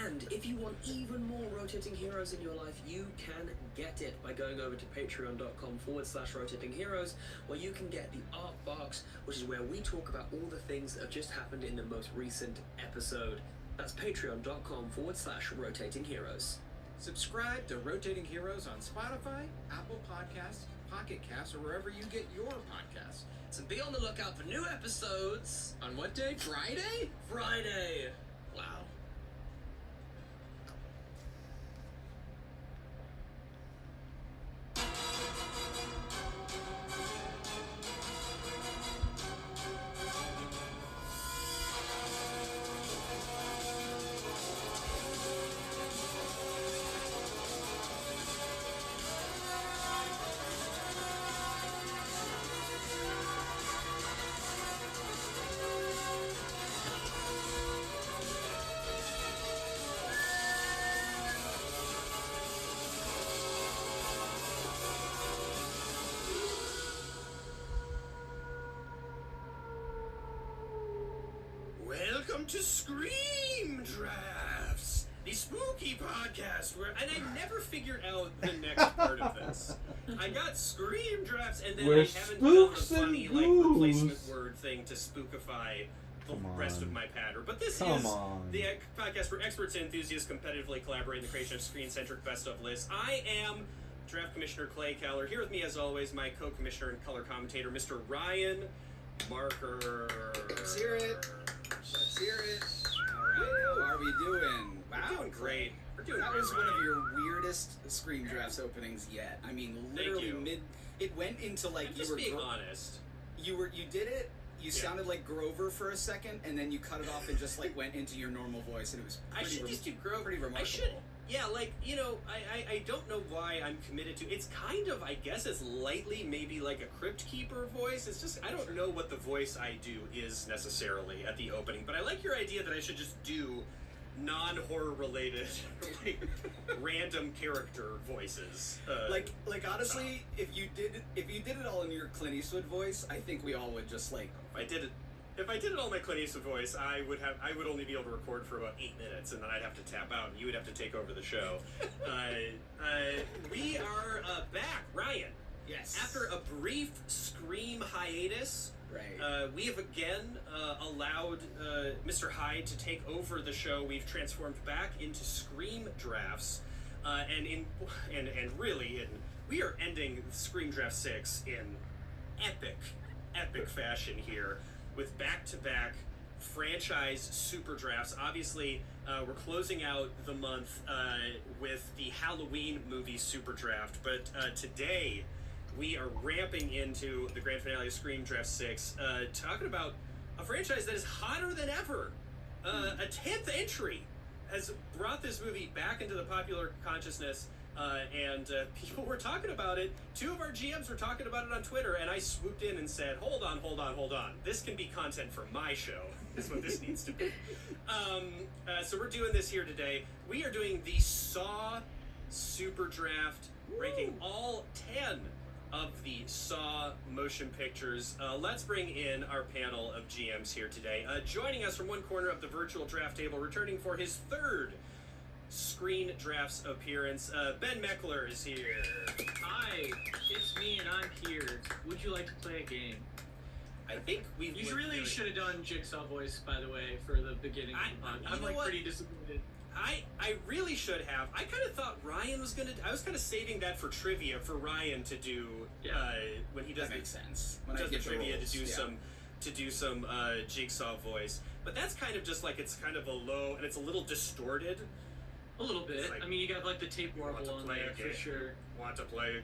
And if you want even more rotating heroes in your life, you can get it by going over to patreon.com/rotating heroes, where you can get the art box, which is where we talk about all the things that have just happened in the most recent episode. That's patreon.com/rotating heroes. Subscribe to Rotating Heroes on Spotify, Apple Podcasts, Pocket Cast, or wherever you get your podcasts. So be on the lookout for new episodes. On what day? Friday? Friday. Wow. Welcome to Scream Drafts, the spooky podcast where, and I never figured out the next part of this. I got Scream Drafts, and then Where I haven't done the spooks and funny replacement word thing to spookify the Come rest of on. my pattern. But this Come is on. the podcast where experts and enthusiasts competitively collaborate in the creation of screen-centric best of lists. I am Draft Commissioner Clay Keller. Here with me, as always, my co-commissioner and color commentator, Mr. Ryan Marker. Let's hear it. Let's hear it. All right, how are we doing? Wow, We're doing great. We're doing That great, was one Ryan. of your weirdest Scream Drafts openings yet. I mean, literally you. it went into like I'm you just were being honest. you did it. You sounded like Grover for a second, and then you cut it off and just like went into your normal voice, and it was I pretty, should just do Grover. pretty remarkable. I should. Yeah, like, you know, I don't know why I'm committed to. It's kind of, I guess, it's lightly maybe like a Crypt Keeper voice. It's just, I don't know what the voice I do is necessarily at the opening, but I like your idea that I should just do non-horror related, like, random character voices. Like honestly, if you did it all in your Clint Eastwood voice, I think we all would just like. If I did it all in my Clint Eastwood voice, I would only be able to record for about 8 minutes, and then I'd have to tap out, and you would have to take over the show. We are back, Ryan. Yes. After a brief Scream hiatus, Right. we have again allowed Mr. Hyde to take over the show. We've transformed back into Scream Drafts, and we are ending Scream Draft 6 in epic fashion here, with back-to-back franchise super drafts. Obviously, we're closing out the month with the Halloween movie super draft, but today we are ramping into the grand finale of Scream Draft 6, talking about a franchise that is hotter than ever. A 10th entry has brought this movie back into the popular consciousness, and people were talking about it. 2 of our GMs were talking about it on Twitter, and I swooped in and said, hold on. This can be content for my show, is what this needs to be. So we're doing this here today. We are doing the Saw Super Draft, ranking all 10 of the Saw motion pictures. Let's bring in our panel of GMs here today. Joining us from one corner of the virtual draft table, returning for his 3rd Screen Drafts appearance, Ben Meckler is here. Hi, it's me and I'm here. Would you like to play a game? I think we really should have done Jigsaw voice, by the way, for the beginning. I'm like pretty disappointed. I really should have. I kind of thought Ryan was gonna. I was kind of saving that for trivia for Ryan to do when he does That makes sense. When I does the get the trivia rules, to do some Jigsaw voice. But that's kind of just like, it's kind of a low, and it's a little distorted. A little bit. Like, I mean, you got like the tape warble on there for sure. Want to play a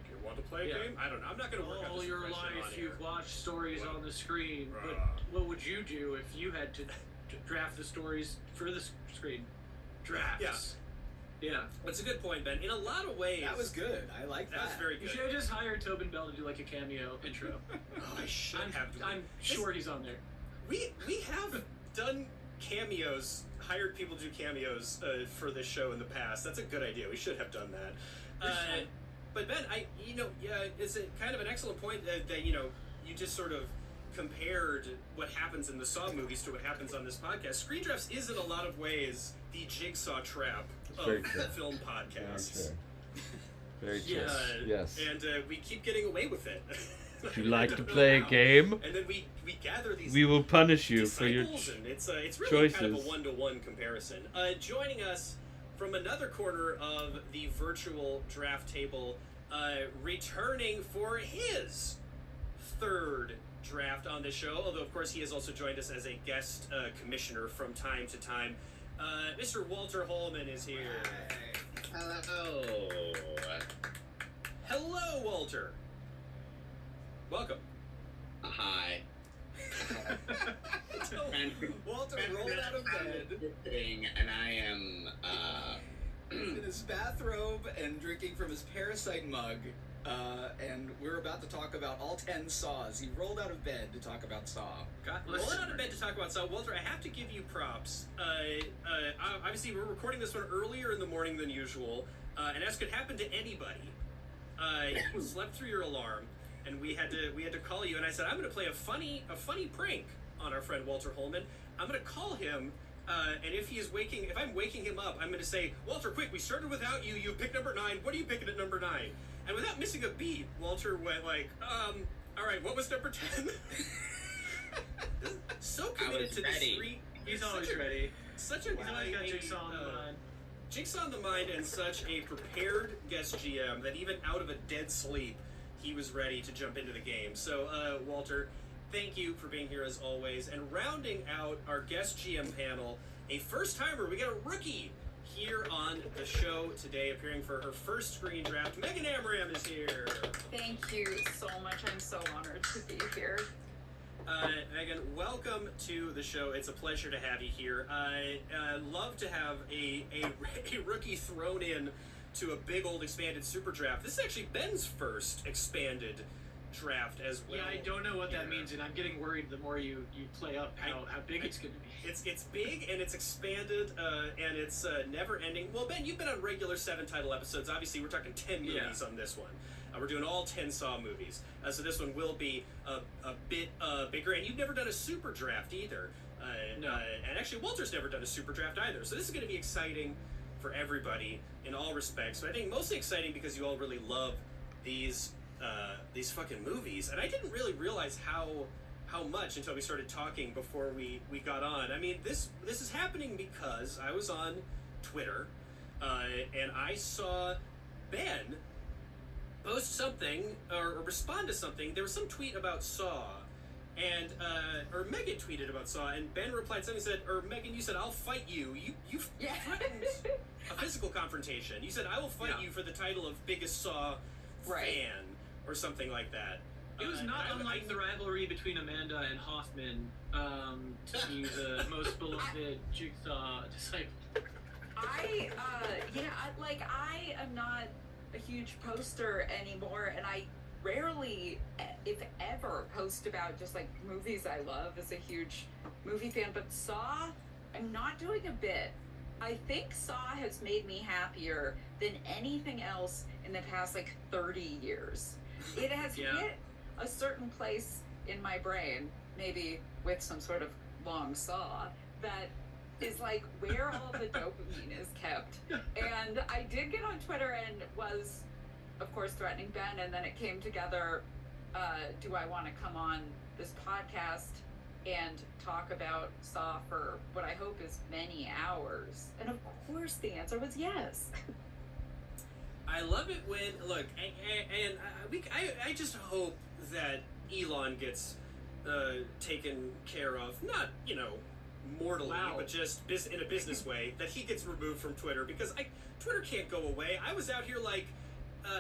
game? I don't know. I'm not gonna work out All this your question life on here. you've watched stories on the screen, but what would you do if you had to draft the stories for the screen? Drafts. Yeah. That's a good point, Ben. In a lot of ways, That was good. I like that. That was very You good. should have just hired Tobin Bell to do like a cameo intro. I should have. I'm sure he's on there. We have done cameos, hired people to do cameos for this show in the past. That's a good idea. We should have done that. But Ben, it's a kind of an excellent point that you just sort of compared what happens in the Saw movies to what happens on this podcast. Screen Drafts is in a lot of ways the Jigsaw trap of film podcasts. Very true. Yes. And we keep getting away with it. Would you like to play a game? And then we gather these. We will punish you for your disciples, and it's really kind of a choices. 1-to-1 comparison. Joining us from another corner of the virtual draft table, returning for his third draft on the show, although of course he has also joined us as a guest commissioner from time to time. Mr. Walter Holman is here. Hello. Hello, Walter. Welcome. Hi. Walter rolled out of bed And I am in his bathrobe and drinking from his Parasite mug. And we're about to talk about all 10 Saws. He rolled out of bed to talk about Saw. Rolled out of bed to talk about Saw. Walter, I have to give you props. Obviously, we're recording this one earlier in the morning than usual, and as could happen to anybody, you slept through your alarm, and we had to call you. And I said, I'm going to play a funny prank on our friend Walter Holman. I'm going to call him. And if I'm waking him up, I'm going to say, Walter, quick, we started without you. You picked number 9. What are you picking at number 9? And without missing a beat, Walter went like, all right, what was number 10? So committed to ready. the street. He's always ready. Such a He's always got Jigsaw on the mind. Jigsaw on the mind, and such a prepared guest GM that even out of a dead sleep, he was ready to jump into the game. So, Walter, thank you for being here as always. And rounding out our guest GM panel, a first-timer, we got a rookie here on the show today, appearing for her first screen draft. Megan Amram is here. Thank you so much. I'm so honored to be here. Megan, welcome to the show. It's a pleasure to have you here. I love to have a rookie thrown in to a big old expanded super draft. This is actually Ben's first expanded draft as well. Yeah, I don't know what that means, and I'm getting worried the more you play up how big it's going to be. It's big, and it's expanded, and it's never ending. Well, Ben, you've been on regular 7 title episodes. Obviously, we're talking 10 movies on this one. We're doing all 10 Saw movies. So this one will be a bit bigger, and you've never done a super draft either. No. And actually, Walter's never done a super draft either. So this is going to be exciting for everybody in all respects. But I think mostly exciting because you all really love these fucking movies. And I didn't really realize how much until we started talking before we got on. I mean, this is happening because I was on Twitter, and I saw Ben post something or respond to something. There was some tweet about Saw, and or Megan tweeted about Saw, and Ben replied something, said, or Megan, you said, I'll fight you. You threatened a physical confrontation. You said, I will fight you for the title of biggest Saw fan, or something like that. It was not unlike the rivalry between Amanda and Hoffman to be the most beloved Jigsaw disciple. I am not a huge poster anymore, and I rarely, if ever, post about just like movies I love as a huge movie fan. But Saw, I'm not doing a bit. I think Saw has made me happier than anything else in the past 30 years. It has hit a certain place in my brain, maybe with some sort of long saw, that is where all the dopamine is kept. And I did get on Twitter and was, of course, threatening Ben, and then it came together, do I want to come on this podcast and talk about Saw for what I hope is many hours? And of course the answer was yes. I love it when, look, I just hope that Elon gets taken care of, not, mortally, but just in a business way, that he gets removed from Twitter, because Twitter can't go away. I was out here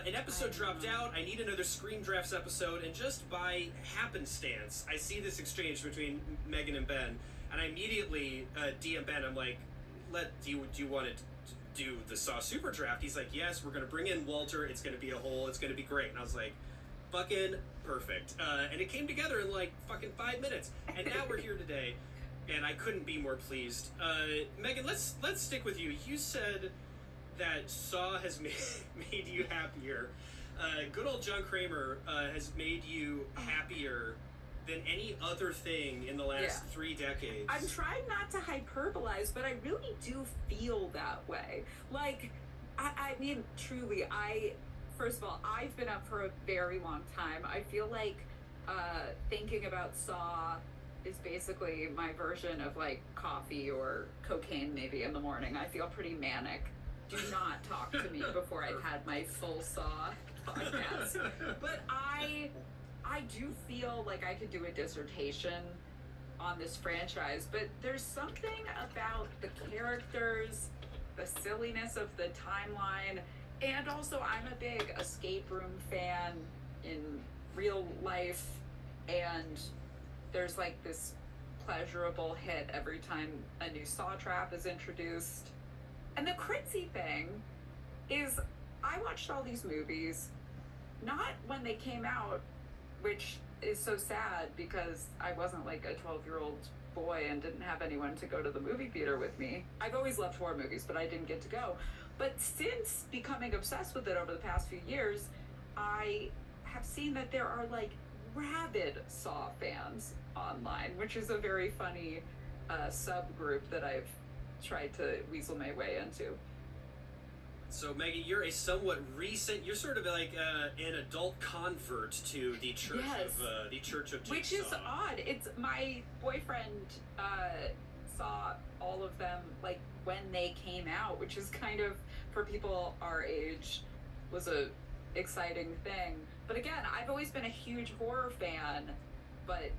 an episode dropped out, I need another Screen Drafts episode, and just by happenstance, I see this exchange between Megan and Ben, and I immediately DM Ben, I'm like, do you want to do the Saw Super Draft? He's like, yes, we're going to bring in Walter, it's going to be a whole, it's going to be great. And I was like, fucking perfect. And it came together in fucking 5 minutes. And now we're here today, and I couldn't be more pleased. Megan, let's stick with you. You said that Saw has made you happier. Good old John Kramer has made you happier than any other thing in the last 3 decades. I'm trying not to hyperbolize, but I really do feel that way. I mean, truly, first of all, I've been up for a very long time. I feel like thinking about Saw is basically my version of coffee or cocaine maybe in the morning. I feel pretty manic. Do not talk to me before I've had my full Saw. podcast. But I do feel like I could do a dissertation on this franchise, but there's something about the characters, the silliness of the timeline, and also I'm a big escape room fan in real life, and there's like this pleasurable hit every time a new Saw trap is introduced. And the crazy thing is I watched all these movies not when they came out, which is so sad because I wasn't like a 12-year-old boy and didn't have anyone to go to the movie theater with me. I've always loved horror movies, but I didn't get to go. But since becoming obsessed with it over the past few years, I have seen that there are like rabid Saw fans online, which is a very funny subgroup that I've tried to weasel my way into. So, Maggie, you're a somewhat recent. You're sort of like an adult convert to the Church of the Church of Jigsaw. Which is odd. It's my boyfriend saw all of them like when they came out, which is kind of for people our age was a exciting thing. But again, I've always been a huge horror fan, but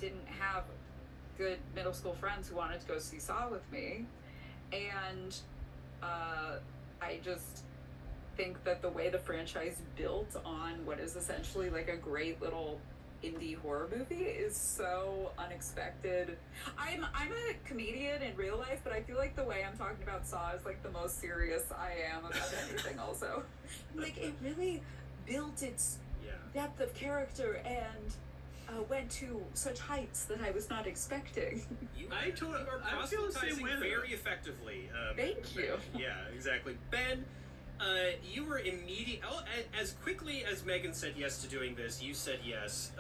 didn't have good middle school friends who wanted to go see Saw with me, and I just think that the way the franchise built on what is essentially like a great little indie horror movie is so unexpected. I'm a comedian in real life, but I feel like the way I'm talking about Saw is like the most serious I am about anything also. Like it really built its depth of character and went to such heights that I was not expecting. You are proselytizing very effectively. Thank you. Yeah, exactly. Ben, you were immediate. Oh, as quickly as Megan said yes to doing this, you said yes,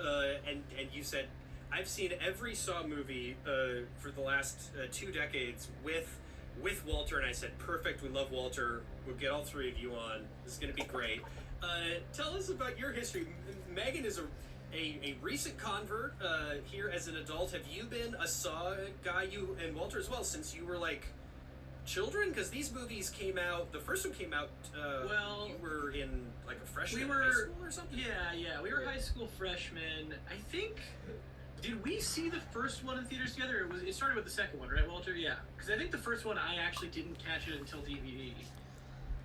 and you said, "I've seen every Saw movie for the last 2 decades with Walter," and I said, "Perfect. We love Walter. We'll get all 3 of you on. This is going to be great." Tell us about your history. Megan is a recent convert here as an adult. Have you been a Saw guy, you and Walter as well, since you were like children? Because these movies came out, the first one came out, you were in like a freshman in high school or something? Yeah, we were high school freshmen. I think, did we see the first one in theaters together? It started with the second one, right, Walter? Yeah, because I think the first one I actually didn't catch it until DVD.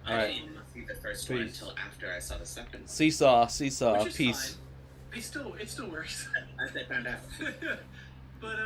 I didn't see the first one until after I saw the second one. Seesaw, Which is peace. fine. It still works. As I found out. But